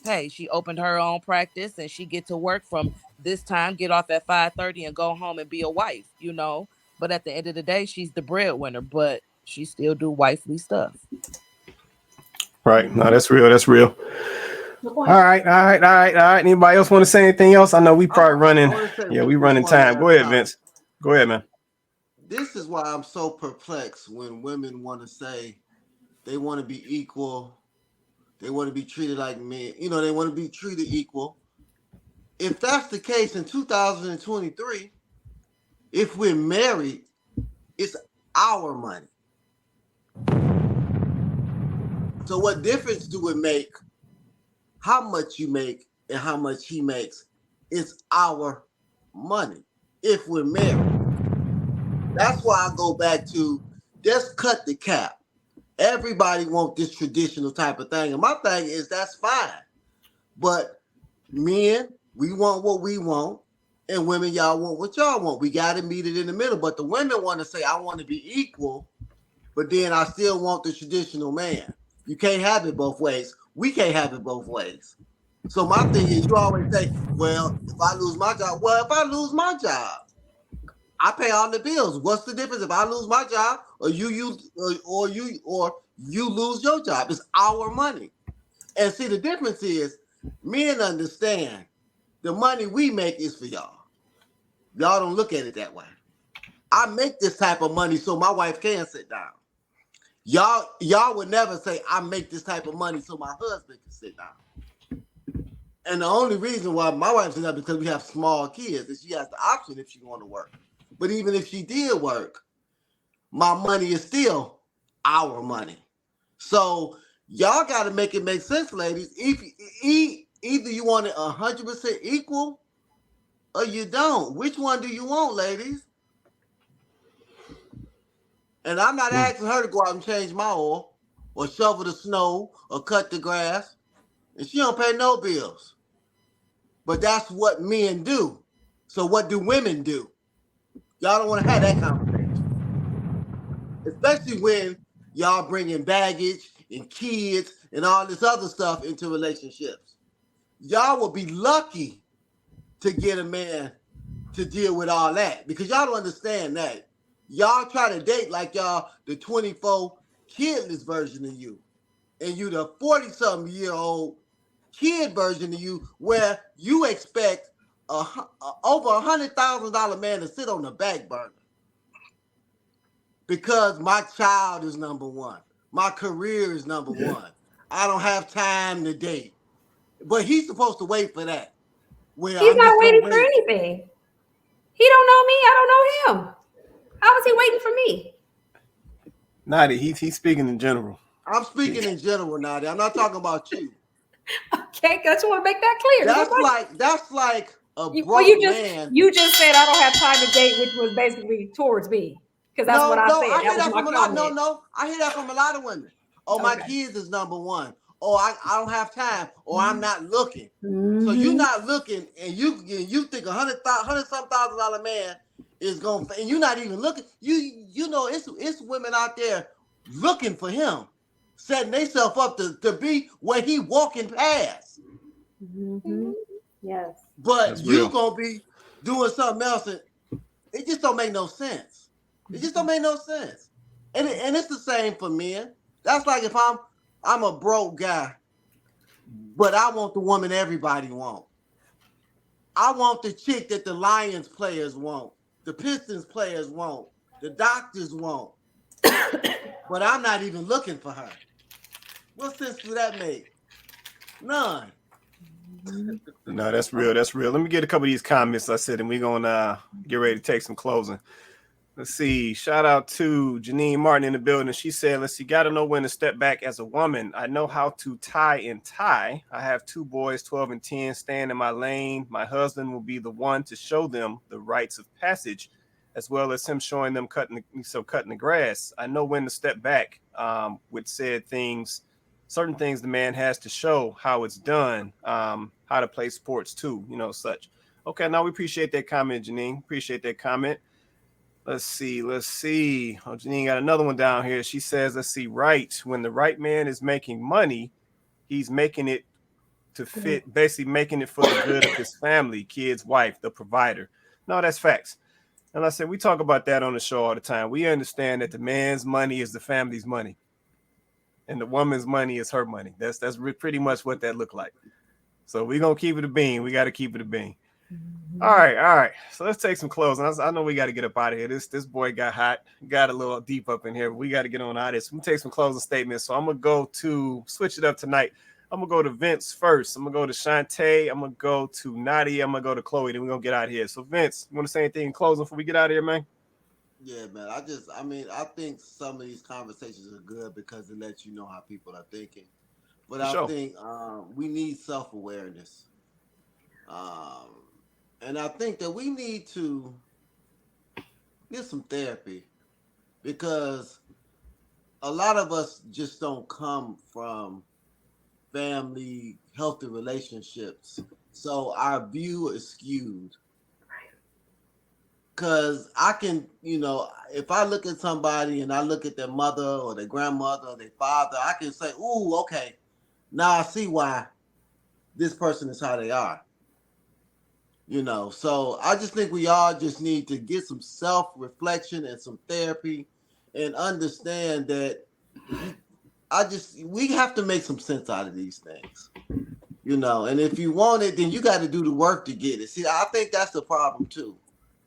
Hey, she opened her own practice and she get to work from this time, get off at 5:30 and go home and be a wife. But at the end of the day, she's the breadwinner, but she still do wifely stuff. Right. No, that's real. That's real. All right. Anybody else want to say anything else? I know we probably running. Yeah, we running time. Go ahead, Vince. Go ahead, man. This is why I'm so perplexed when women want to say they want to be equal. They want to be treated like men. You know, they want to be treated equal. If that's the case in 2023, if we're married, it's our money. So what difference do it make how much you make and how much he makes? It's our money if we're married. That's why I go back to just cut the cap. Everybody wants this traditional type of thing. And my thing is that's fine. But men, we want what we want. And women, y'all want what y'all want. We got to meet it in the middle. But the women want to say, I want to be equal, but then I still want the traditional man. You can't have it both ways. We can't have it both ways. So my thing is, you always say, well, if I lose my job, well, if I lose my job, I pay all the bills. What's the difference if I lose my job or you lose your job? It's our money. And see, the difference is men understand the money we make is for y'all. Y'all don't look at it that way. I make this type of money so my wife can sit down. Y'all would never say, I make this type of money so my husband can sit down. And the only reason why my wife sits down is because we have small kids and she has the option if she want to work. But even if she did work, my money is still our money. So y'all got to make it make sense, ladies. Either you want it 100% equal or you don't. Which one do you want, ladies? And I'm not asking her to go out and change my oil or shovel the snow or cut the grass. And she don't pay no bills. But that's what men do. So what do women do? Y'all don't want to have that conversation. Especially when y'all bring in baggage and kids and all this other stuff into relationships. Y'all will be lucky to get a man to deal with all that because y'all don't understand that. Y'all try to date like y'all the 24 kidless version of you. And you the 40-something-year-old kid version of you where you expect over $100,000 man to sit on the back burner because my child is number one. My career is number one. I don't have time to date. But he's supposed to wait for that. He's not waiting for anything. He don't know me. I don't know him. How is he waiting for me? Nadia, he's speaking in general. I'm speaking in general, Nadia. I'm not talking about you. Okay, I just want to make that clear. That's like a broke man. You just said I don't have time to date, which was basically towards me. Because that's what I said. I hear that from a lot. I hear that from a lot of women. Oh, my kids is number one. Oh, I don't have time. Or I'm not looking. So you're not looking, and you think $100,000 man is going, and you're not even looking. You know it's women out there looking for him, setting themselves up to be where he walking past. Yes. But you gonna be doing something else, and it just don't make no sense. It just don't make no sense. And it's the same for men. That's like if I'm a broke guy, but I want the woman everybody want. I want the chick that the Lions players want, the Pistons players want, the doctors want. But I'm not even looking for her. What sense do that make? None. No, that's real. That's real. Let me get a couple of these comments I said, and we're going to get ready to take some closing. Let's see. Shout out to Janine Martin in the building. She said, let's see, got to know when to step back as a woman. I know how to tie and tie. I have 2 boys, 12 and 10, staying in my lane. My husband will be the one to show them the rites of passage, as well as him showing them cutting the grass. I know when to step back with said things. Certain things the man has to show how it's done, how to play sports too, such. Okay, now we appreciate that comment, Janine. Appreciate that comment. Let's see. Oh, Janine got another one down here. She says, let's see, right. When the right man is making money, he's making it to fit, basically making it for the good of his family, kids, wife, the provider. No, that's facts. And I said, we talk about that on the show all the time. We understand that the man's money is the family's money, and the woman's money is her money. That's pretty much what that looked like. So we're gonna keep it a bean. We got to keep it a bean. All right. So let's take some closing. I know we got to get up out of here. This boy got hot, got a little deep up in here. But we got to get on out of this. We take some closing statements. So I'm gonna switch it up tonight. I'm gonna go to Vince first. I'm gonna go to Shantae. I'm gonna go to Nadia. I'm gonna go to Chloe. Then we're gonna get out of here. So Vince, you want to say anything in closing before we get out of here, man? Yeah, man. I think some of these conversations are good because it lets you know how people are thinking. But I think we need self-awareness. And I think that we need to get some therapy because a lot of us just don't come from family, healthy relationships. So our view is skewed. Because I can, if I look at somebody and I look at their mother or their grandmother or their father, I can say, ooh, okay, now I see why this person is how they are. So I just think we all just need to get some self-reflection and some therapy and understand that we have to make some sense out of these things. And if you want it, then you got to do the work to get it. See, I think that's the problem too.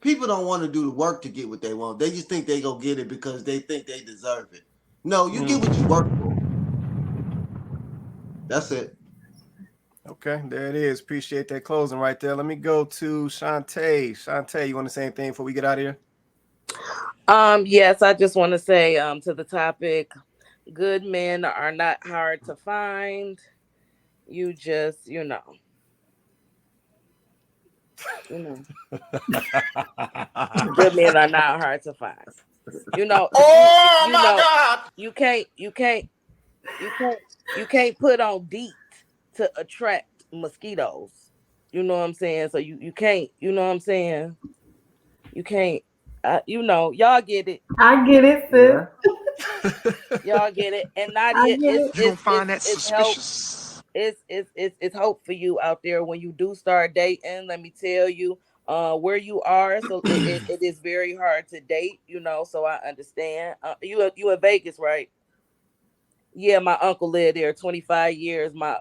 People don't want to do the work to get what they want. They just think they go get it because they think they deserve it. No, you get what you work for. That's it. Okay, there it is. Appreciate that closing right there. Let me go to Shantae. Shantae, you want to say anything before we get out of here? Yes, I just want to say to the topic, good men are not hard to find. You just, good men are not hard to find. Oh my God! You can't put on DEET to attract mosquitoes. You know what I'm saying? So you can't, you know what I'm saying? You can't, y'all get it. I get it, sis. Y'all get it. And Nadia, you don't find that suspicious. It's hope for you out there when you do start dating. Let me tell you, where you are. So it is very hard to date, so I understand. You in Vegas, right? Yeah, my uncle lived there 25 years. My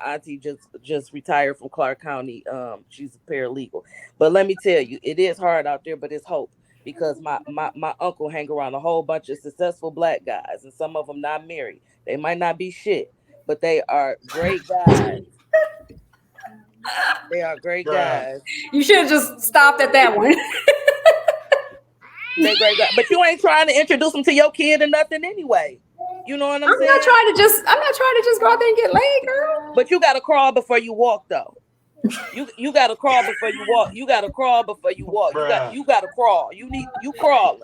auntie just retired from Clark County. She's a paralegal. But let me tell you, it is hard out there, but it's hope. Because my uncle hang around a whole bunch of successful Black guys, and some of them not married. They might not be shit, but they are great guys. They are great guys. You should have just stopped at that one. They great guys, but you ain't trying to introduce them to your kid or nothing anyway. You know what I'm saying? I'm not trying to just go out there and get laid, girl. But you gotta crawl before you walk, though. You gotta crawl before you walk. You gotta crawl before you walk. You gotta crawl. You crawling.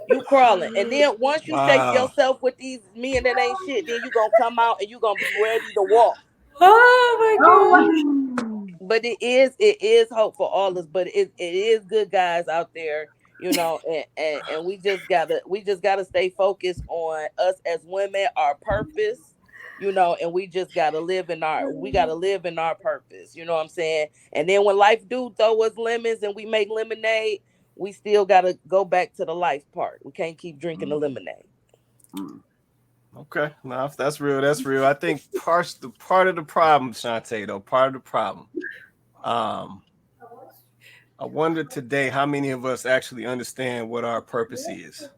You crawling. And then once you take yourself with these men that ain't shit, then you gonna come out and you gonna be ready to walk. Oh my God. But it is hope for all of us, but it is good guys out there, and we just gotta stay focused on us as women, our purpose. And we just gotta live in our purpose. You know what I'm saying? And then when life do throw us lemons and we make lemonade, we still gotta go back to the life part. We can't keep drinking the lemonade. Okay, no, if that's real, that's real. I think part of the problem, Shantae, though, part of the problem. I wonder today how many of us actually understand what our purpose is.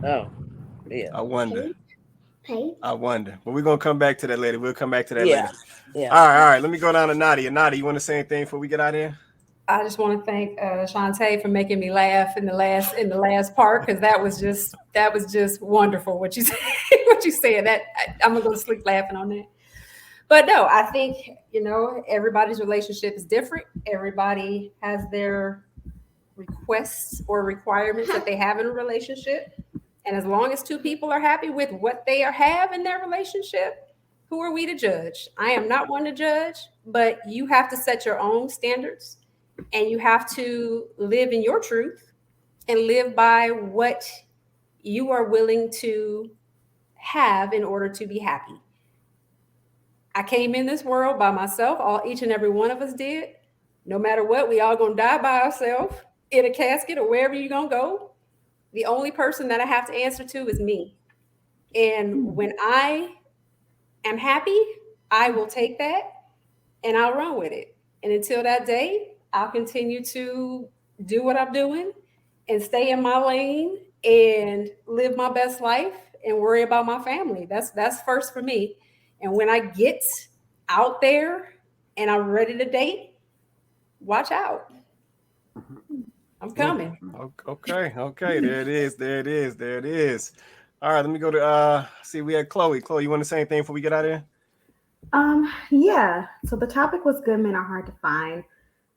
Oh, yeah. I wonder. But we're gonna come back to that later. We'll come back to that later. Yeah. All right. Let me go down to Nadia. Nadia, you want to say anything before we get out of here? I just want to thank Shantae for making me laugh in the last part, because that was just wonderful what you said. What you said, that I'm gonna go to sleep laughing on that. But no, I think everybody's relationship is different. Everybody has their requests or requirements that they have in a relationship, and as long as two people are happy with what they have in their relationship, who are we to judge? I am not one to judge, but you have to set your own standards. And you have to live in your truth and live by what you are willing to have in order to be happy. I came in this world by myself. Each and every one of us did. No matter what, we all gonna die by ourselves in a casket or wherever you're gonna go. The only person that I have to answer to is me. And when I am happy, I will take that and I'll run with it. And until that day, I'll continue to do what I'm doing and stay in my lane and live my best life and worry about my family. That's first for me. And when I get out there and I'm ready to date, watch out. I'm coming. Okay. There it is. All right, let me go to see, we had Chloe. Chloe, you want to say anything before we get out of here? Yeah. So the topic was good men are hard to find,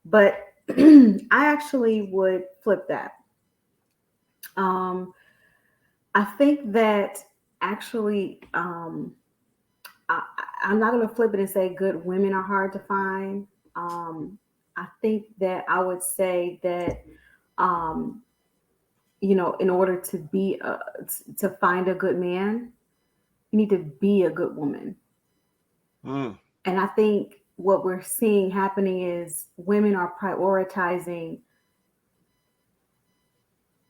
but I actually would flip that. I think that actually, I'm not going to flip it and say good women are hard to find. I think that I would say that, in order to be to find a good man, you need to be a good woman. And I think what we're seeing happening is women are prioritizing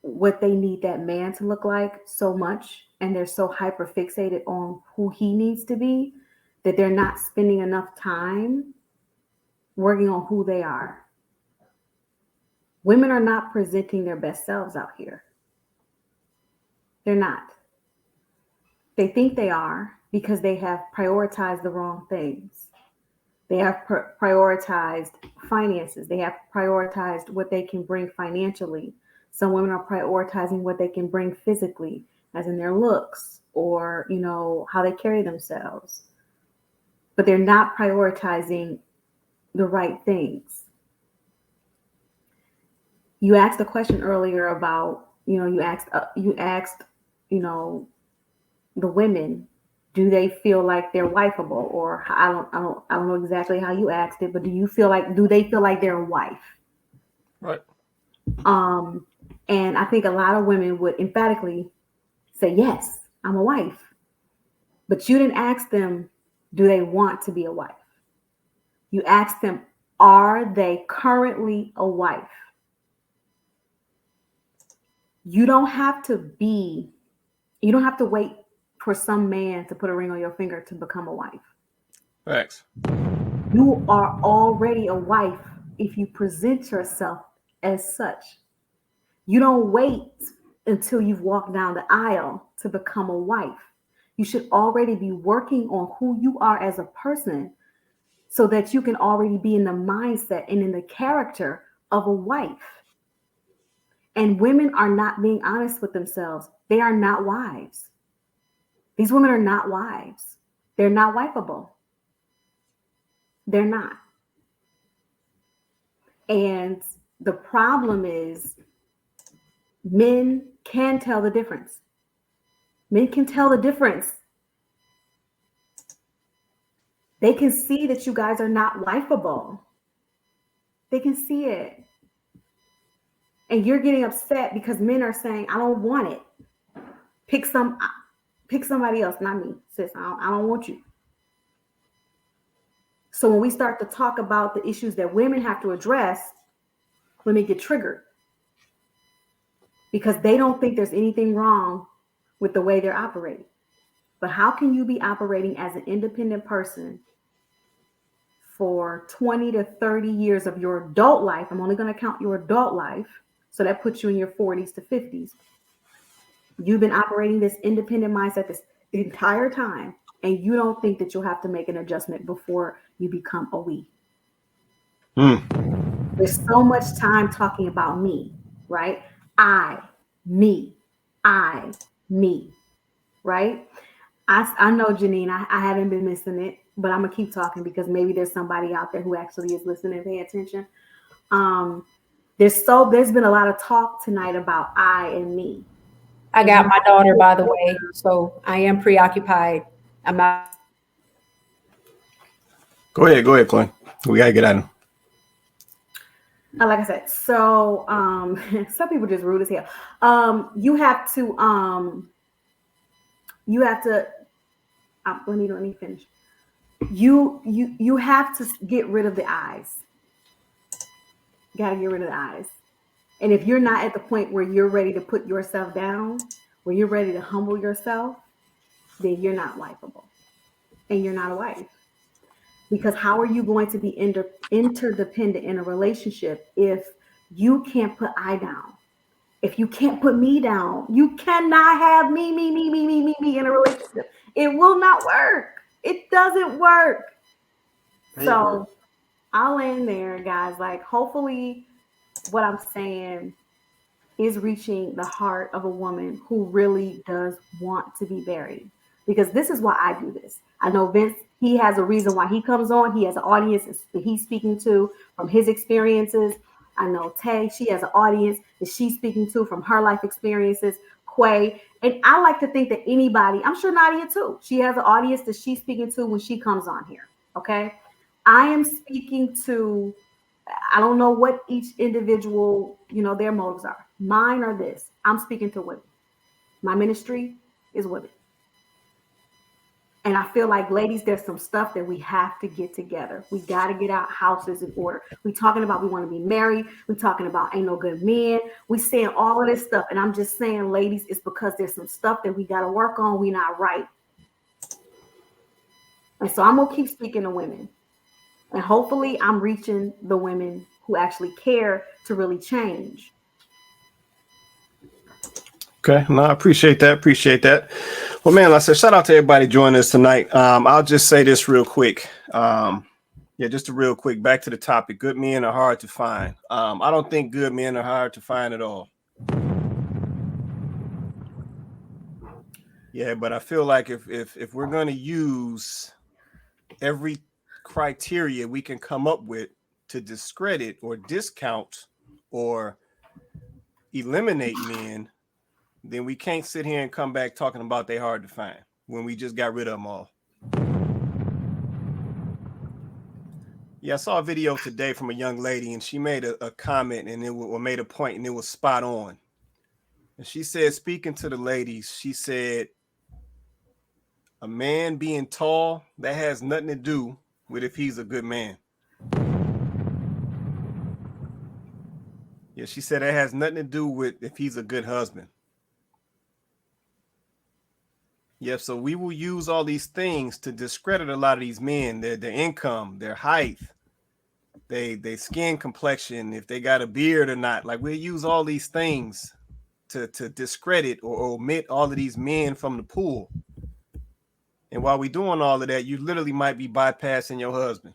what they need that man to look like so much, and they're so hyper fixated on who he needs to be that they're not spending enough time working on who they are. Women are not presenting their best selves out here. They're not. They think they are because they have prioritized the wrong things. They have prioritized finances. They have prioritized what they can bring financially. Some women are prioritizing what they can bring physically, as in their looks or, how they carry themselves. But they're not prioritizing the right things. You asked a question earlier about, you asked, the women, do they feel like they're wifeable? Or I don't know exactly how you asked it, but do they feel like they're a wife? Right. And I think a lot of women would emphatically say, yes, I'm a wife. But you didn't ask them, do they want to be a wife? You asked them, are they currently a wife? You don't have to wait for some man to put a ring on your finger to become a wife. Thanks. You are already a wife if you present yourself as such. You don't wait until you've walked down the aisle to become a wife. You should already be working on who you are as a person so that you can already be in the mindset and in the character of a wife. And women are not being honest with themselves. They are not wives. These women are not wives. They're not wifeable. They're not. And the problem is men can tell the difference. Men can tell the difference. They can see that you guys are not wifeable. They can see it. And you're getting upset because men are saying, I don't want it. Pick somebody else, not me, sis. I don't want you. So when we start to talk about the issues that women have to address, women get triggered because they don't think there's anything wrong with the way they're operating. But how can you be operating as an independent person for 20 to 30 years of your adult life? I'm only going to count your adult life. So that puts you in your 40s to 50s. You've been operating this independent mindset this entire time, and you don't think that you'll have to make an adjustment before you become a we. There's so much time talking about me, right? Me, right? I know, Janine, I haven't been missing it, but I'm gonna keep talking because maybe there's somebody out there who actually is listening and paying attention. There's been a lot of talk tonight about I and me. I got my daughter, by the way, so I am preoccupied. I'm not. Go ahead, Chloe. We gotta get out. Like I said, so some people just rude as hell. You have to let me finish. You have to get rid of the eyes. Gotta get rid of the eyes. And if you're not at the point where you're ready to put yourself down, where you're ready to humble yourself, then you're not wifeable. And you're not a wife. Because how are you going to be interdependent in a relationship if you can't put I down? If you can't put me down, you cannot have me in a relationship. It will not work. It doesn't work. So I'll end there, guys. Like, hopefully what I'm saying is reaching the heart of a woman who really does want to be married. Because this is why I do this. I know Vince, he has a reason why he comes on. He has an audience that he's speaking to from his experiences. I know Tay, she has an audience that she's speaking to from her life experiences. Quay. And I like to think that anybody, I'm sure Nadia too, she has an audience that she's speaking to when she comes on here. Okay. I am speaking to, I don't know what each individual, their motives are. Mine are this. I'm speaking to women. My ministry is women. And I feel like, ladies, there's some stuff that we have to get together. We got to get our houses in order. We talking about we want to be married. We talking about ain't no good men. We saying all of this stuff. And I'm just saying, ladies, it's because there's some stuff that we got to work on. We not right. And so I'm going to keep speaking to women. And hopefully I'm reaching the women who actually care to really change. Okay, no, I appreciate that. Well, man, like I said, shout out to everybody joining us tonight. I'll just say this real quick. Just a real quick, back to the topic. Good men are hard to find. I don't think good men are hard to find at all. Yeah, but I feel like if we're going to use every criteria we can come up with to discredit or discount or eliminate men, then we can't sit here and come back talking about they hard to find when we just got rid of them all. Yeah, I saw a video today from a young lady, and she made a comment and made a point, and it was spot on. And she said, speaking to the ladies, she said, a man being tall, that has nothing to do with if he's a good man. Yeah, she said that has nothing to do with if he's a good husband. Yeah, so we will use all these things to discredit a lot of these men, their income, their height, their skin complexion, if they got a beard or not. Like, we'll use all these things to discredit or omit all of these men from the pool. And while we're doing all of that, you literally might be bypassing your husband.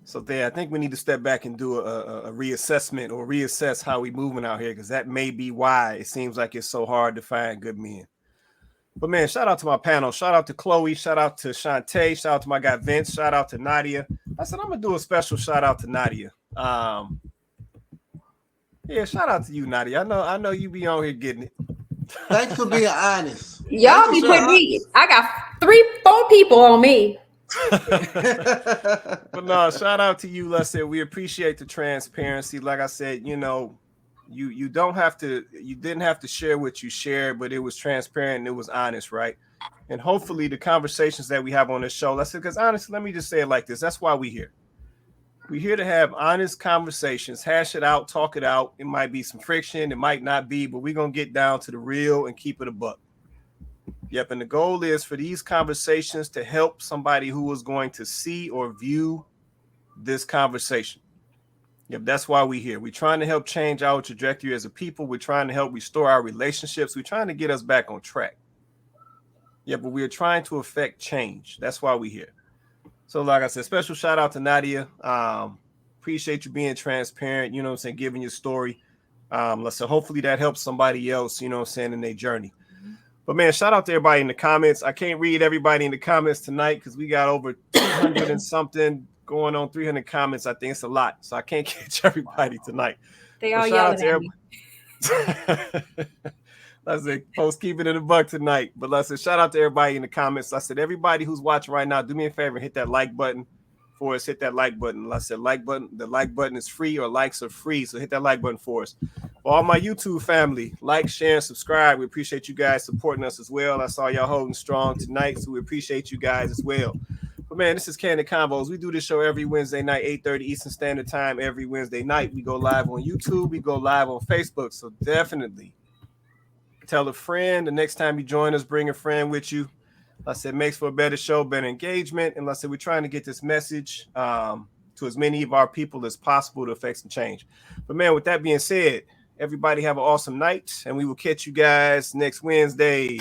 So I think we need to step back and do a reassessment or reassess how we moving out here, because that may be why it seems like it's so hard to find good men. But man, shout out to my panel. Shout out to Chloe. Shout out to Shantae. Shout out to my guy Vince. Shout out to Nadia. I said I'm gonna do a special shout out to Nadia. Yeah, shout out to you, Nadia. I know you be on here getting it. Thanks for being honest. Y'all be putting me. I got 3-4 people on me. But no, shout out to you, Leslie. We appreciate the transparency. Like I said, you didn't have to share what you shared, but it was transparent and it was honest, right? And hopefully the conversations that we have on this show, because honestly, let me just say it like this. That's why we're here. We're here to have honest conversations, hash it out, talk it out. It might be some friction, it might not be, but we're going to get down to the real and keep it a buck. Yep, and the goal is for these conversations to help somebody who is going to see or view this conversation. Yep, that's why we're here. We're trying to help change our trajectory as a people. We're trying to help restore our relationships. We're trying to get us back on track. Yeah, but we're trying to affect change. That's why we're here. So like I said, special shout out to Nadia. Appreciate you being transparent, giving your story. Let's say hopefully that helps somebody else, in their journey. But man, shout out to everybody in the comments. I can't read everybody in the comments tonight because we got over 200 and something going on, 300 comments. I think it's a lot. So I can't catch everybody tonight. They all yelling at me. Let's say folks keep it in the buck tonight. But let's say shout out to everybody in the comments. I said, everybody who's watching right now, do me a favor, hit that like button for us. Hit that like button. I said like button. The like button is free, or likes are free. So hit that like button for us. For all my YouTube family, like, share, and subscribe. We appreciate you guys supporting us as well. I saw y'all holding strong tonight, so we appreciate you guys as well. But man, this is Kandid Konvos. We do this show every Wednesday night, 8:30 Eastern Standard Time. Every Wednesday night, we go live on YouTube. We go live on Facebook. So definitely tell a friend. The next time you join us, bring a friend with you. Like I said, makes for a better show, better engagement. And like I said, we're trying to get this message to as many of our people as possible to affect some change. But man, with that being said, everybody have an awesome night, and we will catch you guys next Wednesday.